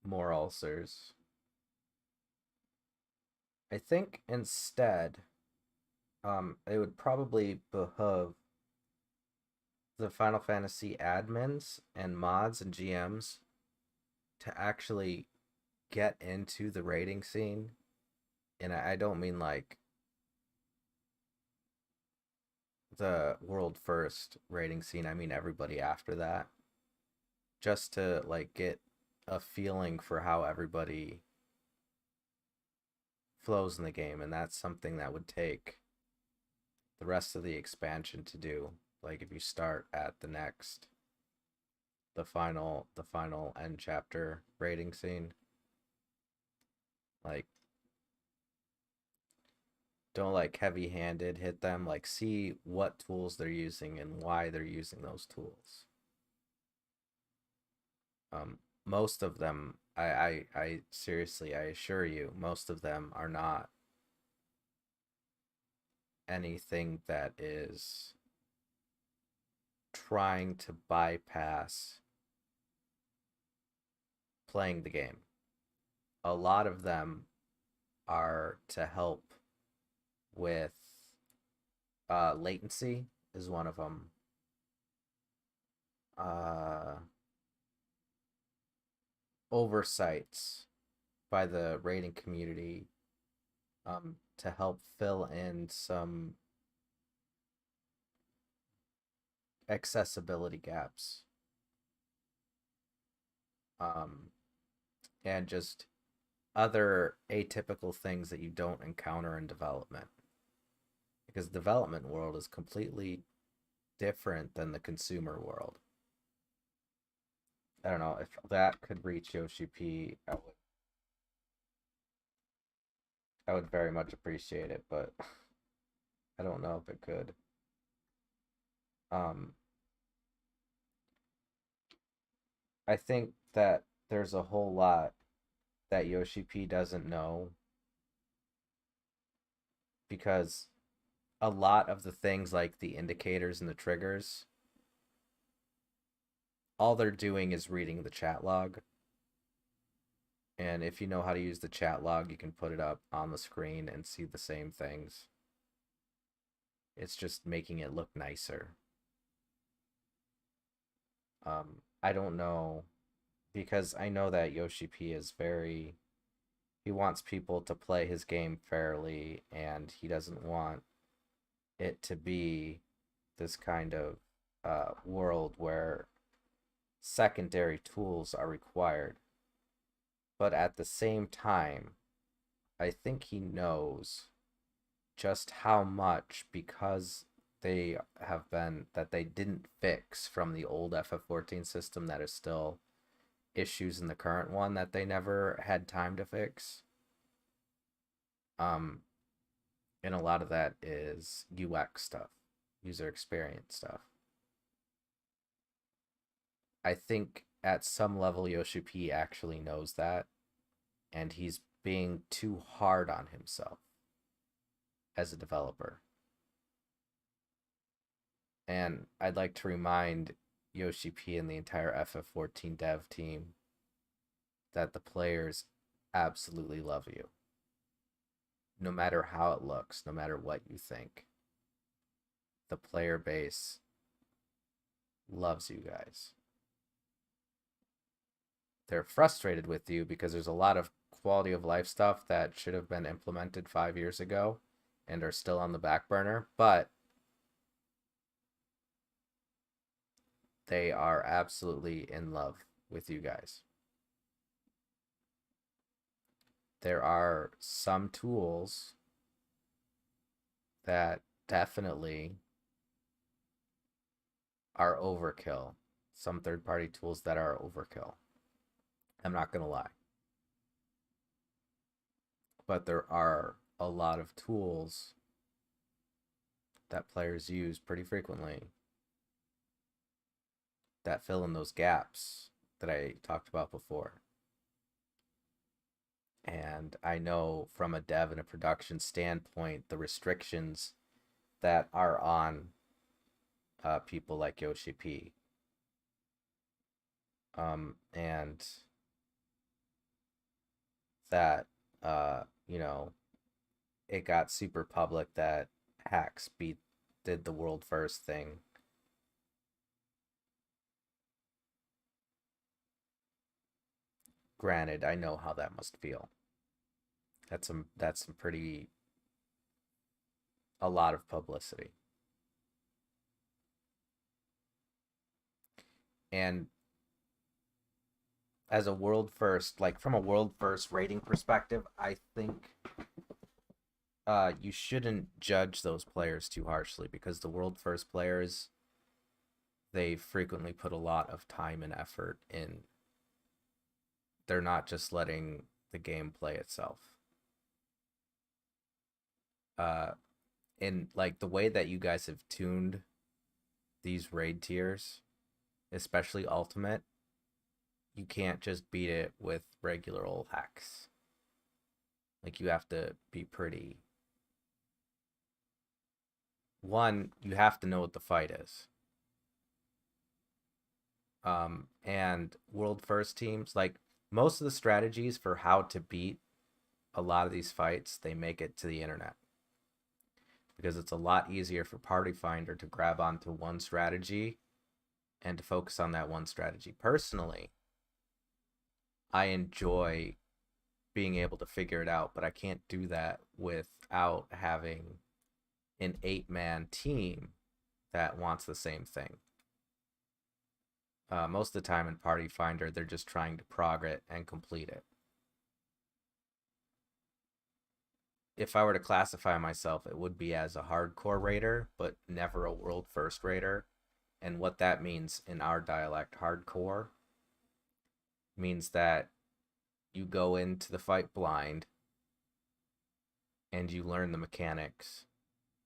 more ulcers. I think instead, it would probably behoove the Final Fantasy admins and mods and GMs to actually get into the raiding scene. And I don't mean like the world first raiding scene, I mean everybody after that. Just to like get a feeling for how everybody flows in the game, and that's something that would take the rest of the expansion to do. Like if you start at the final end chapter raiding scene, like don't like heavy-handed hit them, like see what tools they're using and why they're using those tools. Most of them, I seriously, I assure you, most of them are not anything that is trying to bypass playing the game. A lot of them are to help with latency is one of them. Oversights by the rating community to help fill in some accessibility gaps, and just other atypical things that you don't encounter in development, because the development world is completely different than the consumer world. I don't know if that could reach Yoshi P. I would very much appreciate it, but I don't know if it could. Um, I think that there's a whole lot that Yoshi P doesn't know because a lot of the things like the indicators and the triggers, all they're doing is reading the chat log. And if you know how to use the chat log, you can put it up on the screen and see the same things. It's just making it look nicer. I don't know because I know that Yoshi P is very he wants people to play his game fairly and he doesn't want it to be this kind of world where secondary tools are required. But at the same time, I think he knows just how much because they have been that they didn't fix from the old FF14 system that is still issues in the current one that they never had time to fix. Um, and a lot of that is UX stuff, user experience stuff. I think at some level Yoshi P actually knows that, and he's being too hard on himself as a developer. And I'd like to remind Yoshi P and the entire FF14 dev team that the players absolutely love you. No matter how it looks, no matter what you think, the player base loves you guys. They're frustrated with you because there's a lot of quality of life stuff that should have been implemented 5 years ago and are still on the back burner, but they are absolutely in love with you guys. There are some tools that definitely are overkill. Some third-party tools that are overkill. I'm not going to lie. But there are a lot of tools that players use pretty frequently that fill in those gaps that I talked about before. And I know from a dev and a production standpoint, the restrictions that are on people like Yoshi P. And that, you know, it got super public that Hacks did the world first thing. Granted, I know how that must feel. That's some pretty a lot of publicity. And as a world first, like from a world first rating perspective, I think you shouldn't judge those players too harshly because the world first players they frequently put a lot of time and effort in. They're not just letting the game play itself. In like the way that you guys have tuned these raid tiers, especially ultimate, you can't just beat it with regular old hacks. Like you have to be pretty. One, you have to know what the fight is. And world first teams, like most of the strategies for how to beat a lot of these fights, they make it to the internet because it's a lot easier for Party Finder to grab onto one strategy and to focus on that one strategy. Personally, I enjoy being able to figure it out, but I can't do that without having an 8-man team that wants the same thing. Most of the time in Party Finder, they're just trying to prog it and complete it. If I were to classify myself, it would be as a hardcore raider, but never a world first raider. And what that means in our dialect, hardcore, means that you go into the fight blind and you learn the mechanics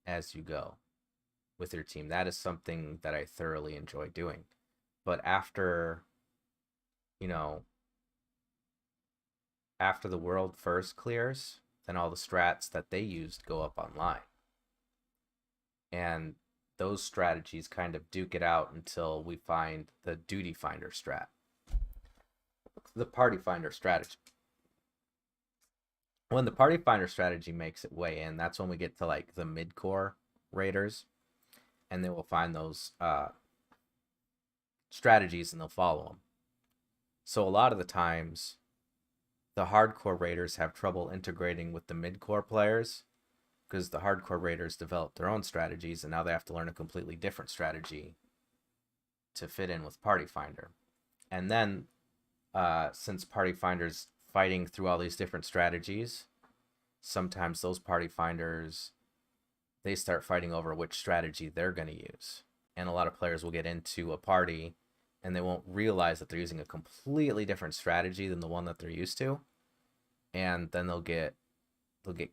as you go with your team. That is something that I thoroughly enjoy doing. But after, you know, after the world first clears, then all the strats that they used go up online. And those strategies kind of duke it out until we find the duty finder strat, the party finder strategy. When the party finder strategy makes its way in, that's when we get to like the mid-core raiders, and they will find those strategies and they'll follow them. So a lot of the times, the hardcore raiders have trouble integrating with the mid-core players because the hardcore raiders develop their own strategies, and now they have to learn a completely different strategy to fit in with party finder. And then since party finders fighting through all these different strategies, sometimes those party finders, they start fighting over which strategy they're going to use. And a lot of players will get into a party and they won't realize that they're using a completely different strategy than the one that they're used to. And then they'll get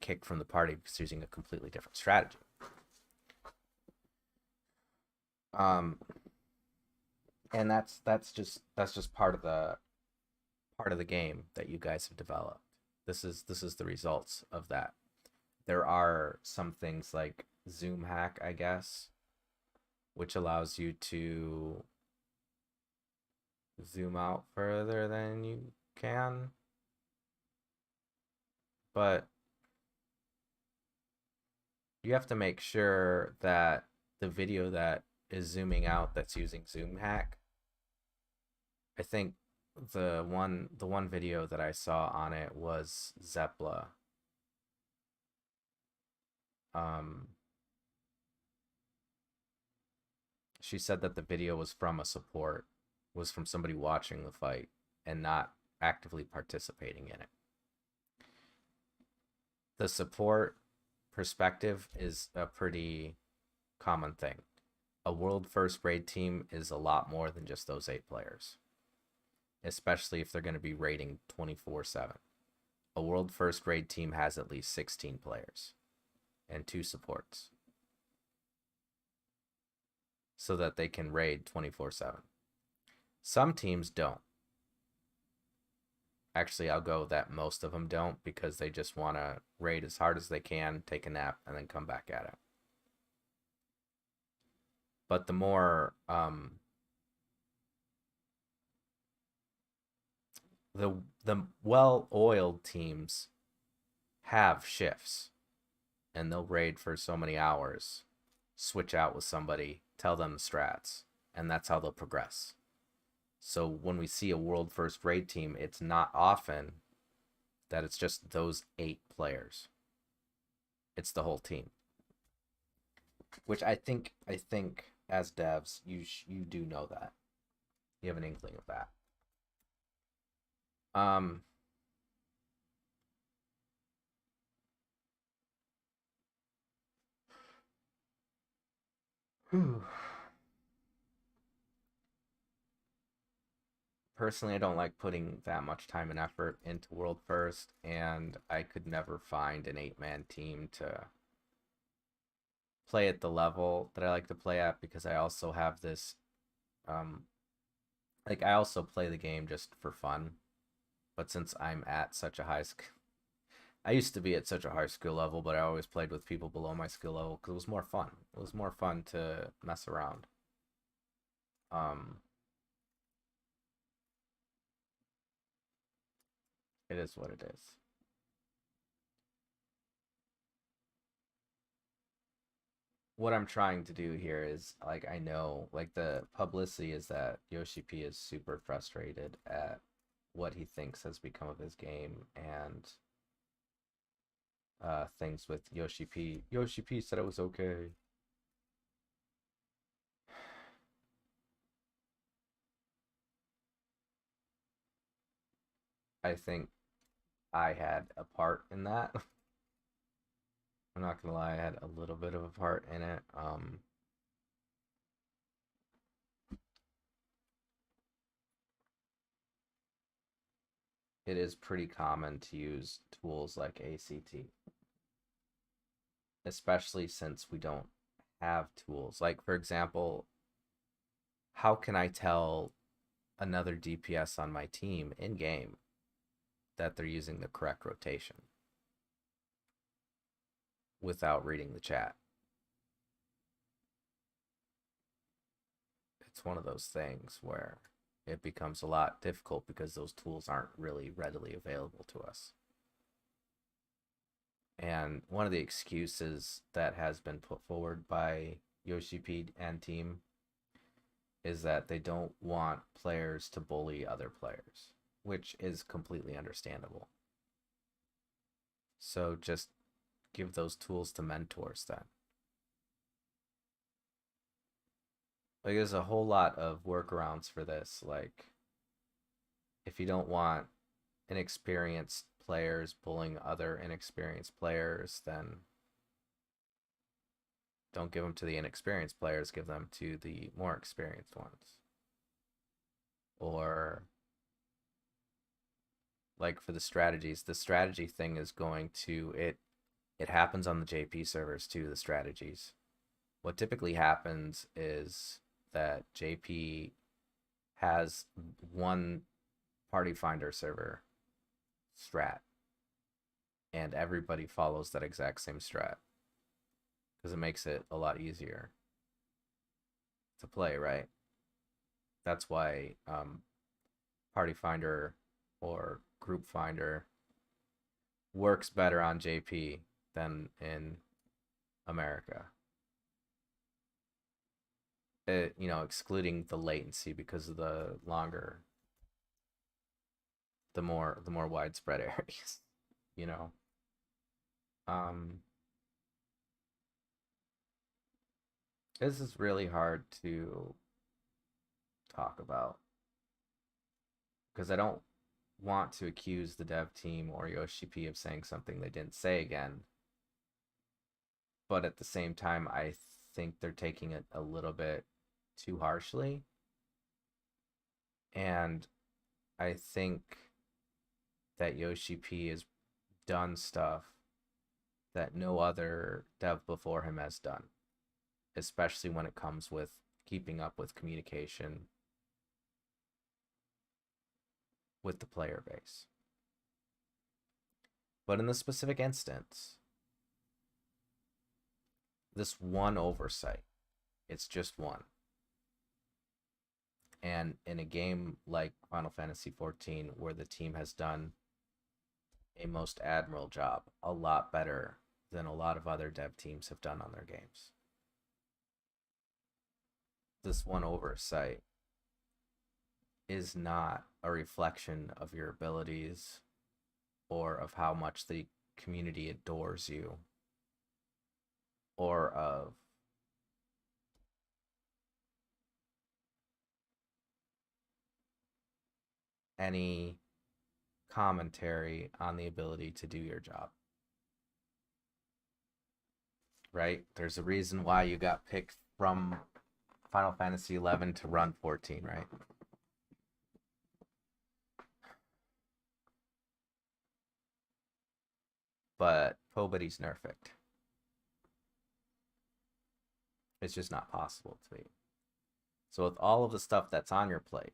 kicked from the party because they're using a completely different strategy. And that's just part of the game that you guys have developed. This is the results of that. There are some things like Zoom hack, I guess, which allows you to zoom out further than you can. But you have to make sure that the video that is zooming out that's using Zoom hack, I think the one video that I saw on it was Zepla. She said that the video was from a support, was from somebody watching the fight and not actively participating in it. The support perspective is a pretty common thing. A world first raid team is a lot more than just those 8 players, especially if they're going to be raiding 24/7. A world first raid team has at least 16 players and 2 supports so that they can raid 24/7. Some teams don't. Actually, I'll go that most of them don't, because they just want to raid as hard as they can, take a nap, and then come back at it. But the more the well-oiled teams have shifts, and they'll raid for so many hours, switch out with somebody, tell them the strats, and that's how they'll progress. So when we see a world first raid team, it's not often that it's just those 8 players. It's the whole team. Which I think as devs, you do know that. You have an inkling of that. Personally, I don't like putting that much time and effort into World First, and I could never find an 8-man team to play at the level that I like to play at, because I also have this, like, I also play the game just for fun, but since I'm at such a high I used to be at such a high skill level, but I always played with people below my skill level because it was more fun. It was more fun to mess around. It is what it is. What I'm trying to do here is, like, I know, like, the publicity is that Yoshi P is super frustrated at what he thinks has become of his game, and things with Yoshi P. Yoshi P said it was okay. I think I had a part in that. I'm not gonna lie, I had a little bit of a part in it. it is pretty common to use tools like ACT, especially since we don't have tools. Like, for example, how can I tell another DPS on my team in game that they're using the correct rotation without reading the chat? It's one of those things where it becomes a lot difficult because those tools aren't really readily available to us. And one of the excuses that has been put forward by YoshiP and team is that they don't want players to bully other players, which is completely understandable. So just give those tools to mentors then. Like, there's a whole lot of workarounds for this. Like, if you don't want inexperienced players bullying other inexperienced players, then don't give them to the inexperienced players, give them to the more experienced ones. Or, like, for the strategies, the strategy thing is going to, it happens on the JP servers too, the strategies. What typically happens is that JP has one party finder server strat, and everybody follows that exact same strat because it makes it a lot easier to play, right? That's why party finder or group finder works better on JP than in America. You know, excluding the latency because of the more widespread areas, you know. This is really hard to talk about because I don't want to accuse the dev team or YoshiP of saying something they didn't say again. But at the same time, I think they're taking it a little bit too harshly. And I think that YoshiP has done stuff that no other dev before him has done, especially when it comes with keeping up with communication with the player base. But in this specific instance, this one oversight, it's just one. And in a game like Final Fantasy XIV, where the team has done a most admirable job, a lot better than a lot of other dev teams have done on their games, this one oversight is not a reflection of your abilities or of how much the community adores you or of any commentary on the ability to do your job. Right? There's a reason why you got picked from Final Fantasy XI to run 14, right? But nobody's nerfed. It's just not possible to be. So with all of the stuff that's on your plate,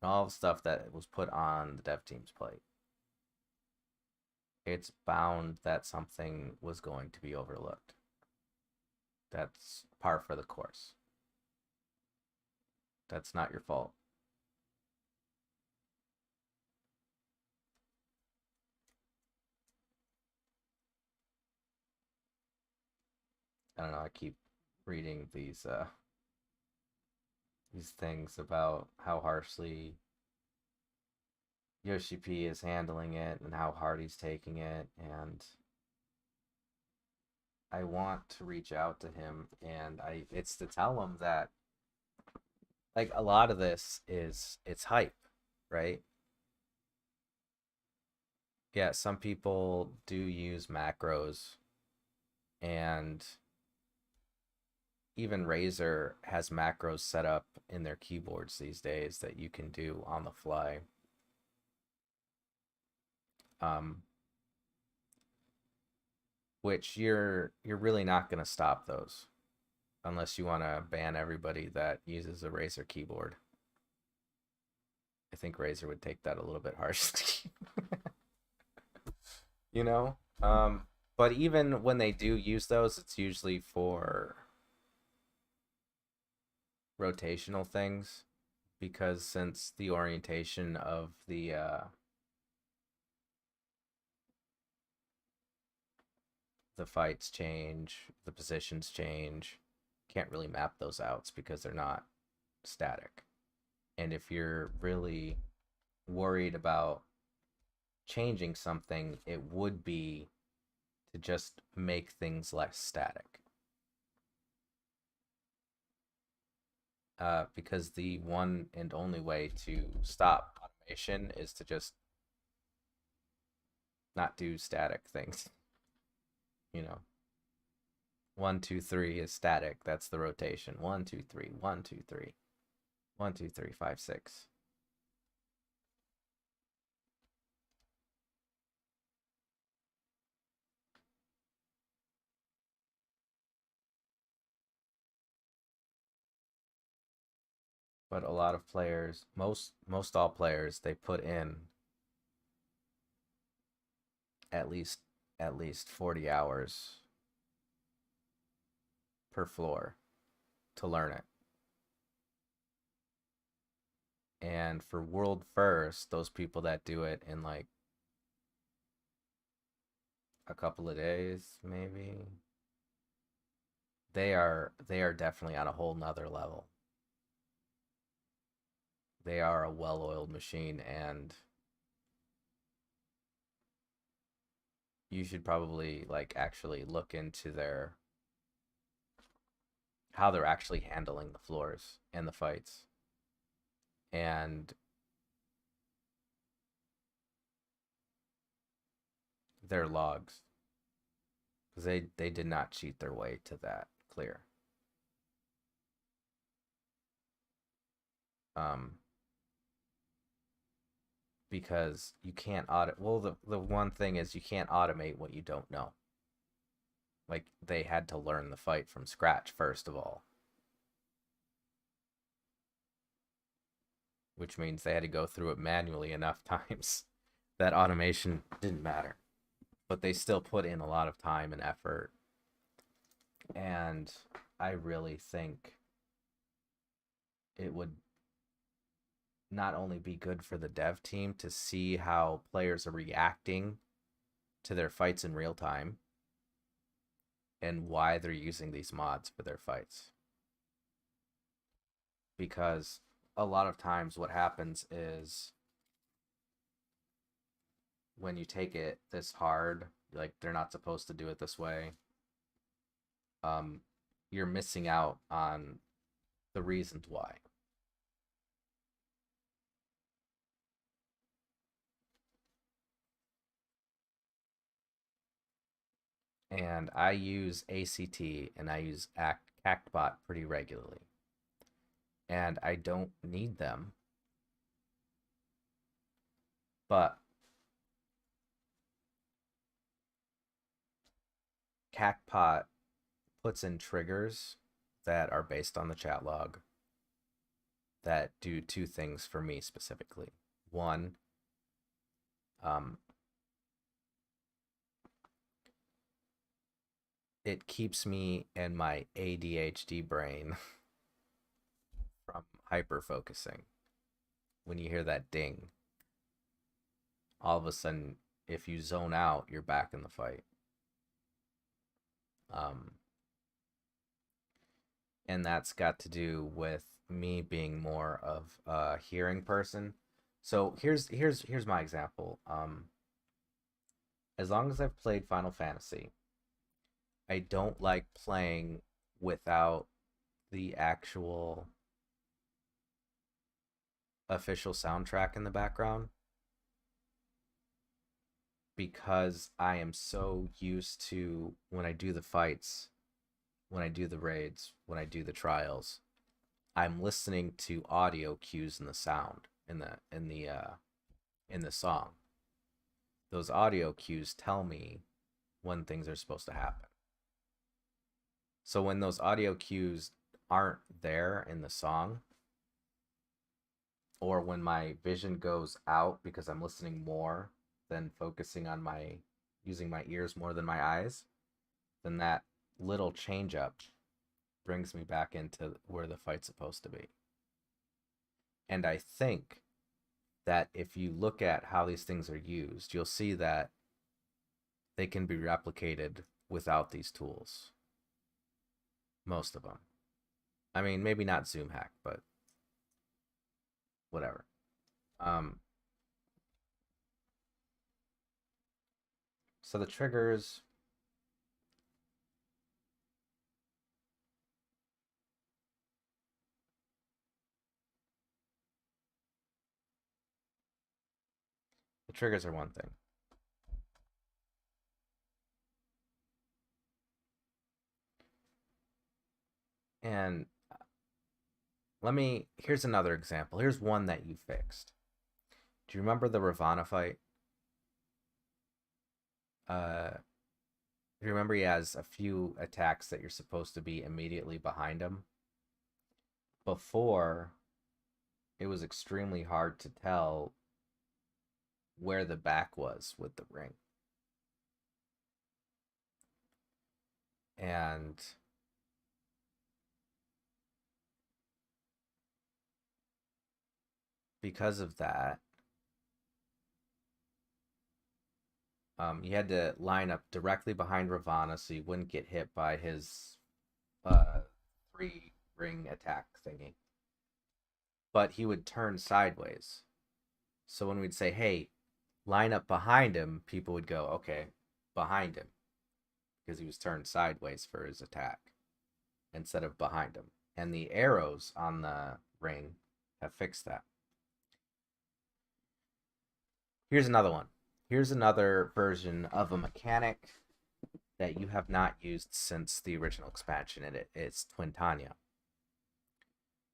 all the stuff that was put on the dev team's plate, it's bound that something was going to be overlooked. That's par for the course. That's not your fault. I don't know, I keep reading these things about how harshly YoshiP is handling it and how hard he's taking it, and I want to reach out to him, and it's to tell him that, like, a lot of this it's hype, right? Yeah, some people do use macros, and even Razer has macros set up in their keyboards these days that you can do on the fly. Um, which you're really not going to stop those unless you want to ban everybody that uses a Razer keyboard. I think Razer would take that a little bit harshly. you know? But even when they do use those, it's usually for rotational things, because since the orientation of the fights change, the positions change, can't really map those outs because they're not static. And if you're really worried about changing something, it would be to just make things less static. Because the one and only way to stop automation is to just not do static things. You know, 1, 2, 3 is static. That's the rotation. 1, 2, 3, 1, 2, 3, 1, 2, 3, 5, 6. But a lot of players, most all players, they put in at least at least 40 hours per floor to learn it. And for world first, those people that do it in like a couple of days, maybe, they are definitely on a whole nother level. They are a well-oiled machine, and you should probably like actually look into their how they're actually handling the floors and the fights and their logs, because they did not cheat their way to that clear. Um, because you can't audit. Well, the one thing is you can't automate what you don't know. Like they had to learn the fight from scratch first of all, which means they had to go through it manually enough times that automation didn't matter. But they still put in a lot of time and effort. And I really think it would not only be good for the dev team to see how players are reacting to their fights in real time and why they're using these mods for their fights. Because a lot of times what happens is when you take it this hard, like they're not supposed to do it this way, um, you're missing out on the reasons why. And I use ACT and I use ActBot pretty regularly. And I don't need them. But CactBot puts in triggers that are based on the chat log that do two things for me specifically. One, um, it keeps me and my ADHD brain from hyper focusing. When you hear that ding, all of a sudden, if you zone out, you're back in the fight. Um, and that's got to do with me being more of a hearing person. So here's my example. As long as I've played Final Fantasy, I don't like playing without the actual official soundtrack in the background, because I am so used to, when I do the fights, when I do the raids, when I do the trials, I'm listening to audio cues in the sound in the song. those audio cues tell me when things are supposed to happen. So when those audio cues aren't there in the song, or when my vision goes out because I'm listening more than focusing on using my ears more than my eyes, then that little change up brings me back into where the fight's supposed to be. And I think that if you look at how these things are used, you'll see that they can be replicated without these tools. Most of them. I mean, maybe not Zoom hack, but whatever. So the triggers. The triggers are one thing. And here's another example. Here's one that you fixed. Do you remember the Ravana fight? Do you remember he has a few attacks that you're supposed to be immediately behind him? Before, it was extremely hard to tell where the back was with the ring. And because of that, you had to line up directly behind Ravana so you wouldn't get hit by his 3-ring attack thingy. But he would turn sideways. So when we'd say, hey, line up behind him, people would go, okay, behind him. Because he was turned sideways for his attack instead of behind him. And the arrows on the ring have fixed that. Here's another one. Here's another version of a mechanic that you have not used since the original expansion. It's Twintania.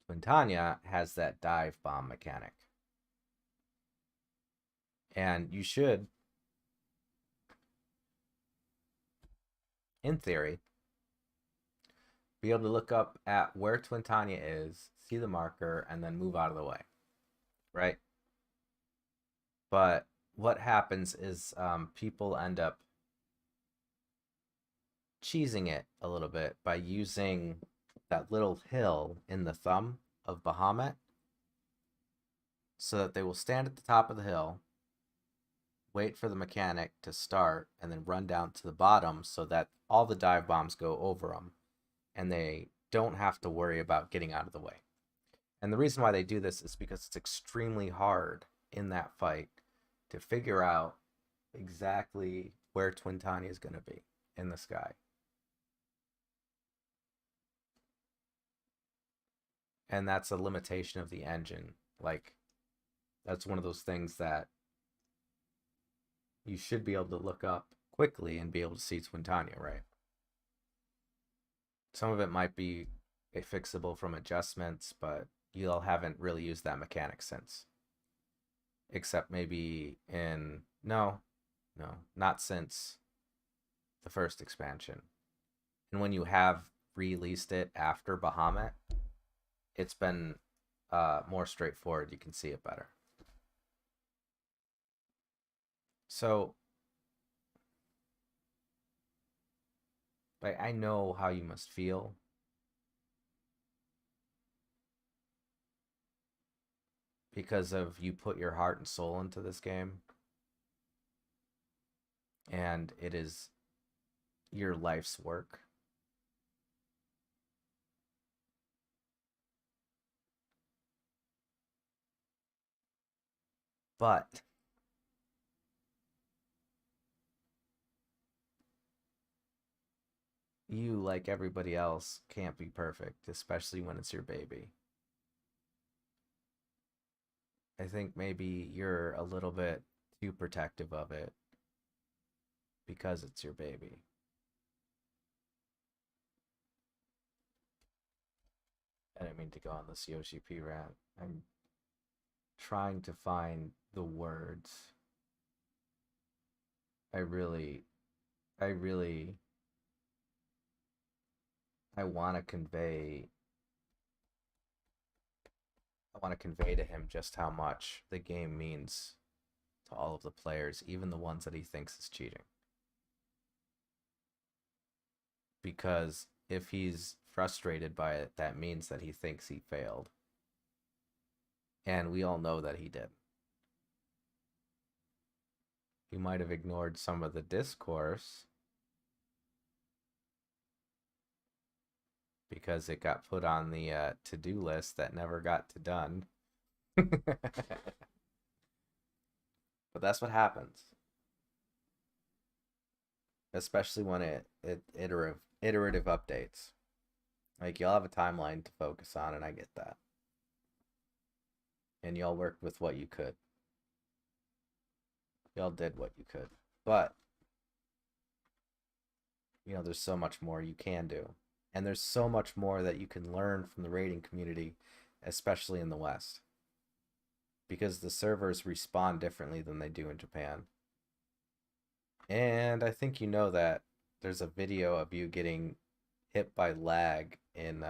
Twintania has that dive bomb mechanic. And you should, in theory, be able to look up at where Twintania is, see the marker, and then move out of the way. Right? But what happens is people end up cheesing it a little bit by using that little hill in the thumb of Bahamut so that they will stand at the top of the hill, wait for the mechanic to start, and then run down to the bottom so that all the dive bombs go over them and they don't have to worry about getting out of the way. And the reason why they do this is because it's extremely hard in that fight to figure out exactly where Twintania is going to be in the sky. And that's a limitation of the engine. Like, that's one of those things that you should be able to look up quickly and be able to see Twintania, right? Some of it might be fixable from adjustments, but you all haven't really used that mechanic since. Except maybe in... No, not since the first expansion. And when you have released it after Bahamut, it's been more straightforward. You can see it better. So, I know how you must feel. Because of you put your heart and soul into this game. And it is your life's work. But you, like everybody else, can't be perfect, especially when it's your baby. I think maybe you're a little bit too protective of it because it's your baby. I didn't mean to go on this Yoshi P rant. I'm trying to find the words. I really, I really, I want to convey, I want to convey to him just how much the game means to all of the players, even the ones that he thinks is cheating. Because if he's frustrated by it, that means that he thinks he failed. And we all know that he did. He might have ignored some of the discourse because it got put on the to-do list that never got to done. But that's what happens, especially when it iterative updates. Like you'll have a timeline to focus on, and I get that. And y'all worked with what you could. Y'all did what you could. But there's so much more you can do. And there's so much more that you can learn from the raiding community, especially in the West. Because the servers respond differently than they do in Japan. And I think you know that there's a video of you getting hit by lag in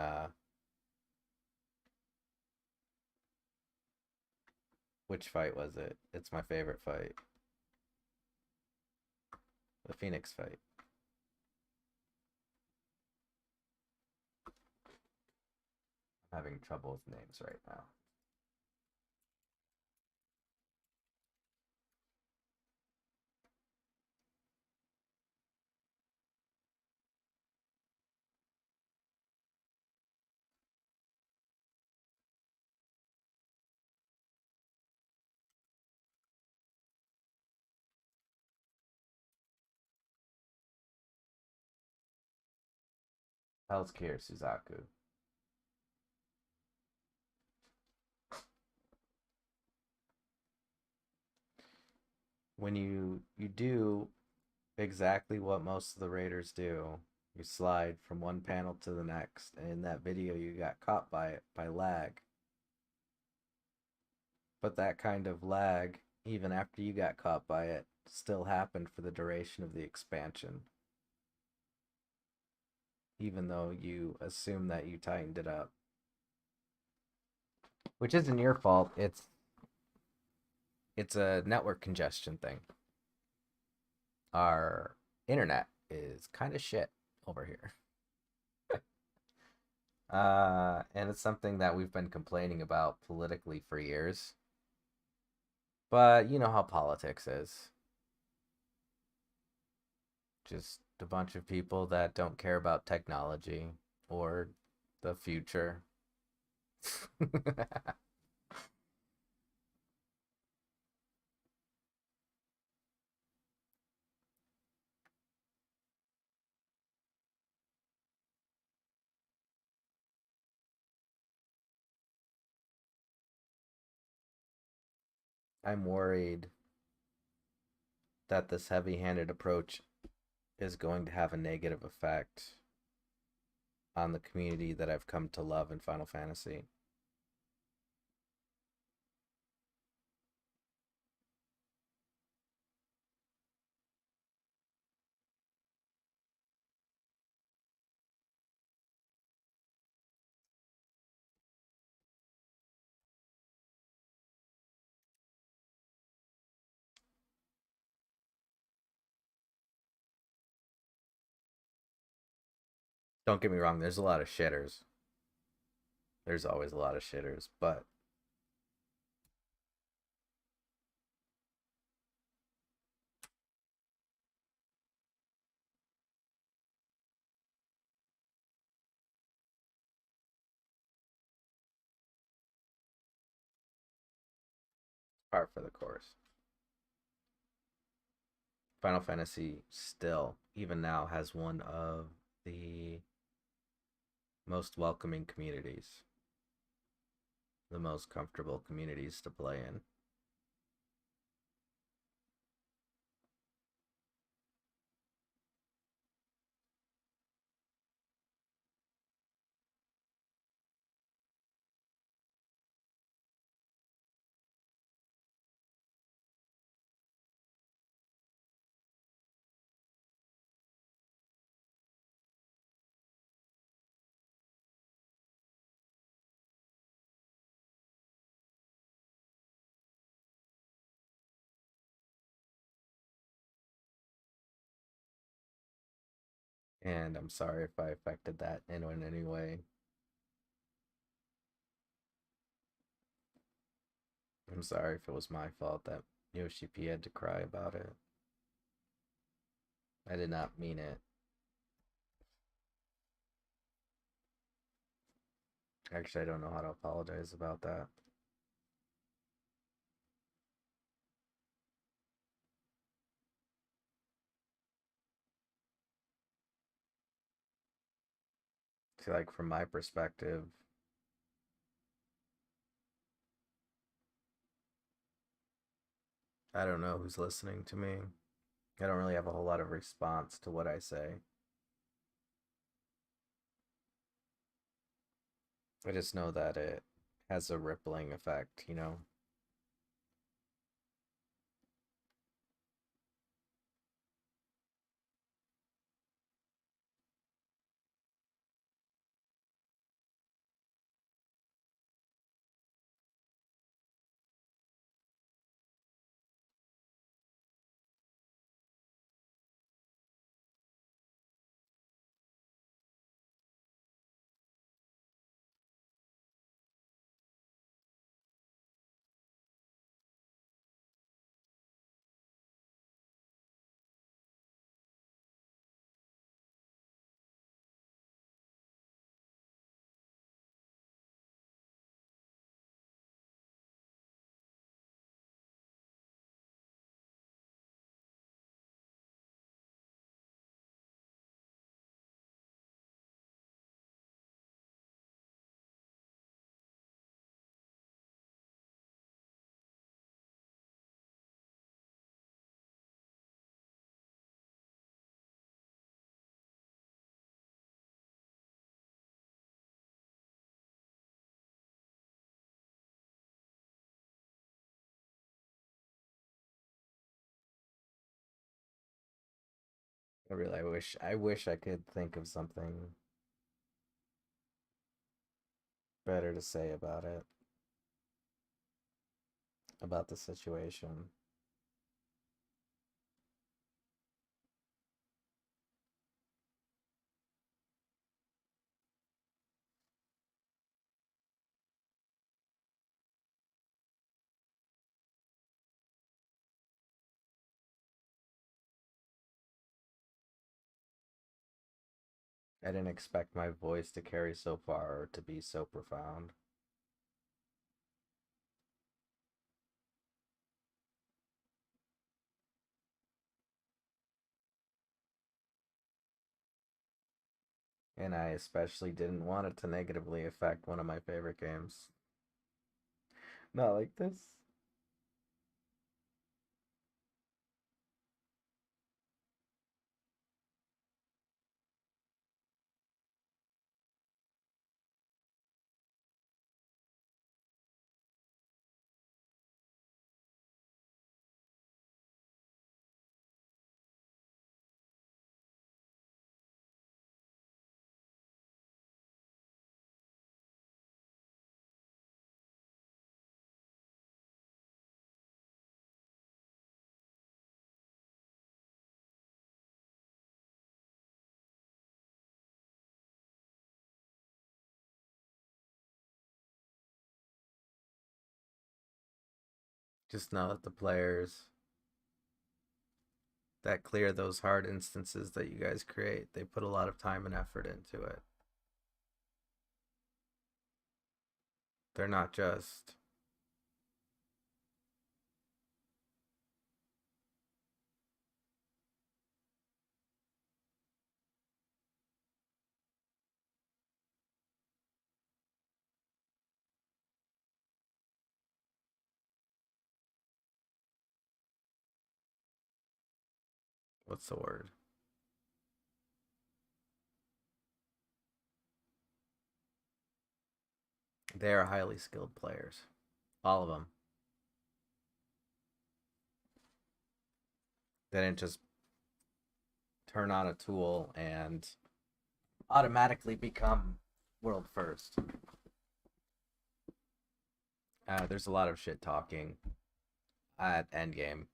which fight was it? It's my favorite fight. The Phoenix fight. I'm having trouble with names right now. Healthcare Suzaku. When you do exactly what most of the raiders do, you slide from one panel to the next, and in that video you got caught by it by lag. But that kind of lag, even after you got caught by it, still happened for the duration of the expansion. Even though you assume that you tightened it up. Which isn't your fault. It's a network congestion thing. Our internet is kind of shit over here. And it's something that we've been complaining about politically for years. But you know how politics is. Just a bunch of people that don't care about technology or the future. I'm worried that this heavy-handed approach is going to have a negative effect on the community that I've come to love in Final Fantasy. Don't get me wrong, there's a lot of shitters. There's always a lot of shitters, but par for the course. Final Fantasy still, even now, has one of the most welcoming communities, the most comfortable communities to play in. And I'm sorry if I affected that in any way. I'm sorry if it was my fault that Yoshi P had to cry about it. I did not mean it. Actually, I don't know how to apologize about that. See, like, from my perspective, I don't know who's listening to me. I don't really have a whole lot of response to what I say. I just know that it has a rippling effect, you know? I wish I could think of something better to say about the situation. I didn't expect my voice to carry so far or to be so profound. And I especially didn't want it to negatively affect one of my favorite games. Not like this. Just know that the players that clear those hard instances that you guys create, they put a lot of time and effort into it. They're not just what's the word? They are highly skilled players. All of them. They didn't just turn on a tool and automatically become world first. There's a lot of shit talking at Endgame,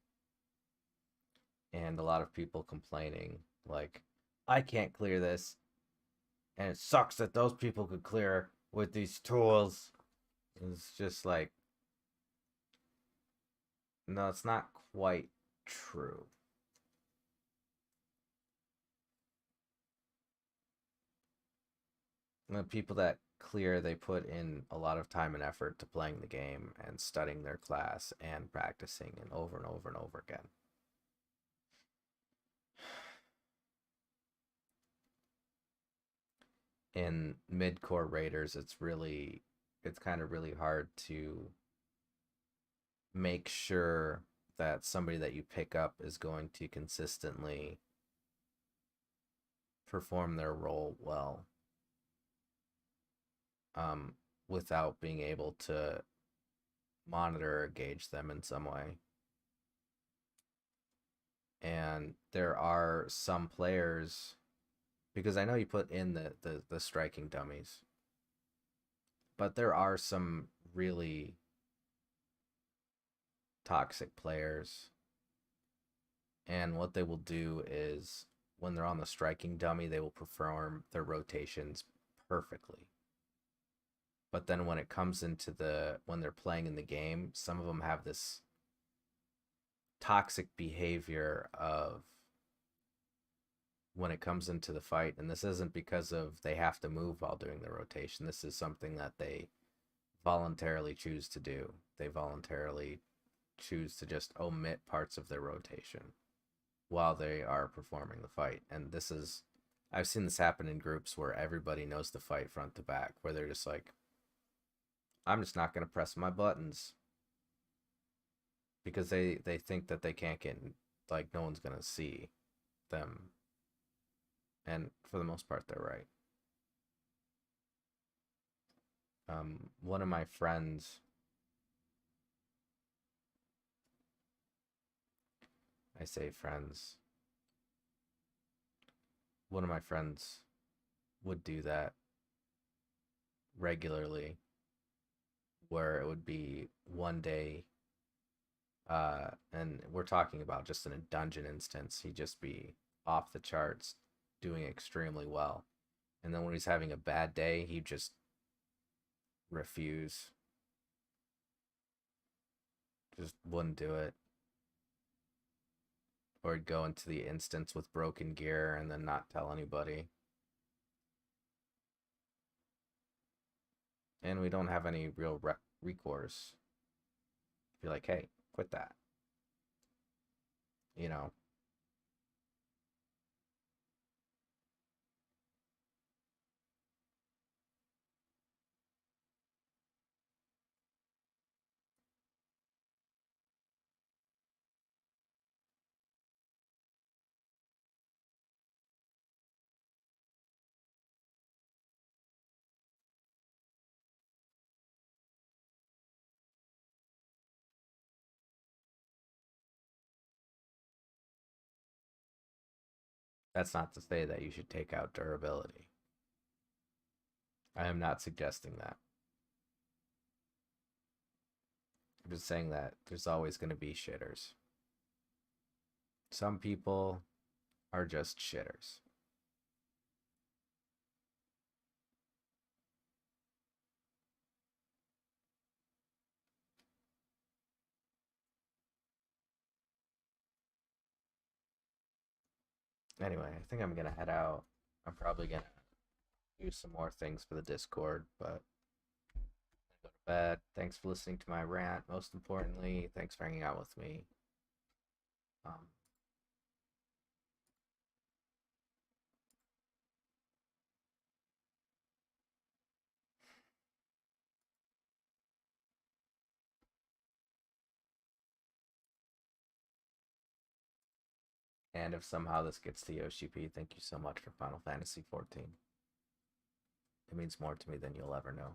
and a lot of people complaining, like, I can't clear this, and it sucks that those people could clear with these tools. It's just like, no, it's not quite true. The people that clear, they put in a lot of time and effort to playing the game and studying their class and practicing and over and over again. In mid-core raiders, it's kind of really hard to make sure that somebody that you pick up is going to consistently perform their role well, without being able to monitor or gauge them in some way. And there are some players, because I know you put in the striking dummies, but there are some really toxic players, and what they will do is when they're on the striking dummy, they will perform their rotations perfectly. But then when it comes into when they're playing in the game, some of them have this toxic behavior of when it comes into the fight, and this isn't because of they have to move while doing the rotation. This is something that they voluntarily choose to do. They voluntarily choose to just omit parts of their rotation while they are performing the fight. And I've seen this happen in groups where everybody knows the fight front to back, where they're just like, I'm just not going to press my buttons, because they think that they can't get, like, no one's going to see them. And for the most part, they're right. One of my friends, I say friends, one of my friends would do that regularly, where it would be one day, and we're talking about just in a dungeon instance, he'd just be off the charts, doing extremely well. And then when he's having a bad day, he'd just refuse, just wouldn't do it. Or he'd go into the instance with broken gear and then not tell anybody. And we don't have any real recourse. Be like, hey, quit that. You know? That's not to say that you should take out durability. I am not suggesting that. I'm just saying that there's always going to be shitters. Some people are just shitters. Anyway, I think I'm going to head out. I'm probably going to do some more things for the Discord, but go to bed. Thanks for listening to my rant. Most importantly, thanks for hanging out with me. Um, and if somehow this gets to Yoshi P, thank you so much for Final Fantasy 14. It means more to me than you'll ever know.